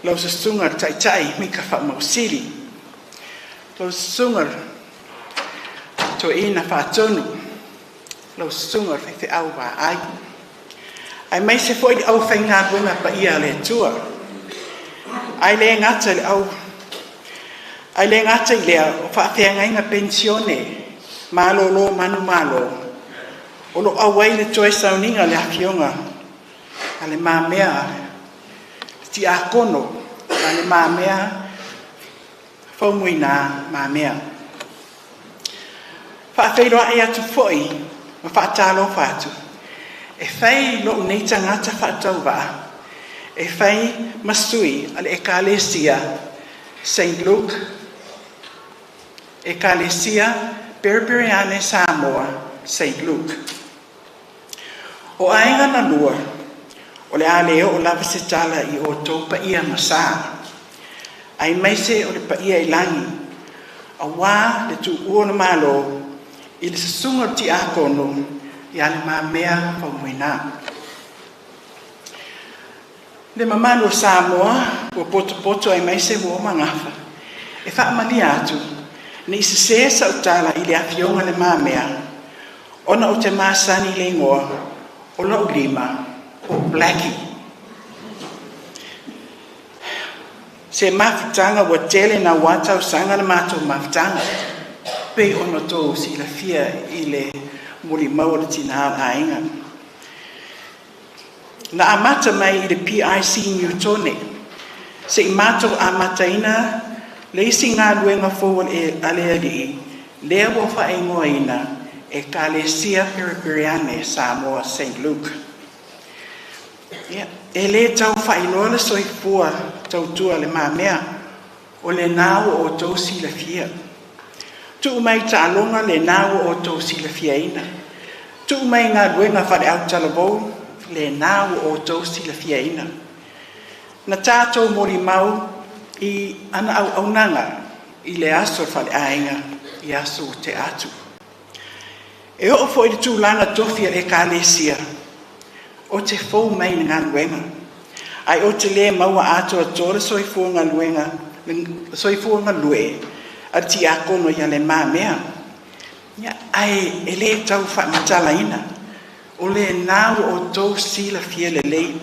lau sa sunga tai mika whamausiri. Lau sunga to ina whātonu lau sunga whaithi au wā ai. Ai mai se foi au whainga wenga pa ia le tua. Ai le ngata le au. Ai le ngata I lea o whaafeanga inga pensione. Malo lo manu malo. O lo awai le toi sauninga le hakionga. A le Mamea. Ti a kono. A le Mamea Faumuina Mamea. Whaafeiroa e atu foi. Ma whaatalo whaatu. E whai lo nei tangata whaatau wa. E whai masui ale Ekalesia St. Luke. Ekalesia Berberiane Samoa St. Luke. O ainga na lua. O le aleo o lava se tala I o tō pa ia masa. Ai maise o le pa ia ilangi. A wā le tu ua na malo. I le sasunga ti a kono. I ale Mamea Faumuina. Le mamanu o Samoa, ua poto ai mai se ua mangafa. E whaamali atu, ne I se sa utala I le awhionga le Mamea, ona o te māsani le ngoa, o Laulima, o Blackie. Se mawhitanga ua tele na watau sanga na mātou mawhitanga, pe ona tō si la fia I le muli maua tina ainga. Na amata mai I le PIC Newtone. Se I mātou amata ina, le isi ngā luenga fōwal e ale ali, lea wa whaingoa ina e Kalesia Periperiane Samoa St. Luke. E le tau whailoa le soifua tau tua le Mamea, o le nāua o tau si la fia. Tu mai tālonga le nāua o tau si la fia ina. Tu mai ngā luenga whare au talavou, le nāua o tau si la fia ina. Na tātou mori mau I ana au nanga I le aso whare ainga I aso te atu. E o fo I le tūlanga tofia e Kalesia, o te fōu mai ngā luenga. Ai o te le maua ato a tōre soifua ngā luenga soifua ngalue a ti akono ya le mamea ya ai ele tau fa matalaina o le nau o tou sila fia le lei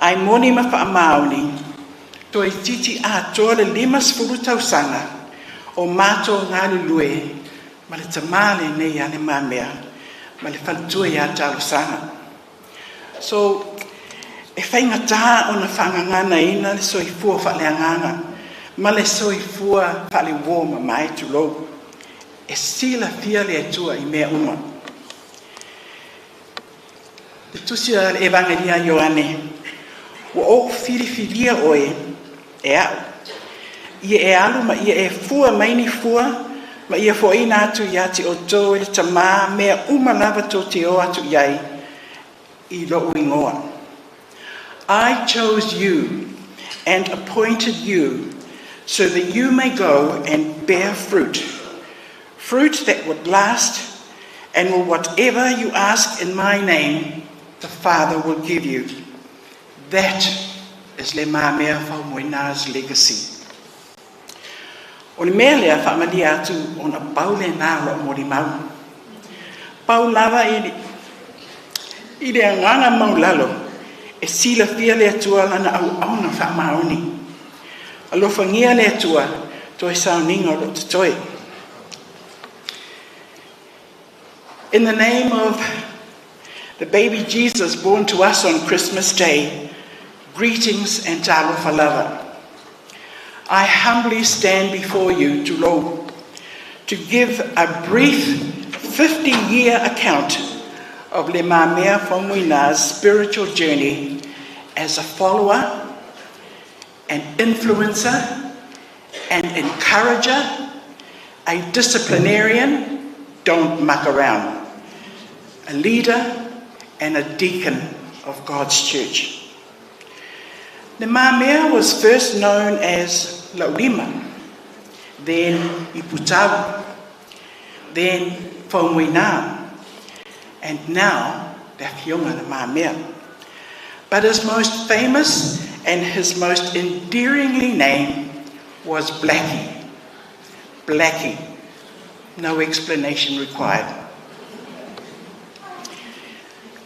ai moni ma fa mauni toi titi a toa le 5 tausanga o mato ngale lue ma le tamale nei ane mamea ma le faltua ya talo sanga so e whainga tā o na whangangana ina le soifua whaleanganga ma le soifua whale woma mai tu lo e sila fia le atua i mea uma le tusia le evangelia Ioane wa o filifilia oe e au ia e alu ma ia e fua maini fua ma ia fo ina atu ia ti o tō le tamā mea uma lava tō te o atu iai i lo uingoa. I chose you and appointed you so that you may go and bear fruit, fruit that would last, and will whatever you ask in my name, the Father will give you. That is le Mamea Faumuina's legacy. O le mea lea whaamali atu o na pau le nā lo mori mau. Pau lava i le anganga mau lalo. E sila fia le atua lana au na whaamaoni. Alofa ngia le atua toi sauninga o te toi. In the name of the baby Jesus born to us on Christmas Day, greetings and talofa lava. I humbly stand before you to give a brief 50-year account of Le Mamea Faumuina's spiritual journey as a follower, an influencer, an encourager, a disciplinarian, don't muck around, a leader, and a deacon of God's church. Le Mamea was first known as Laulima, then Iputau, then Faumuina, and now the Fionga Le Mamea. But his most famous and his most endearingly named was Blackie. Blackie. No explanation required.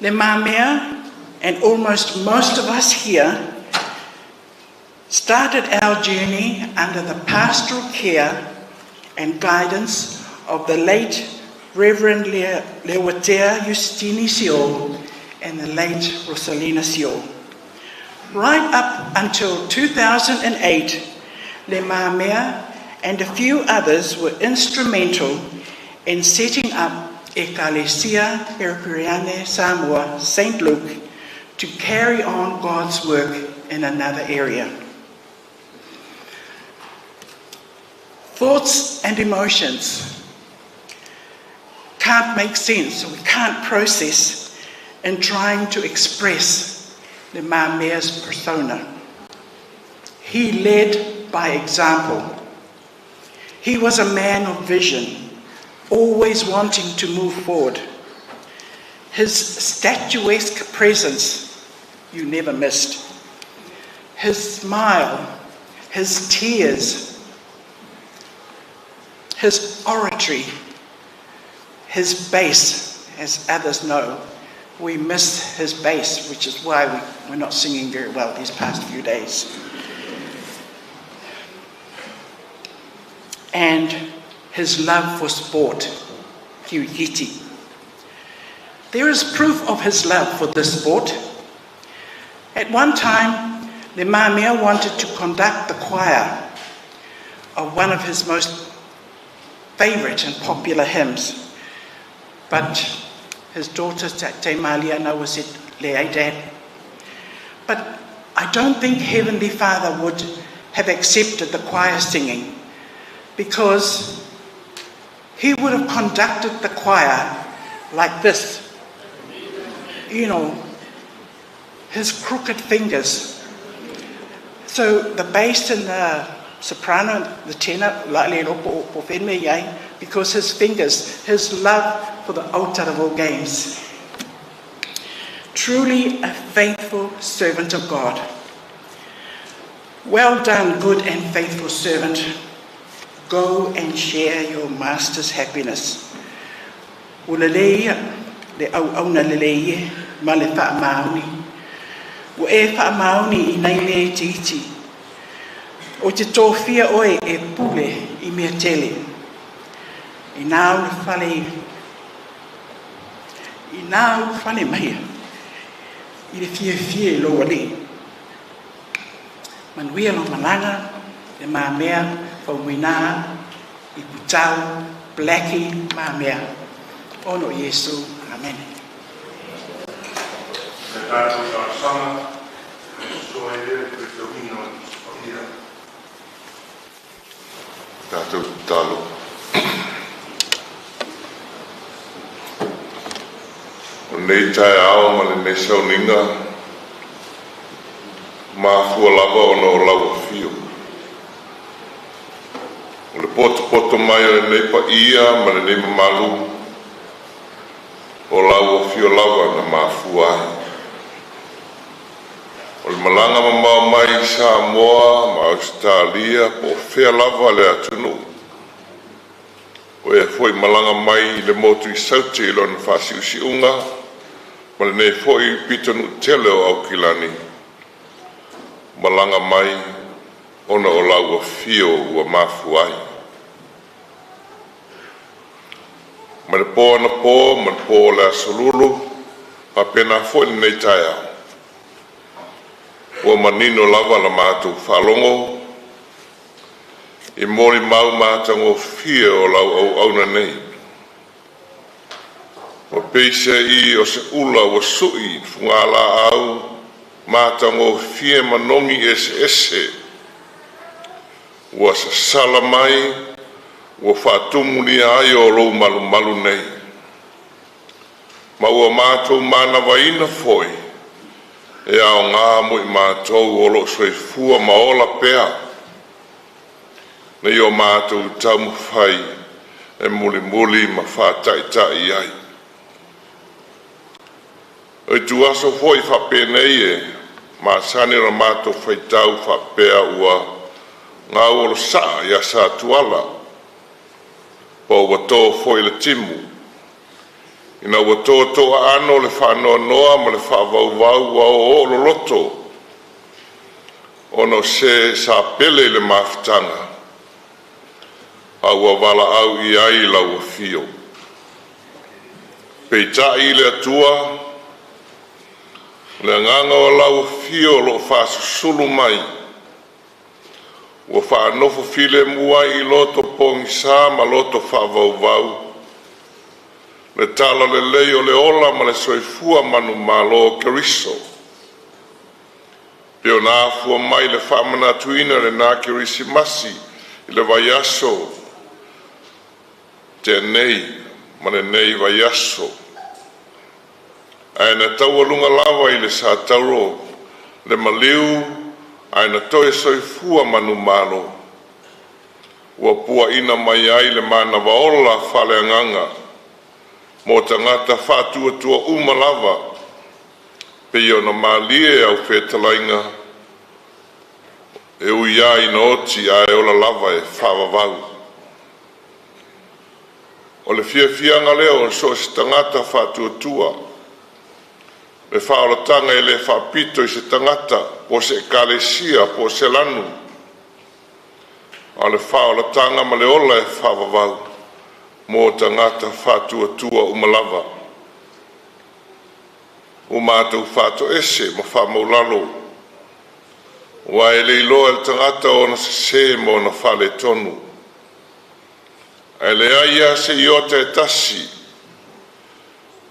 Le Mamea, and almost most of us here, started our journey under the pastoral care and guidance of the late Reverend Lewatea Justini Siol and the late Rosalina Siol. Right up until 2008, Le Mamea and a few others were instrumental in setting up Ecclesia Periperiane Samoa, St. Luke, to carry on God's work in another area. Thoughts and emotions can't make sense, or we can't process in trying to express the Mamea's persona. He led by example. He was a man of vision, always wanting to move forward. His statuesque presence you never missed. His smile, his tears, his oratory, his bass, as others know. We miss his bass, which is why we're not singing very well these past few days. And his love for sport, Kiwikiti. There is proof of his love for this sport. At one time, the Mamea wanted to conduct the choir of one of his most favorite and popular hymns. But his daughter, Te Maliana, was it Lea Dad. But I don't think Heavenly Father would have accepted the choir singing, because he would have conducted the choir like this. You know, his crooked fingers. So the bass and the soprano, the tenor, because his fingers, his love for the altar of all games. Truly a faithful servant of God. Well done, good and faithful servant. Go and share your master's happiness. Ulaleia, le au na leleie, ma le wha mauni. Ua e wha mauni I nei mea titi. O te tōwhia oe e pule I mea tele. I nāu whale maia. I le fie lo wale. Manuia lo malanga, le Mamea Faumuina Iputau Blackie Mamea. Ono Yesu. Amen. Tātou talo. O nei tae ao ma le nei sauninga mafua lava ona o lau fio. O le poto mai o le nei pa ia ma le nei mamalu o lau fio lava na mafua ai. O le malanga mamau mai Samoa ma Australia po fea lava le atunu. O e foi malanga mai le motu I sauti I lona whasiusiunga ma le nei foi pitonu tele o au kilani. Malanga mai ona o lau fio ua mafu ai. Ma le po ana po, ma le po le asolulu, pa pena foi nei taia. Ua manino lava la mātou whalongo, I mori mau mātango fia o lau au auna nei. O peise I o se ula o sui fungala au, mātango fia manongi ese. Ua sa sala mai, ua whatumuni ai o lou malu nei. Ma ua mātou mana waina foi, e ao ngā mui mātou o lo soifua maola pea. Nei o mātou tamu whai, e muli ma whātai ai. Oi tu aso foi whapenei e, ma sanira mātou whaitau whapea ua ngā olo saa ia sa tuala. Pa ua tō foi le timu. Ina ua tō ano le whanoa noa ma le whaavau o lo loto. Ono se sa pele le mafutanga. A ua wala au I ai lau fio. Peita I le atua, le nganga o lau fio lo whasusulu mai. Ua whaanofo file mua I loto pongisa ma loto whaavau. Le tala le leo le ola ma le soifua manu malo keriso. Peo nā fua mai le whamana tuina le nā kerisi masi I le vaiaso. Te nei, ma le nei vaiaso. Aina tau alunga lawa I le sa tauro, le maliu, aina toe soifua manu malo. Ua pua ina mai ai le mana waola whale anganga. Mo tangata whātua umalawa, pe i ona mālie au whetalainga, e ui ai na oti a e ola lava e whawawau. O le fianga leo o so se tangata whātua, le whaolatanga e le whapito I se tangata, po se kalesia, po se lanu. A le whaolatanga ma le ola e whawawau. Mo tangata whātua umalawa. O mātou whāto ese ma whamaulalo. Wa e leiloa le tangata o na se mo na whale tonu. E le aia se iota e tasi.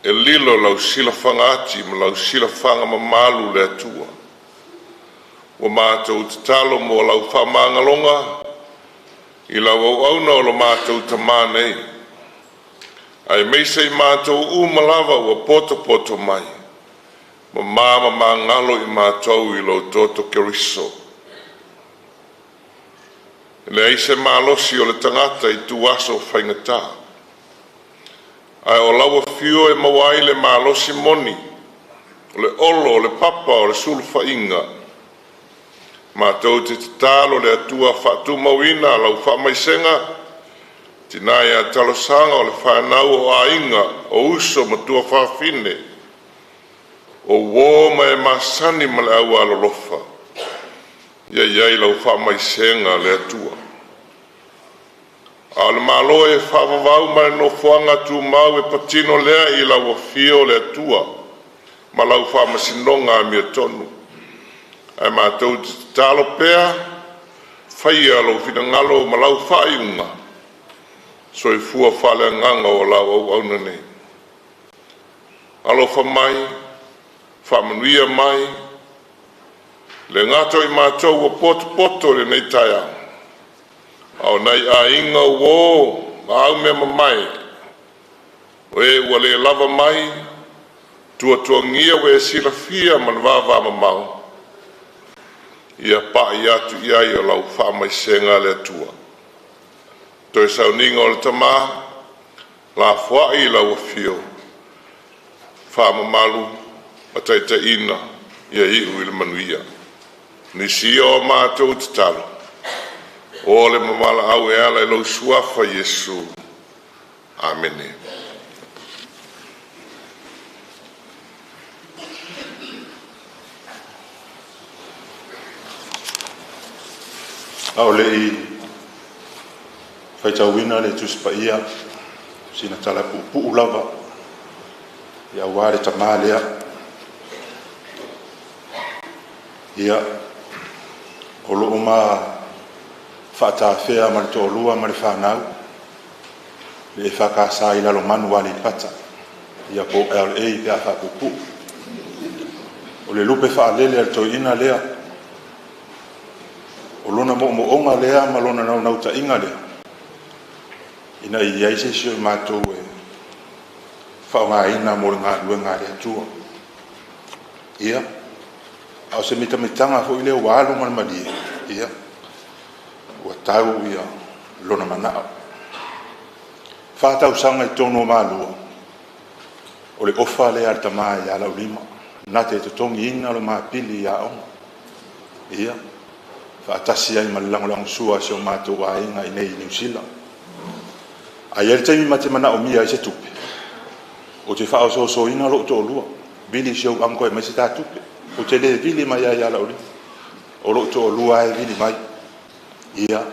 E lilo lau sila whangati ma lau sila whanga ma malu le atua. O mātou te talo mo lau whamangalonga. I lau au na o lo mātou tamanei. Ai meisei mātou umalawa ua poto mai. Ma māma mā ngalo I mātou I lau toto keriso. Le eise mālosi o le tangata I tuaso whaingatā. Ai o lawa fio e mawai le mālosi moni. O le olo, o le papa, o le sulfa inga. Mātou te tālo le atua whātumawina lau whamaisenga. Tina ia talosanga o le whanau o ainga o uso matua whawhine. O wōma e masani ma le au alolofa. Ia iai lau whamaisenga le atua. A le malo e whawawau ma le nofuanga tu mau e patino lea i lau fio le atua. Ma lau whamasinonga mi tonu. Ai mātou talo pea, whai alo whina ngalo ma lau whaiunga. So i fua whale nganga o lau au auna nei. Alo whamai, whamanuia mai, le ngato i mātou o poto le nei taia. Au nei a inga wō, ma au mea mamai. O e ua le lava mai, tua ngia we sila fia man vava mamau. Ia pa i atu ia i o lau whamaisenga le atua. Toi sauninga o le tamā, la fua i lau fio. Whamamalu, a taita ina, ia i ui le manuia. Nisi o mātou te talo. O le mamala au e ala i lau suafa Yesu. Amene. Au le i whaitauina le tuspa ia sina tala pu'u lava ia ware tamā lea ia o lo'o ma whaatawhea ma le tōlua ma le whanau le e whakasā i lalo manu wale i pata ia po LA pe a whapupu o le lupe whaalele al toina lea o lona mo'omo'onga lea ma lona nau ta inga lea. Ina i aise sio i mātou e whaonga mo le ngā luenga lea tua. Ia, au se mitamitanga fo i leo wālo manamadi e. Ia, ua tau ia lona manao. Whātau sanga i tono mālua. O le ofa lea al tamā i ala ulima. Nate te tongi ina lo mā pili i a onga. Ia, atasi ai ma langolango sua se o mātou a inga i nei New Zealand. A ieri taimi ma te mana o mia i se tupe. O te whao so ina lo to lua. Vili se o anko e mai se tā tupe. O te le vili mai ai ala ori. O lo to lua e vili mai. Ia.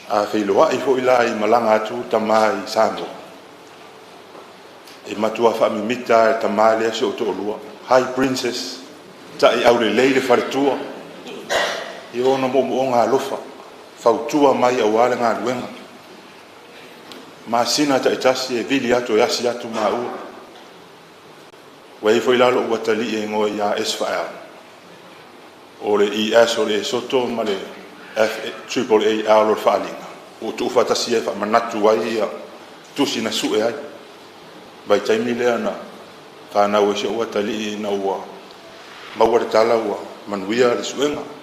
A whailoa i fo ila i malanga atu tamā i Sango. E matua whamimita e tamā lea se o to lua. High Princess. Ta i aure leile wharetua. I ona mo ngā lofa, whautua mai au ale ngā ruenga. Mā sina ta itasi e vili atu e asi atu mā ua. Wai fo ilalo ua tali e ngoa i a SFL. O le ES o le soto ma le FAA alo le whaalinga. O tu ufatasi e whamanatu ai ia tusi na sue ai. Vai taimi lea na whanau e se ua tali i na ua. Maua re tala ua manuia le suenga.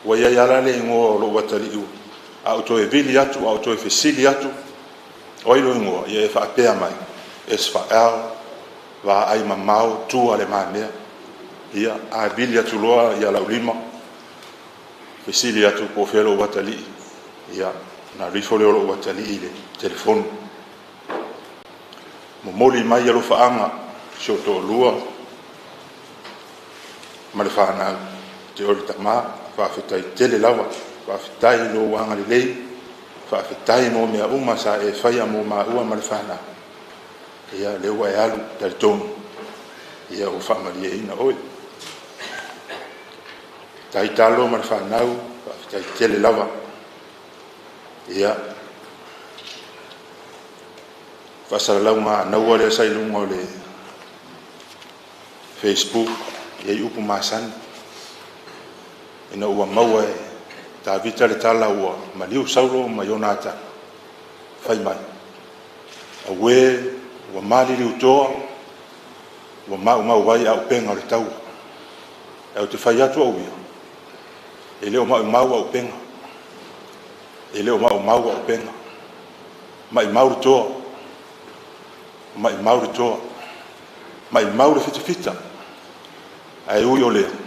Wa ia ala le ngo lo watali u auto e vili atu auto e fesili atu o ilo ngo ia e fa pea mai SFL va ai mamau tu ale mane ia a vili atu loa ia Laulima fesili atu po felo watali ia na rifole lo watali ile telefon mo moli mai lo faanga soto lua ma le faana te ori tama whawhetai tele lawa, whawhetai no wanga le lei, whawhetai no mea uma sa e whaia mo maa ua ma le whana. Ia lewa e alu tari tonu, ia o whamari e ina oi. Tai talo ma le whanau, whawhetai tele lawa. Ia whasaralau ngā naua lea sailunga o le Facebook, ia i upu māsani. Ina ua maua e tā vita le tala ua maliu saulo ma Yonata whai mai. A we ua mali liu toa ua mau wai au penga o le tau. E o te whai atu au ia. E leo mau au penga. E leo mau au penga. Mai mauri toa. Mai mauri toa. Mai mauri fita. Ai ui o lea.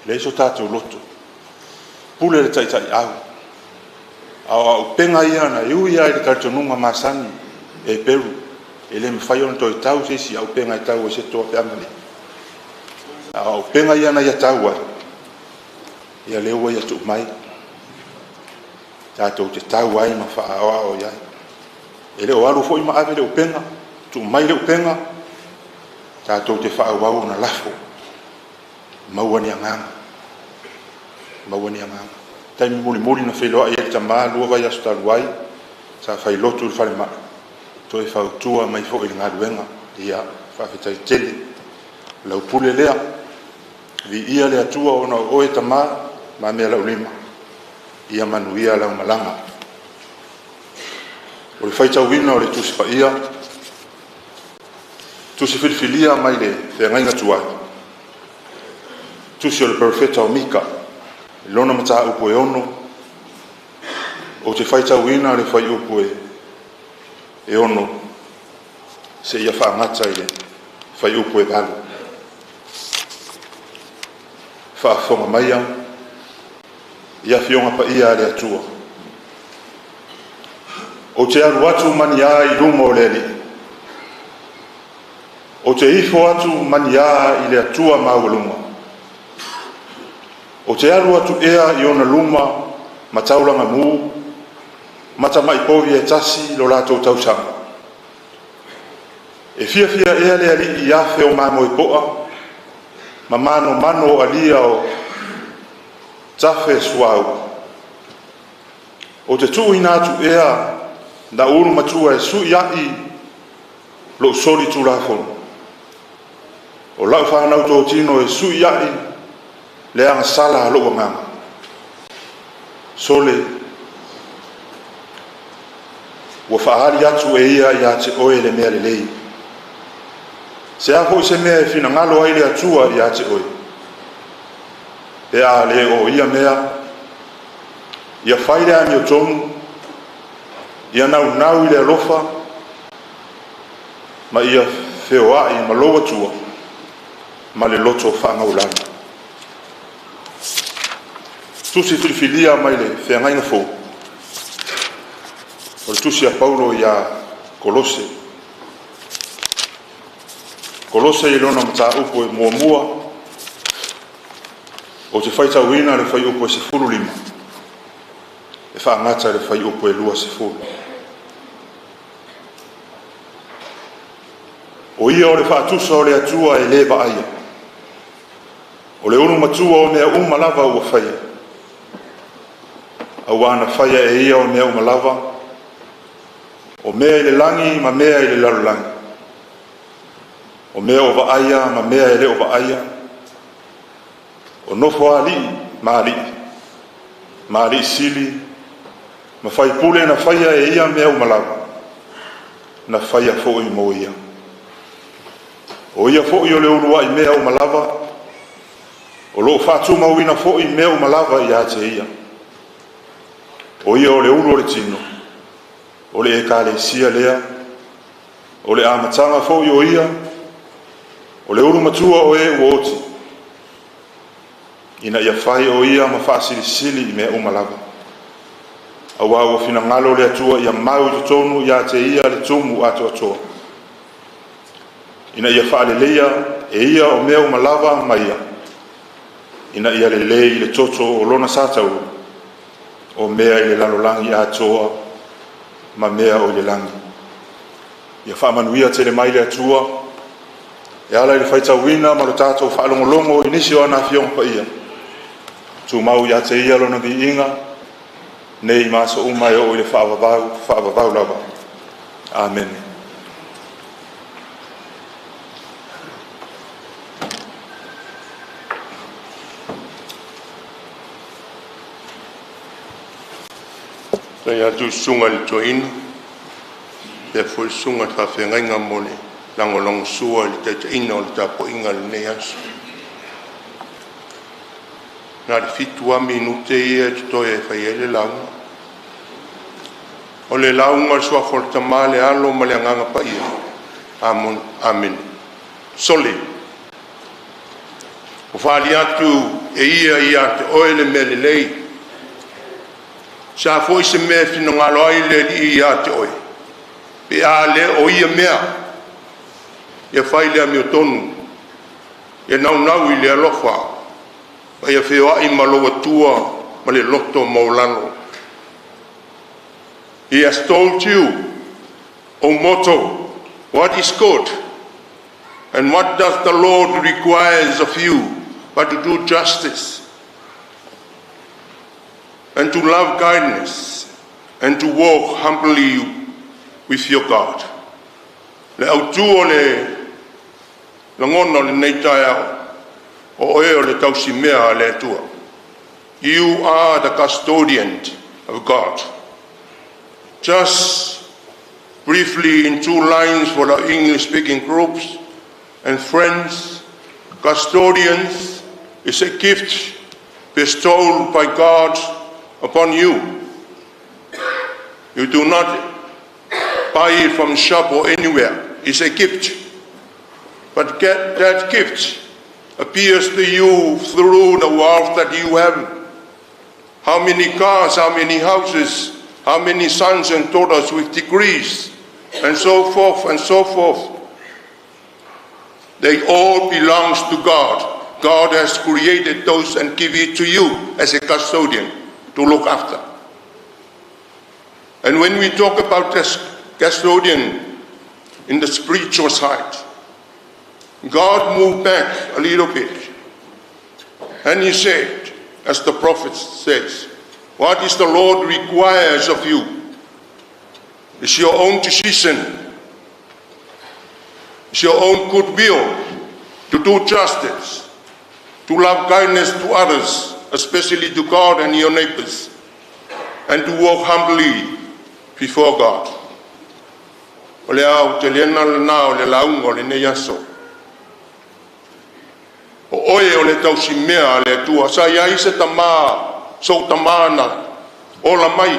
Le so tātou loto. Pule le tai au. Au penga ia na iu ia i kartonunga masani e Peru. E le mwhaion toi tau sisi au penga i tau e se toa pe amani. Au penga ia na ia tau ai. Ia leua ia tu mai. Tātou te tau ai ma wha awa o iai. E le o alu fo i ma ave le upenga. Tu mai le upenga. Tātou te wha awau na lafo. Maua ni anganga. Maua ni anganga. Taimi muli na wheloa i e ta maa lua vai asu talu ai. Sa whai lotu le whare maa. To e whautua mai fo i ngā ruenga. Ia whawhetai tele. Lau pule lea. Vi ia le atua o na oe ta maa. Mamea Laulima. Ia manuia lau malanga. O le whaitau wina o le tusi pa ia. Tusi whirifilia mai le whengainga tuai. Tusi o le profeta o Mika. Lona mata upo e ono. O te whaitau wina le whai upo e ono. Se ia whaangata i le whai upo e valu. Whaafonga maia. Ia fionga pa ia le atua. O te aru atu mani a i luma o le ali. O te ifo atu mani a i le atua maulunga. O te aru atu ea i ona luma mataulanga mu. Mata mai povi e tasi lo lato tausanga. E fia ea le ali i afe o mamo i poa. Mamano mano alia o tafe suau. O te tuu inatu ea na uru matua e sui ai lo soli tu lafon. O lau whanau tō tino e sui ai le anga sala lo nganga. Sole wa whaari atu e ia te oe le mea le lei. Se a hoi se mea e fina ngalo ai le atua ia te oe. E a le o ia mea, ia whaile ani o tonu, ia nau i le alofa, ma ia wheo ai ma loa tua, ma le loto whaangaulani. Tusi whirifilia mai le whengainga fō. O le tusi a Paulo ia Kolose. Kolose i lona mata upo e mua. O te whaitau wina le whai upo e se furu lima. E whaangata le whai upo e lua se furu. O ia o le whaatusa o le atua e leba aia. O le unu matua o mea umalava ua whaia. Au ana whaia e ia o mea umalava. O mea i le langi ma mea i le lalulangi. O mea o vaaia ma mea i le o vaaia. O nofo ali, maali sili, ma fai pule na faia e ia mea umalawa, na faia fo i mo ia. O ia fo i o le urua i mea umalawa, o lo fatu mauina fo i mea umalawa i ate ia. O ia o le uru o le tino, o le eka le sia lea, o le amatanga fo i o ia, o le uru matua o e uoti. Ina ia whai o ia ma whaasilisili i mea umalava. Awa o fina ngalo le atua ia mau te tonu ia te ia le tumu ato atoa. Ina ia whaale leia e ia o mea umalava ma ia. Ina ia le lei le toto o lona satau o mea i le lalolangi atoa ma mea o le langi. Ia whaamanuia te le mai le atua e ala i le whaitawina ma lo tātou whaalongolongo inisi o ana fiong pa ia. Tu mau ia te ia lona vi inga, nei maso umai o i le whaavavau lava. Amen. Nei atu sunga le toina, pe foi sunga ta whengainga mole, langolong sua le te ina o le tapo inga le nei asu. Nā le fitua minute ia te toi e whai ele launga. O le launga sua forta mā le alo ma le anganga pa ia. Amen. Sole. O whaali atu e ia te oe le mele lei. Sa foi se me fino ngalo ai le ia te oe. Pe a le o ia mea. Ia fai le mi tonu. Ia nau i le alofa. Pa ia feo ai malo tua ma le loto maulano. He has told you, O mortal, what is good, and what does the Lord requires of you, but to do justice, and to love kindness, and to walk humbly with your God. Le autua le langona le neitaya o eo le tausimea le atua. You are the custodian of God. Just briefly in 2 lines for the English-speaking groups and friends, custodians is a gift bestowed by God upon you. You do not buy it from a shop or anywhere. It's a gift. But that gift appears to you through the wealth that you have. How many cars, how many houses, how many sons and daughters with degrees, and so forth and so forth. They all belong to God. God has created those and give it to you as a custodian to look after. And when we talk about this custodian in the spiritual side, God moved back a little bit. And he said, as the prophet says, what is the Lord requires of you? It's your own decision. It's your own goodwill to do justice, to love kindness to others, especially to God and your neighbors, and to walk humbly before God. O le au te lena le nao le laungo le ne yaso. O oe o le tausi mea le tua, sa ia se tama, so tamana, o la mai,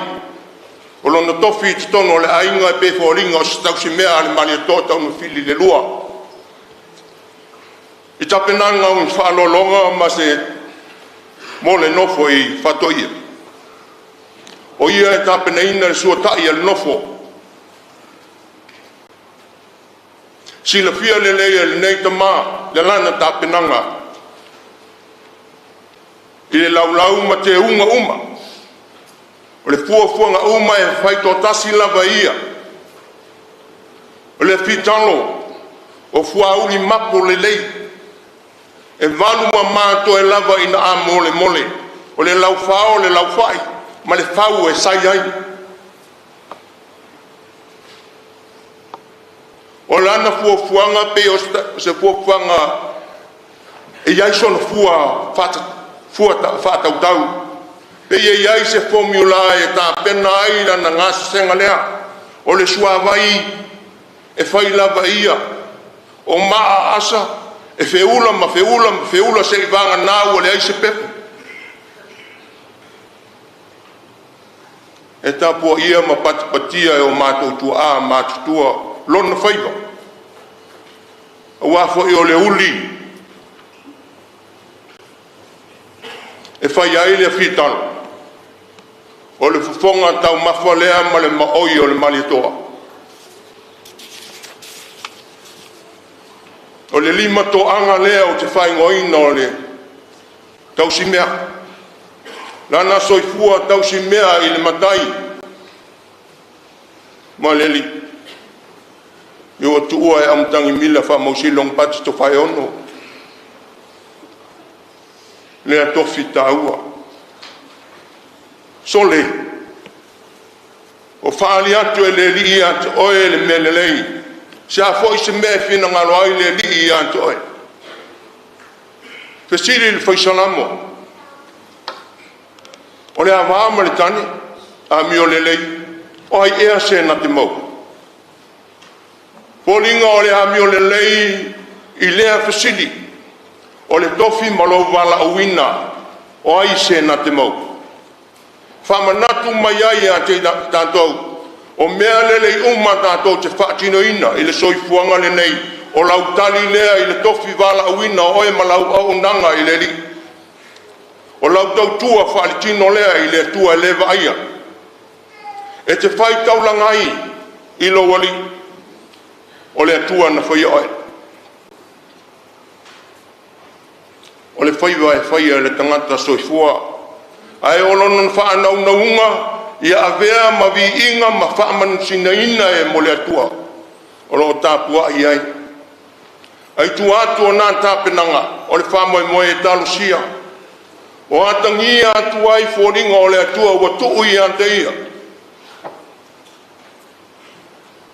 o lona tofi te tono le ainga e pe fōringa o se tausi mea le mani tō tau no fili le lua. I tapenanga un whaalolonga ma se mo le nofo i whatoia. O ia e tapenaina le suatai al nofo. Sila fia le leia le nei tama, le lana tapenanga. I le laulau ma te unga uma. O le fuafuanga uma e whai tō tasi lava ia. O le fitalo, o fuauli mapo le lei. E valu ma mātou e lava ina a mole mole. O le lau whao, le lau whai, ma le whau e sai ai. O lana fuafuanga pe o se fuafuanga e iaisona whātau tau. Pe iai se formula e tā pena aira na ngā senga lea. O le suawai e whai lava ia. O maa asa e feula ma feula se i vanga nāu o le aise pepu. E tā pua ia ma patipatia e o mātou tua a mātou tua lona whaiva. O wafo i o le uli. E whai ai le fitalo. O le fufonga tau mafua lea ma le maoi o le malitoa. O le lima toanga lea o te whaingoina o le tausimea. Lana soifua tausimea i le matai. Ma le li. Yo tuua e amtangi mila whamausilong pati to whai ono. Lea tofi taua. Sole. O whaali atu e le li atu oe le melelei. Se a foi se me fina ngalo ai le li atu oe. Fesiri le whaisalamo. O le awama le tani. A mi o le lei. O hai ea se na te mau. Polinga o le a mi o le lei. I lea fesiri. O le tofi malo wala uina. O ai se na te mau. Whamanatu mai ai a te tātou. O mea lele uma tātou te whaatino ina. I le soifuanga le nei. O lautali lea i le tofi wala uina. O e malau au nanga i le li. lau tau tua whaalitino lea I le tua le vaia. E te whai taulangai I lo wali o le tua na whai oe. O le whai le tangata soifua. Ai olonon whaanau naunga ia avea ma vi inga ma whaaman sina ina e mo le atua. O lo tāpua I ai. Ai tu atu o nā tāpenanga o le whamoe moe e talusia. O atangia atu ai whoringa o le atua wa tuu I ante ia.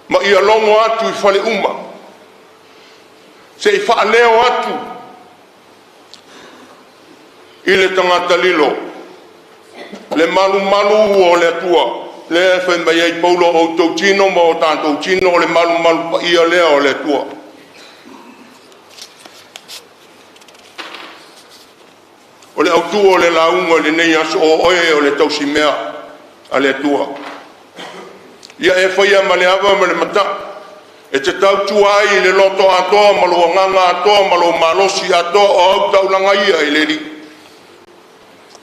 Ma ia longo atu I whale uma. Se I whaaleo atu I le tangata lilo. Le malu o le atua. Le whai mai ai paulo o tau tino ma o tātou tino o le malu pa ia lea o le atua. O le autu o le launga le nei aso o oe o le tausi mea a le atua. Ia e whaia ma le awa ma le mata. E te tautu ai le loto atoa ma lo nganga atoa ma lo malosi atoa o au taulanga ia I le ri.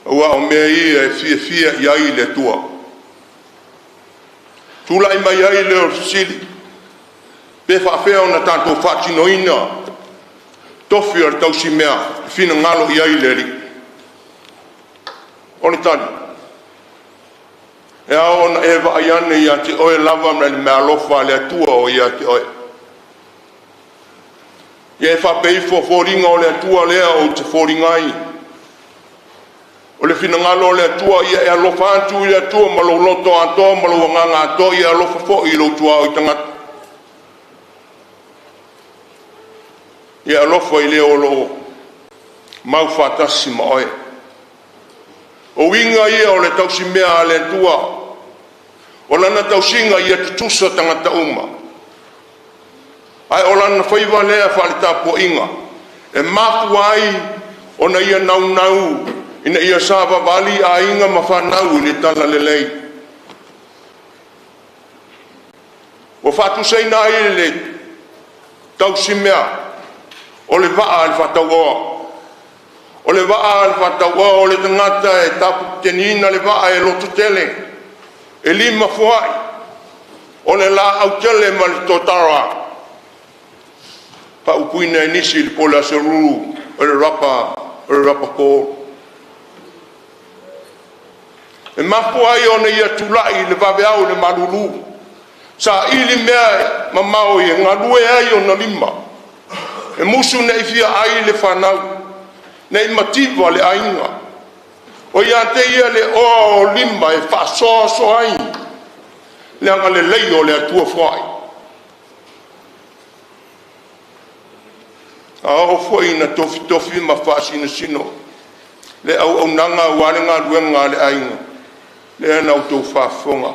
Ua o mea ia e fia I ai le tua. Tula I mai ai le o sili. Pe whawhea o na tātou whātino ina. Tofi o le tausi mea. Fina ngalo I ai le ri. O ni tani. E ao na ewa aiane I ati oe lava mna le mea lofa le atua o I ati oe. Ia e whapeifo fōringa o le atua lea o te fōringai. O le finangalo le atua ia e alofa atu I le atua ma lo loto atoa ma lo wanganga atoa ia alofa fo I lo tua o I tangata. Ia alofa I le o lo mau whatasi ma oe. O winga ia o le tausi mea le tua. O lana tausinga ia tutusa tangata uma. Ai o lana whaiva lea whalitapo inga. E maku ai o na ia nau. Ina ia sāwa wali a inga ma whanau le tala le lei. O whatu seina ai le tausi mea. O le waa le whatau oa. O le waa le whatau oa o le tangata e tapu tenina le waa e lotu tele. E lima fuai. O le la au tele ma le totara. Pa ukuina e nisi le pola se ruru. O le rapa kō. E mapu ai ona ia tulai le vaveau le malulu. Sa ili mea mamao I ngalue ai ona lima. E musu nei fia ai le whanau. Nei mativa le ainga. O ia te ia le o lima e whasoa so ai. Le anga le leio le atua whai. A o fwoi na tofi ma whaasina sino. Le au nanga warenga ruenga le ainga. Le ana o tō whaafonga.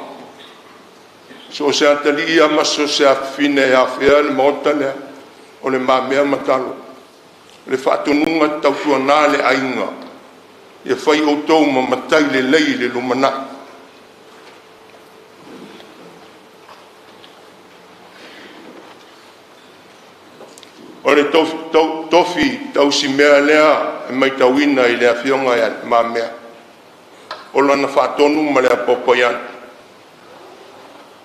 So se atali ia maso se awhine e awhea le maota lea o le mamea matalo. Le whaatonunga tautua nā le ainga. Ia whai o tō ma matai le lei le lumanai. O le tofi tausi mea lea e mai tauina I le awhionga e mamea. O lana whaatonu ma le apopo ian.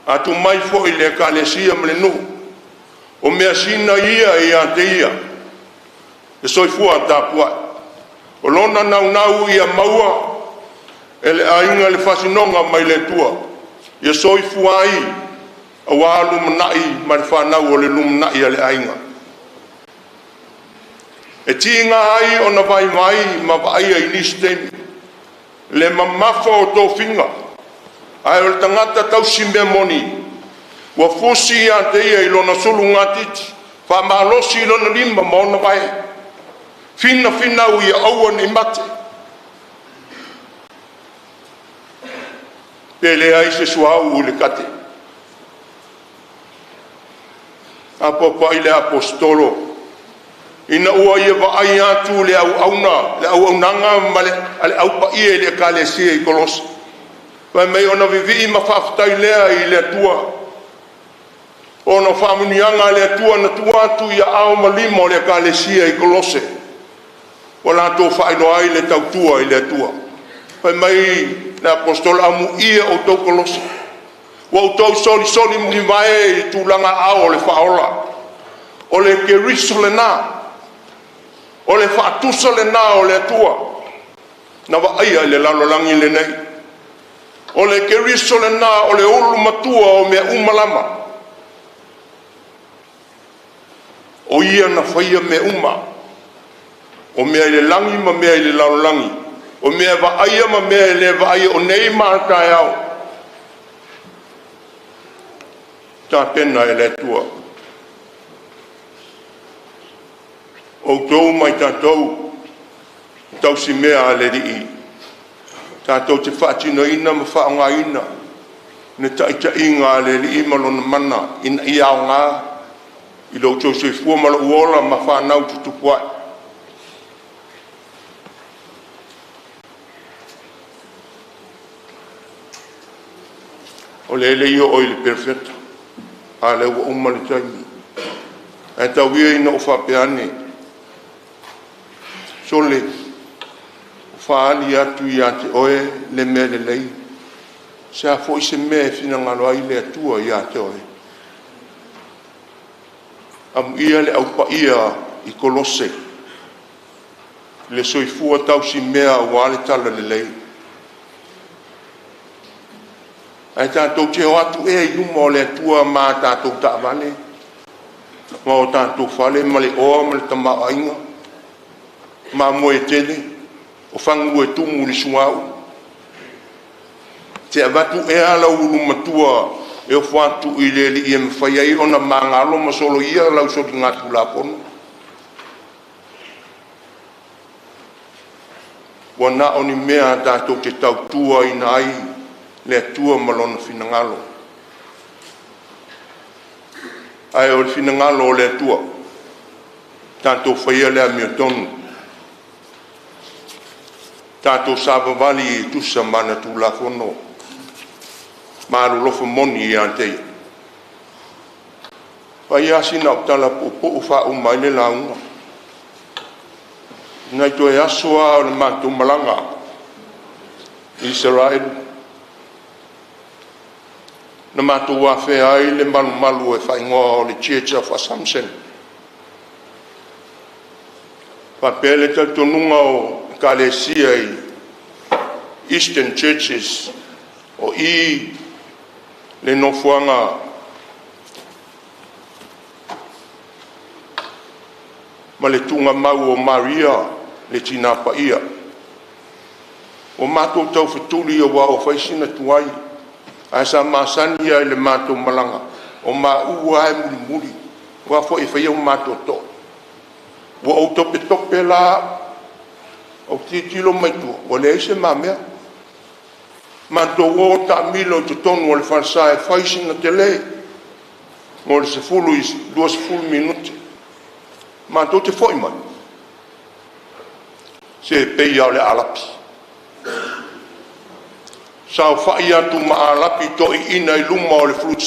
Atu mai fo I le kalesia ma le nu. O mea sina ia I ante ia. E soifua tāpua. O lona nau ia maua. E le ainga le whasinonga mai le tua. Ia soifua ai. A wā lumanai ma le whanau o le lumanai a le ainga. E tinga ai o na vai mai ma vai ai nistemi. Le mamafa o tō whinga. Ai o le tangata tausi mea moni. Ua fusi ante ia I lona sulu ngatiti. Wha maalosi I lona lima ma ona vai. Fina u ia aua ni mate. Pele ai se suau u le kate. Apopa I le apostolo. Ina ua ia vaai atu le au aunanga ma le au pa ia le kalesia I kolosi. Vai mei ona vivi ma whaftai lea I le atua. Ona whamunianga le atua na tua atu ia ao ma lima o le kalesia I kolose. O la tō whaino ai le tau tua i le tua. Pai mai na apostol amu ia o tau kolosi. Wa o tau soli muni mai i tūlanga ao le whaola. O le ke riso le nā. O le whaatusa le nā o le tua. Na wa aia le lalolangi le nei. O le ke riso le nā o le ulu matua o mea umalama. O ia na whaia me uma. O mea le langi ma mea le lalolangi. O mea wa aia ma mea le wa aia o nei mātai au. Tā tēnā e le tua. O tau mai tātou, tau si mea a le rii. Tātou te whaatino ina ma whaonga ina. Ne taita inga a le rii malona mana, ina i au ngā. I lo tau soi fua mala uola ma whanau tutupuai. O le io o il perfetto. A le ua umani taimi. E tau ia ina o whapeane. Sole, whaali atu i ate oe le mea le lei. Se a fo i se mea fina ngalo ai le atua i ate oe. Am ia le au pa ia i kolose. Le soifua tau si mea wale tala le lei. Ai tātou te o atu e i uma o le atua mā tātou ta vale. Ma o tātou whale ma le oa ma le tamau ainga. Ma mo e tele, o whangu e tumu li suau. Te avatu e ala ulu matua e o whatu i le li i e mwhai ai ona ma ngalo ma solo ia lau so ki ngatu la pono. Wana oni mea tātou te tau tua i nai le atua malona fina ngalo. Ai o le fina ngalo o le atua. Tātou whaia le a mio tonu. Tātou sāpa wali i tusa mana tū la whono. Māru lofa moni i antei. Pai asina o tala po u wha umai le launga. Nai to e asoa o le mātou malanga. Israel. Na mātou wawhe ai le malu e whaingoa o le Church of Assumption. Papele ta tonunga o Kalesia i Eastern Churches o i le nofuanga ma le tunga mau o Maria le tina pa ia o mātou tau whatuli o wa o whaisina tuai a sa masani ai le mātou malanga o ma ua e muli muli wa fo e whaia o mātou to wa o tope la o titilo mai tu o le ese mamea manto o ta milo tu tonu o le falsa e faisina tele o le se fulu is 2 minuti manto te foi mai se pei au le alapi sa fai atu ma alapi to ina i luma o le fruit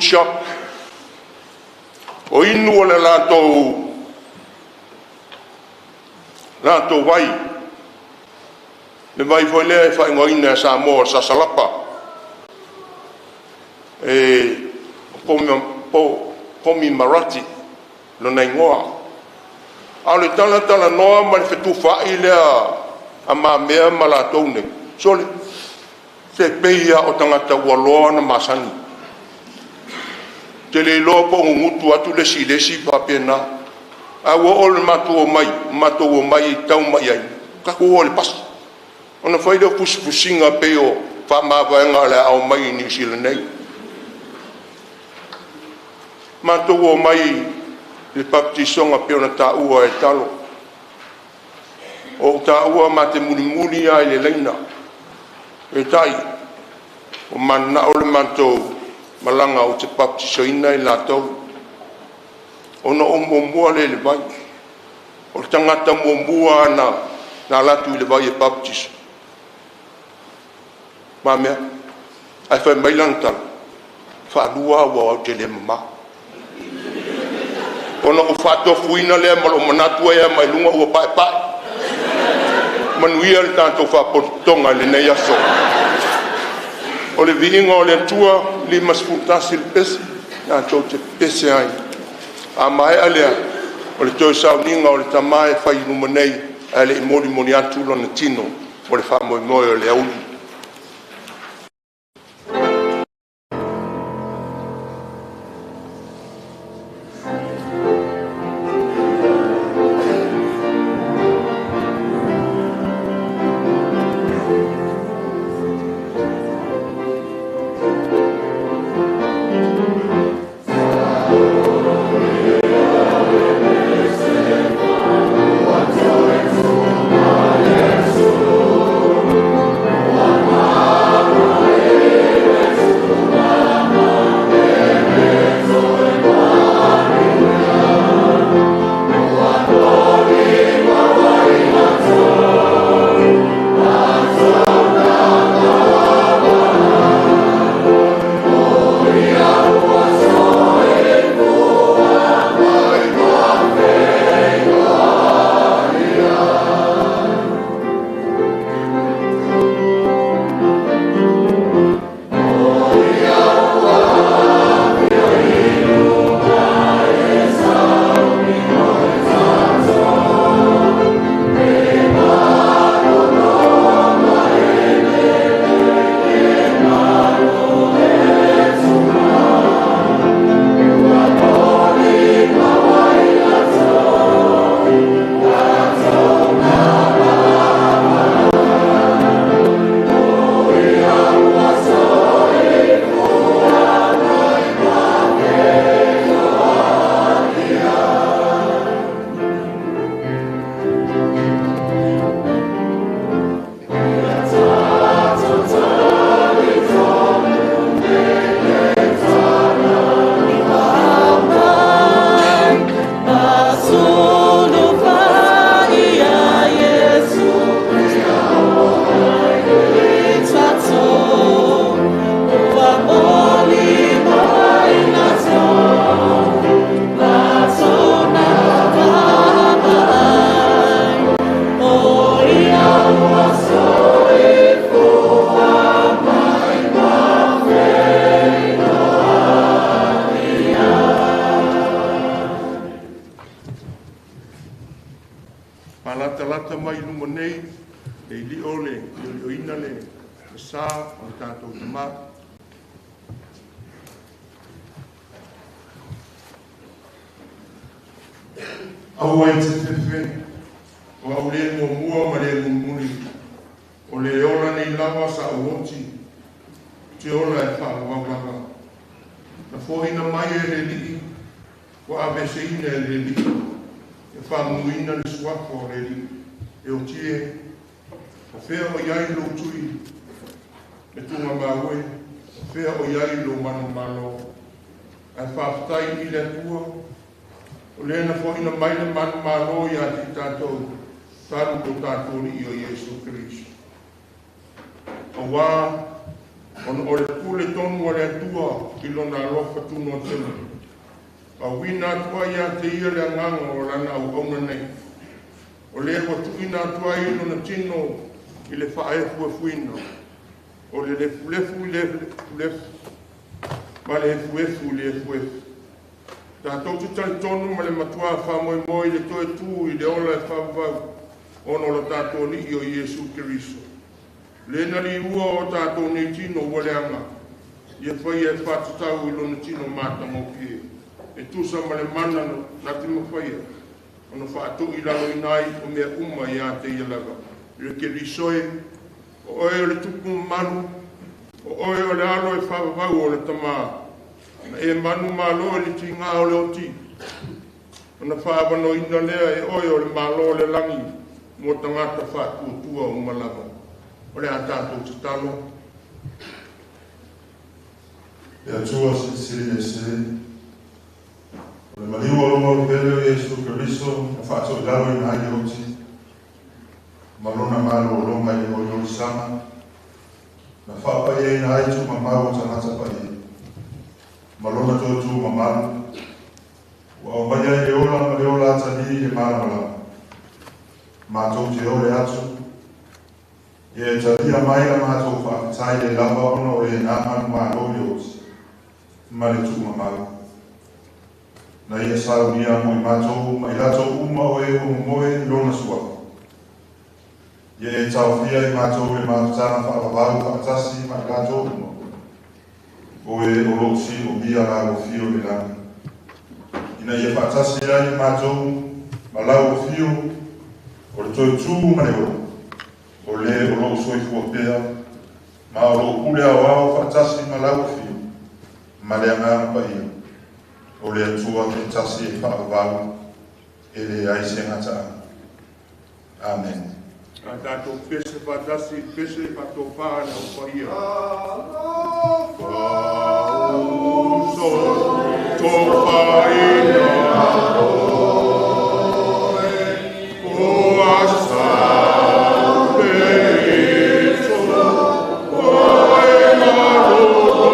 shop o inu o le lato vai le vai foi le fai ngoina sa mo sa salapa e pomi marati lo nei ngoa ale tala noa ma le fetu fai le a mamea ma la tone sole se peia o tangata waloa na masani te le lopo ngutu atu le si papena a wo ol mato o mai tau mai ai ka ko ol pas ona foi do pusinga peo fa ma va ngala au mai ni sile nei mato o mai le baptisonga peo na ta ua e talo o ta ua mate muli ai le leina e tai o manna o le mato malanga o te baptisoina i latou ona o mua le vai o tangata mua na latu i le vai e baptiso mamea ai fai mailanta fa lua wa o te le mama Ona o whatofuina lea malo manatua ea mai lunga ua pae pae. Manuia le tātou whapotonga le nei aso. O le viinga o le atua lima sputasi le pesi, tātou te pese ai. A mai alea, o le toi sauninga o le tamae whai numanei, a le imori moni atu lona tino, o le whamoimoe o le auli. Malata mai luma nei, e li ole, o ina le, o sa, o tātou tama. Au ai te whewhe, o au le mo mua ma le mumuri, o le ola nei lawa sa o oti, te ola e whāwawanga. Na fōhina mai e le li, o avese ina e le li, e whamuina le suafo le li, e o tie, o whea o iai lo tui, e tunga maue, o whea o iai lo manu malo, e whaftai i le tua, o lena fōhina mai le manu malo i ati tātou, tāru ko tātou ni i o Iesu Christ. O wā, o le kule tonu o le atua, i lona alofa tuno tenu. A wina atua ia te ia le anganga o lana au auna nei. O le wa tuina atua i lona tino i le whaefu e fuina. O le lefu ma le efu. Tātou te tali tonu ma le matua whamoimoe le toe tū i le ola e whavau. Ono la tātou ni i o Iesu Kiriso. Le nari ua o tātou ni tino wale anga. Ia whai e whatatau i lona tino mata mo pie. E tusa ma le mana na te mawhaia. Ono whātou i lalo i nai o mea uma i a te ialaga. Le Kirisoe, o oe o le tupu manu, o oe o le alo e whavau o le tamaa. Na e manu malo le tinga o le oti. Ona whaabano ina lea e oe o le malo le langi. Mo tangata whātua o malama. O le a tātou te talo. E atua siri e siri. O le mariwa o ngau vele o Iesu Karisto, a whātou i lawa i nai o ti. Marona malo o longa i o yori sama. Na whāpai e ina aitu ma mau o tangata pai. Malona tōtu mamaru, o O mai e ola ma le ola tani e marala. Mātou te ore atu. E tani a mai a mātou whakatai e lava ono e nāmanu mātou ios. Ma le tūma mau. Na ia sau nia mo i mātou ma i lato uma o e o moe i lona sua. Ia e tau fia i mātou e mātana whaavavau whaatasi ma i lato uma. O e o rosi o bia la o fio le lani. Ina ia whaatasi ai i mātou ma lau o fio o le toi tū ma le o. O le o lo soi fuapea ma o lo kule au au whaatasi ma lau o fio. Ma le angana pa ia. O le atua ke tasi e whaavau e le aisenga taa. Amen. A tātou pese whatasi, pese pato pāna o whaia. Whauso, tō whaina oe, o asa, peito, oe maroro.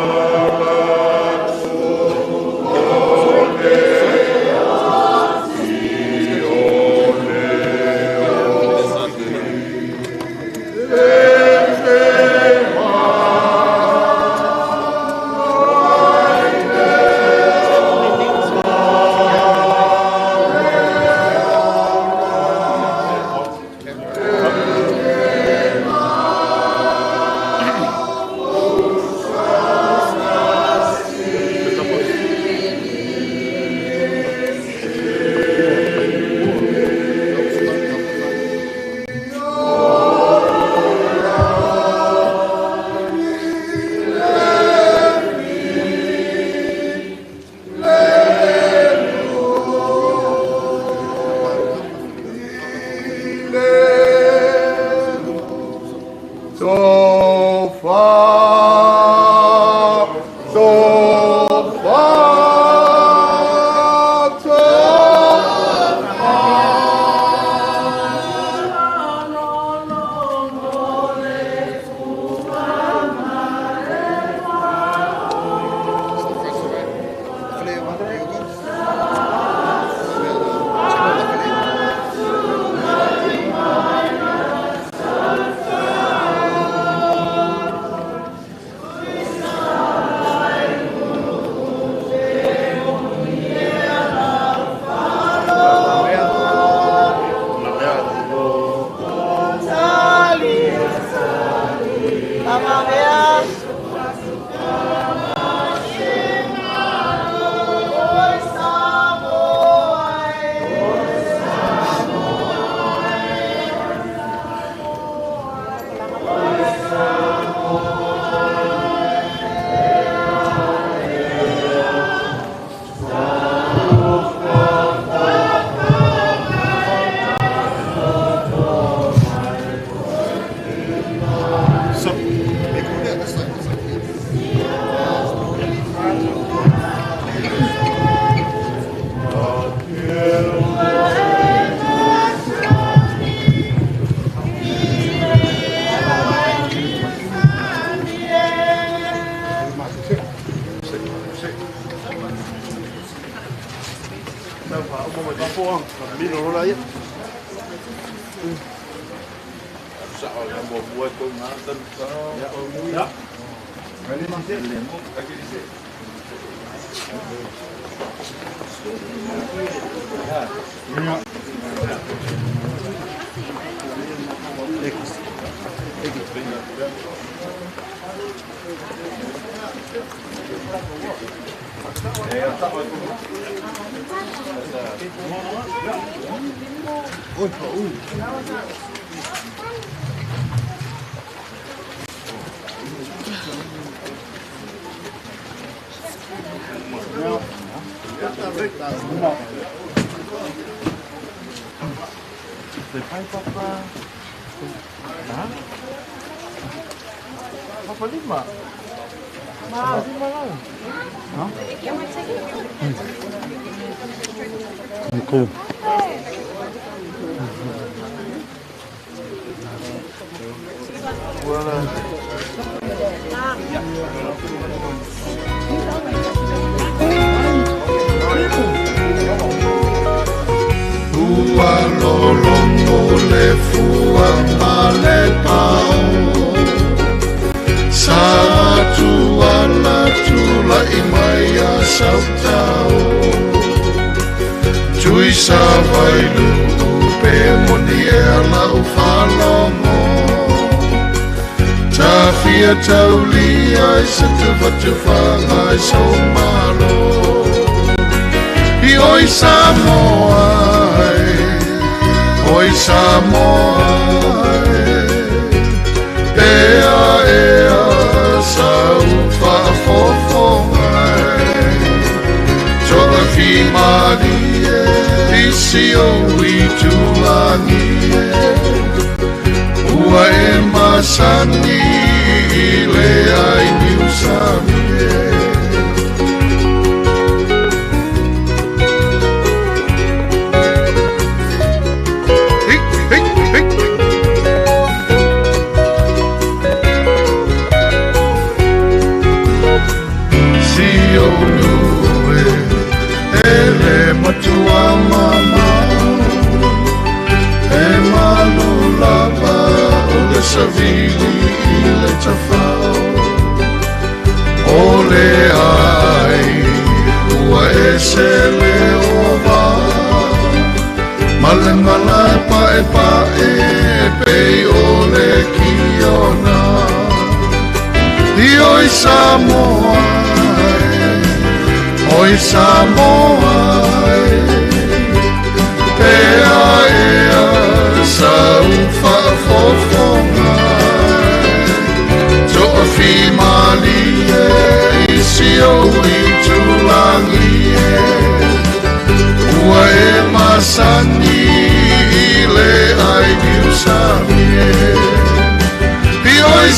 Amen.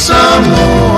Samoa